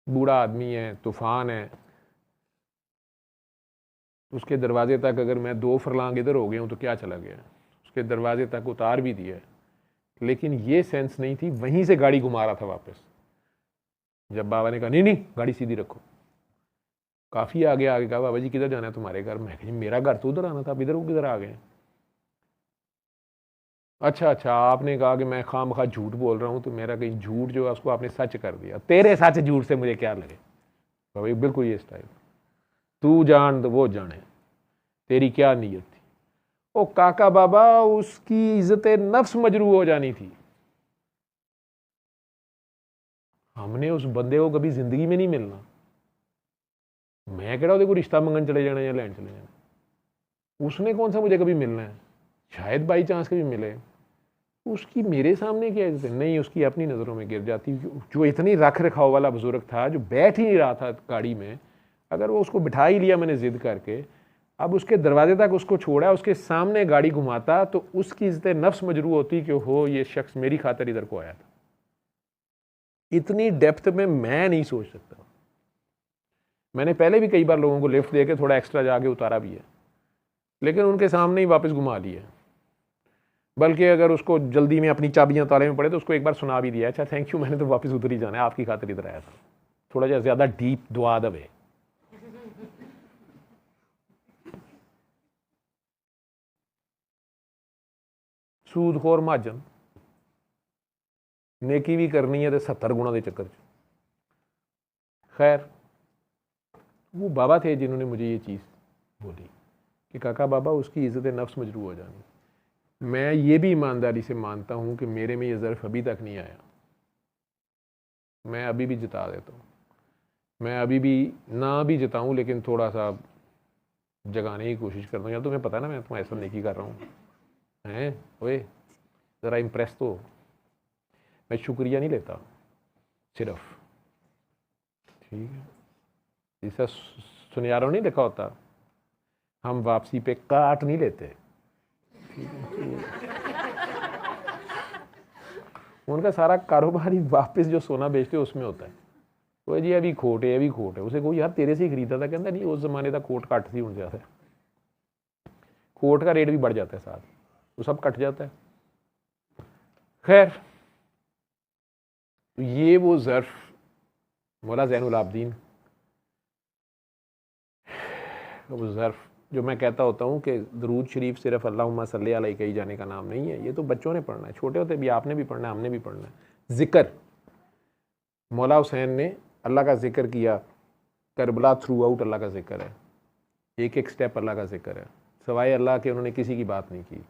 बूढ़ा आदमी है, तूफ़ान है, उसके दरवाजे तक अगर मैं 2 फरलांग इधर हो गया हूँ तो क्या चला गया, उसके दरवाजे तक उतार भी दिया। लेकिन ये सेंस नहीं थी, वहीं से गाड़ी घुमा रहा था वापस। जब बाबा ने कहा नहीं नहीं गाड़ी सीधी रखो, काफ़ी आगे आगे कहा बाबा जी किधर जाना है तुम्हारे घर? मैं कहा मेरा घर तो उधर आना था, अब इधर वो किधर आ गए? अच्छा अच्छा, आपने कहा कि मैं खामखा झूठ बोल रहा हूँ, तो मेरा कहीं झूठ जो है उसको आपने सच कर दिया। तेरे सच झूठ से मुझे क्या लगे? भाई बिल्कुल ये स्टाइल, तू जान तो वो जाने तेरी क्या नीयत थी। ओ काका बाबा, उसकी इज्जत नफ्स मजरू हो जानी थी। हमने उस बंदे को कभी जिंदगी में नहीं मिलना। मैं कह रहा हूँ रिश्ता मंगन चले जाना या लैंड चले जाना, उसने कौन सा मुझे कभी मिलना है? शायद बाई चांस कभी मिले। उसकी मेरे सामने क्या इज्जत नहीं, उसकी अपनी नज़रों में गिर जाती। जो इतनी रख रखाव वाला बुजुर्ग था, जो बैठ ही नहीं रहा था गाड़ी में, अगर वो उसको बिठा ही लिया मैंने जिद करके, अब उसके दरवाजे तक उसको छोड़ा, उसके सामने गाड़ी घुमाता, तो उसकी इज्जत नफ्स मजरू होती कि हो ये शख्स मेरी खातिर इधर को आया था। इतनी डेप्थ में मैं नहीं सोच सकता। मैंने पहले भी कई बार लोगों को लिफ्ट दे के थोड़ा एक्स्ट्रा जाके उतारा भी है, लेकिन उनके सामने ही वापस घुमा लिया। बल्कि अगर उसको जल्दी में अपनी चाबियां ताले में पड़े तो उसको एक बार सुना भी दिया, अच्छा थैंक यू, मैंने तो वापस उधर ही जाना है, आपकी खातिर इधर आया था। थोड़ा जा ज़्यादा डीप दुआ दबे। सूदखोर महाजन, नेकी भी करनी है तो 70 गुणा के चक्कर च। खैर, वो बाबा थे जिन्होंने मुझे ये चीज़ बोली कि काका बाबा उसकी इज़्ज़त नफ्स मजरू हो जानी। मैं ये भी ईमानदारी से मानता हूँ कि मेरे में ये ज़र्फ़ अभी तक नहीं आया। मैं अभी भी जता देता हूँ, मैं अभी भी ना भी जताऊँ, लेकिन थोड़ा सा जगाने की कोशिश करता हूँ, यार तुम्हें पता है ना मैं तुम्हें ऐसा नेकी कर रहा हूँ, हैं ओए ज़रा इम्प्रेस तो। मैं शुक्रिया नहीं लेता सिर्फ, ठीक है, जैसा सुनियारों नहीं लिखा होता, हम वापसी पे काट नहीं लेते, उनका सारा कारोबार ही वापस जो सोना बेचते उसमें होता है। वो जी अभी खोट है, उसे कोई यार तेरे से ही खरीदा था, कहता नहीं उस जमाने का कोट कट थी, उन ज्यादा कोट का रेट भी बढ़ जाता है साथ, वो सब कट जाता है। खैर ये वो ज़र्फ मौला ज़ैनुल आबदीन, वो ज़र्फ जो मैं कहता होता हूँ कि दरूद शरीफ सिर्फ अल्लाहुम्मा सल्ली अलैहि कही जाने का नाम नहीं है, ये तो बच्चों ने पढ़ना है, छोटे होते भी आपने भी पढ़ना है, हमने भी पढ़ना है। ज़िक्र मौला हुसैन ने अल्लाह का ज़िक्र किया, करबला थ्रू आउट अल्लाह का ज़िक्र है, एक एक स्टेप अल्लाह का ज़िक्र है, सवाए अल्लाह के उन्होंने किसी की बात नहीं की।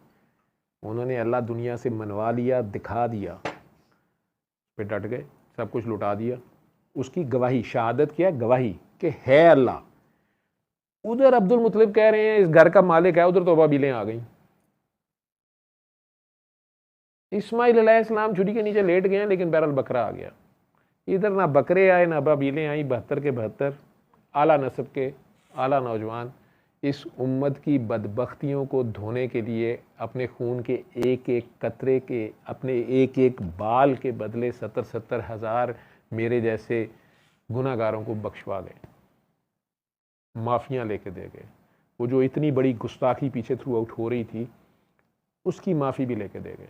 उन्होंने अल्लाह दुनिया से मनवा लिया, दिखा दिया, पे डट गए, सब कुछ लुटा दिया, उसकी गवाही, शहादत क्या है, गवाही कि है अल्लाह। उधर अब्दुल मुतलिब कह रहे हैं इस घर का मालिक है, उधर तो बाबीलें आ गई। इस्माइल अलैहिस्सलाम छुरी के नीचे लेट गए, लेकिन बहरल बकरा आ गया। इधर ना बकरे आए ना बाबीलें आई, 72 के 72 आला नस्ब के आला नौजवान इस उम्मत की बदबख्तियों को धोने के लिए अपने खून के एक एक कतरे के, अपने एक एक बाल के बदले 70-70 हज़ार मेरे जैसे गुनाहगारों को बख्शवा गए, माफ़ियाँ लेके दे गए। वो जो इतनी बड़ी गुस्ताखी पीछे थ्रू आउट हो रही थी, उसकी माफ़ी भी लेके दे गए।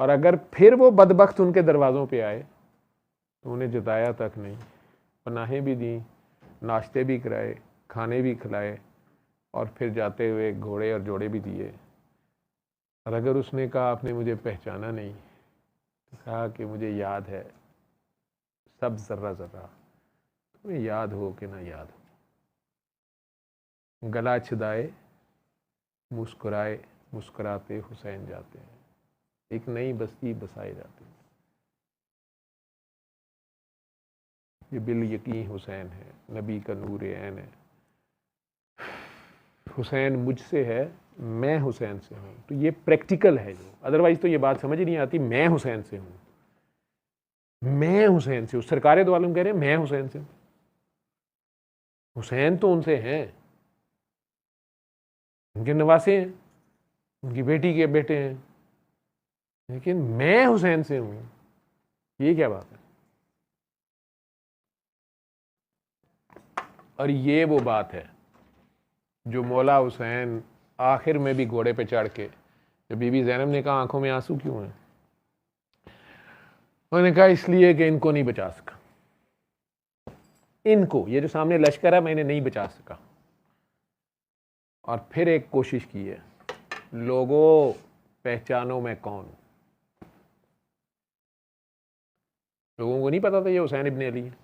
और अगर फिर वो बदबख्त उनके दरवाज़ों पे आए तो उन्हें जताया तक नहीं, पनाहें भी दी, नाश्ते भी कराए, खाने भी खिलाए, और फिर जाते हुए घोड़े और जोड़े भी दिए। और अगर उसने कहा आपने मुझे पहचाना नहीं, तो कहा कि मुझे याद है सब ज़र्रा ज़र्रा, तुम्हें याद हो कि ना याद हो। गला छिदाए मुस्कुराए मुस्कुराते हुसैन जाते हैं, एक नई बस्ती बसाए जाते हैं। ये बिल यकीन हुसैन है, नबी का नूर ऐन है, हुसैन मुझसे है, मैं हुसैन से हूँ। तो ये प्रैक्टिकल है जो, अदरवाइज तो ये बात समझ ही नहीं आती, मैं हुसैन से हूँ, मैं हुसैन से हूँ। सरकार दो आलम कह रहे हैं मैं हुसैन से हूँ, हुसैन तो उनसे हैं, उनके नवासे हैं, उनकी बेटी के बेटे हैं, लेकिन मैं हुसैन से हूँ, ये क्या बात है। और ये वो बात है जो मौला हुसैन आखिर में भी घोड़े पे चढ़ के, जब बीबी ज़ैनब ने कहा आंखों में आंसू क्यों हैं, उन्होंने कहा इसलिए कि इनको नहीं बचा सका, इनको, ये जो सामने लश्कर है मैं इन्हें नहीं बचा सका। और फिर एक कोशिश की है, लोगों पहचानो मैं कौन हूं। लोगों को नहीं पता था ये हुसैन इब्ने अली है,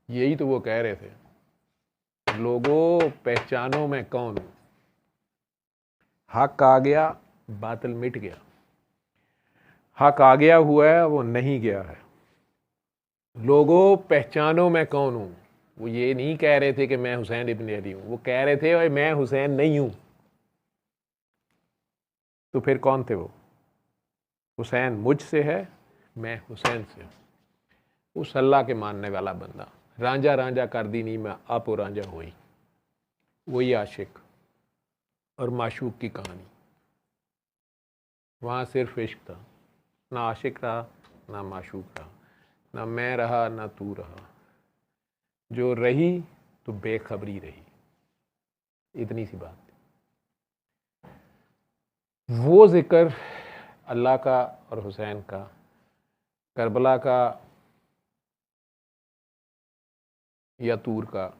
यही तो वो कह रहे थे, लोगों पहचानो मैं कौन हूं। हक आ गया, बातिल मिट गया, हक आ गया हुआ है, वो नहीं गया है। लोगों पहचानो मैं कौन हूं, वो ये नहीं कह रहे थे कि मैं हुसैन इब्ने अली हूं, वो कह रहे थे मैं हुसैन नहीं हूं। तो फिर कौन थे वो? हुसैन मुझसे है, मैं हुसैन से हूं। उस अल्लाह के मानने वाला बंदा, रांझा रांझा कर दी नहीं मैं आप रांझा हुई, वही आशिक और माशूक की कहानी। वहाँ सिर्फ इश्क था, ना आशिक रहा ना माशूक रहा, ना मैं रहा ना तू रहा, जो रही तो बेखबरी रही, इतनी सी बात थी। वो जिक्र अल्लाह का और हुसैन का, करबला का या तूर का,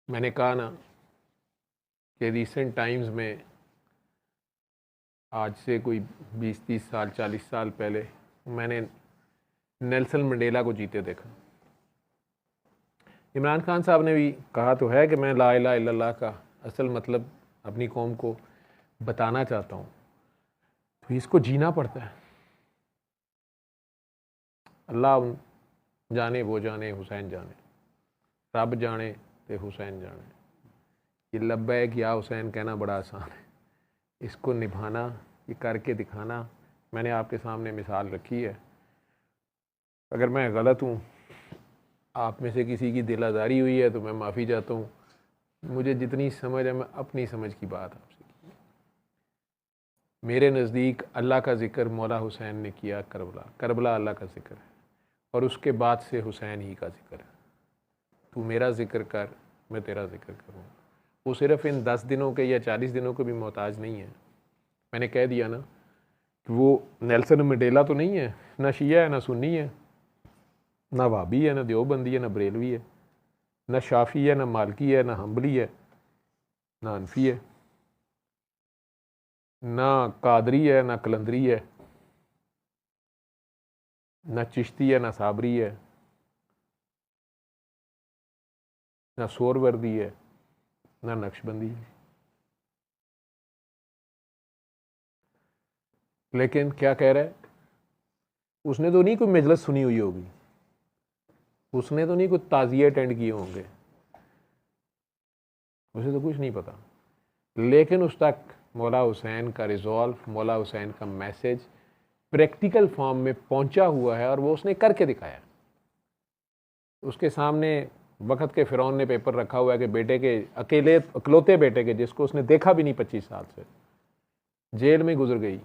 मैंने कहा ना कि रिसेंट टाइम्स में, आज से कोई 20-30 साल 40 साल पहले मैंने नेल्सन मंडेला को जीते देखा। इमरान खान साहब ने भी कहा तो है कि मैं ला इलाहा इल्लल्लाह का असल मतलब अपनी कौम को बताना चाहता हूँ, तो इसको जीना पड़ता है। अल्लाह जाने वो जाने, हुसैन जाने। रब जाने तो हुसैन जाने। ये लब्बैक या हुसैन कहना बड़ा आसान है, इसको निभाना, ये करके दिखाना। मैंने आपके सामने मिसाल रखी है। अगर मैं गलत हूँ, आप में से किसी की दिल आज़ारी हुई है तो मैं माफ़ी चाहता हूँ। मुझे जितनी समझ है मैं अपनी समझ की बात आपसे की। मेरे नज़दीक अल्लाह का ज़िक्र मौला हुसैन ने किया करबला। करबला अल्लाह का ज़िक्र है और उसके बाद से हुसैन ही का ज़िक्र है। तू मेरा ज़िक्र कर, मैं तेरा ज़िक्र करूँ। वो सिर्फ़ इन 10 दिनों के या 40 दिनों के भी मोहताज नहीं है। मैंने कह दिया ना कि वो नेल्सन मंडेला तो नहीं है, ना शिया है, ना सुन्नी है, ना वाबी है, ना देवबंदी है, ना बरेलवी है, ना शाफी है, ना मालकी है, ना हम्बली है, ना हनफी है, ना कादरी है, ना कलंदरी है, ना चिश्ती है, ना साबरी है, ना सोरवर्दी है, ना नक्शबंदी है। लेकिन क्या कह रहा है, उसने तो नहीं कोई मजलिस सुनी हुई होगी, उसने तो नहीं कोई ताज़िए अटेंड किए होंगे, उसे तो कुछ नहीं पता। लेकिन उस तक मौला हुसैन का रिजॉल्व, मौला हुसैन का मैसेज प्रैक्टिकल फॉर्म में पहुंचा हुआ है और वो उसने करके दिखाया। उसके सामने वक़्त के फ़िरौन ने पेपर रखा हुआ है कि बेटे के अकेलौते बेटे के, जिसको उसने देखा भी नहीं 25 साल से, जेल में गुजर गई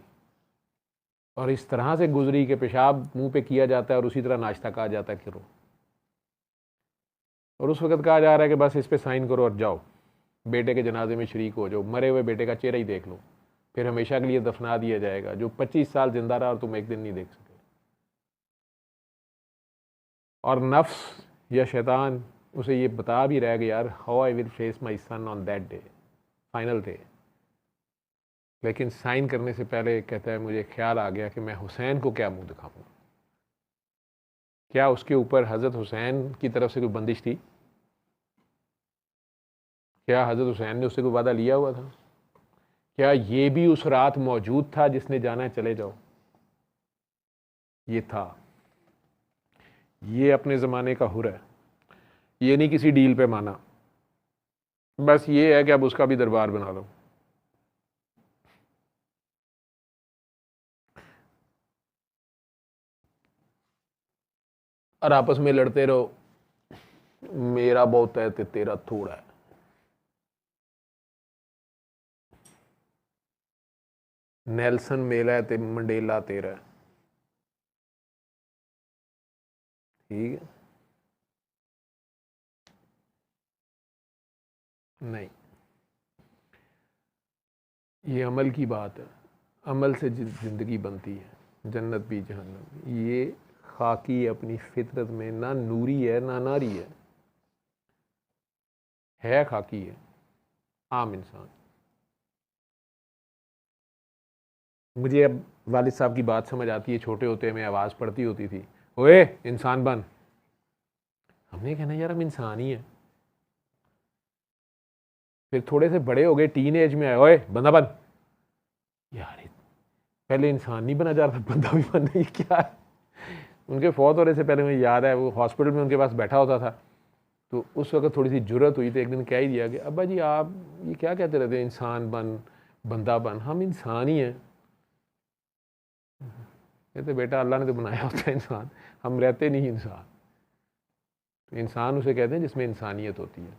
और इस तरह से गुजरी कि पेशाब मुंह पे किया जाता है और उसी तरह नाश्ता कहा जाता है करो। और उस वक़्त कहा जा रहा है कि बस इस पर साइन करो और जाओ, बेटे के जनाजे में शरीक हो जाओ, मरे हुए बेटे का चेहरा ही देख लो, फिर हमेशा के लिए दफना दिया जाएगा, जो 25 साल जिंदा रहा और तुम एक दिन नहीं देख सके। और नफ्स या शैतान उसे ये बता भी रहा है कि यार, how I will face my son on that day, final day. लेकिन साइन करने से पहले कहता है मुझे ख्याल आ गया कि मैं हुसैन को क्या मुंह दिखाऊंगा। क्या उसके ऊपर हज़रत हुसैन की तरफ से कोई बंदिश थी? क्या हज़रत हुसैन ने उससे कोई वादा लिया हुआ था? क्या ये भी उस रात मौजूद था जिसने जाना है चले जाओ? ये था। ये अपने ज़माने का हुर है, ये नहीं किसी डील पे माना, बस ये है कि अब उसका भी दरबार बना लो। और आपस में लड़ते रहो, मेरा बहुत है तो तेरा थोड़ा है। नेल्सन मेरा है तो मंडेला तेरा है। ठीक है? नहीं, ये अमल की बात है। अमल से ज़िंदगी बनती है, जन्नत भी जहन्नम भी। ये खाकी अपनी फितरत में ना नूरी है ना नारी है खाकी है, आम इंसान। मुझे अब वालिद साहब की बात समझ आती है। छोटे होते में आवाज़ पड़ती होती थी, ओए इंसान बन। हमने कहना यार हम इंसान ही हैं। फिर थोड़े से बड़े हो गए, टीन एज में आए, ओए बंदा बन। यार पहले इंसान नहीं बना जा रहा था, बंदा भी बनना, ये क्या है? उनके फौत होने से पहले मुझे याद है, वो हॉस्पिटल में उनके पास बैठा होता था, तो उस वक्त थोड़ी सी जुर्रत हुई, तो एक दिन कह ही दिया कि अब्बा जी आप ये क्या कहते रहते हैं, इंसान बन, बंदा बन। हम इंसान ही हैं। कहते बेटा अल्लाह ने तो बनाया होता है इंसान, हम रहते नहीं इंसान। तो इंसान उसे कहते हैं जिसमें इंसानियत होती है।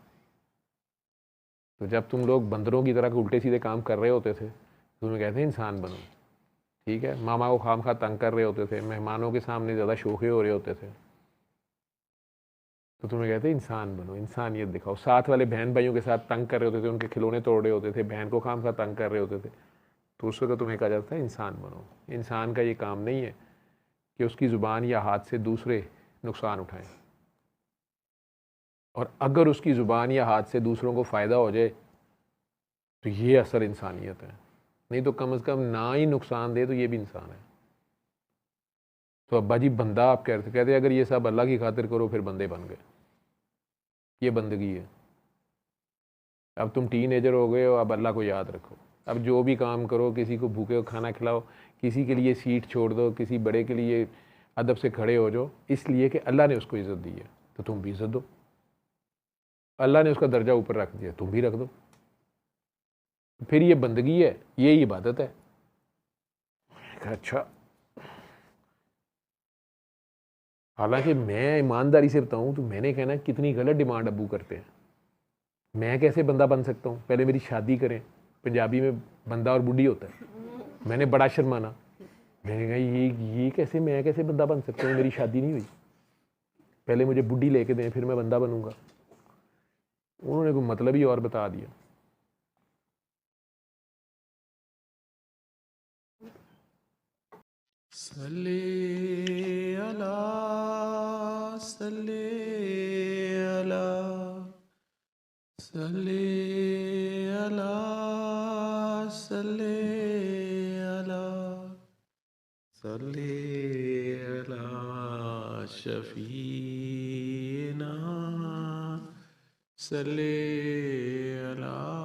तो जब तुम लोग बंदरों की तरह उल्टे सीधे काम कर रहे होते थे तो तुम्हें कहते हैं इंसान बनो। ठीक है, मामा को खाम खा तंग कर रहे होते थे, मेहमानों के सामने ज़्यादा शोखे हो रहे होते थे, तो तुम्हें कहते हैं इंसान बनो, इंसानियत दिखाओ। साथ वाले बहन भाइयों के साथ तंग कर रहे होते थे, उनके खिलौने तोड़ रहे होते थे, बहन को खाम खा तंग कर रहे होते थे, तो उस वक्त तुम्हें कहा जाता है इंसान बनो। इंसान का ये काम नहीं है कि उसकी ज़ुबान या हाथ से दूसरे नुकसान उठाएं, और अगर उसकी ज़ुबान या हाथ से दूसरों को फ़ायदा हो जाए तो ये असर इंसानियत है। नहीं तो कम से कम ना ही नुकसान दे तो ये भी इंसान है। तो अब्बा जी बंदा आप कहते अगर ये सब अल्लाह की खातिर करो फिर बंदे बन गए, ये बंदगी है। अब तुम टीनेजर हो गए हो, अब अल्लाह को याद रखो। अब जो भी काम करो, किसी को भूखे को खाना खिलाओ, किसी के लिए सीट छोड़ दो, किसी बड़े के लिए अदब से खड़े हो जाओ, इसलिए कि अल्लाह ने उसको इज़्ज़त दी है, तो तुम भी इज़्ज़त दो। अल्लाह ने उसका दर्जा ऊपर रख दिया, तुम भी रख दो। फिर ये बंदगी है, ये इबादत है। अच्छा, हालांकि मैं ईमानदारी से बताऊं तो मैंने कहना कितनी गलत डिमांड अबू करते हैं। मैं कैसे बंदा बन सकता हूँ? पहले मेरी शादी करें। पंजाबी में बंदा और बुढ़ी होता है। मैंने बड़ा शर्माना, मैंने कहा ये कैसे, मैं कैसे बंदा बन सकता हूँ? मेरी शादी नहीं हुई, पहले मुझे बुढ़ी लेके दें फिर मैं बंदा बनूंगा। उन्होंने कोई मतलब ही और बता दिया। सल्ले अला सल्ले अला सल्ले अला सल्ले अला सल्ले अला शफीना सल्ले अला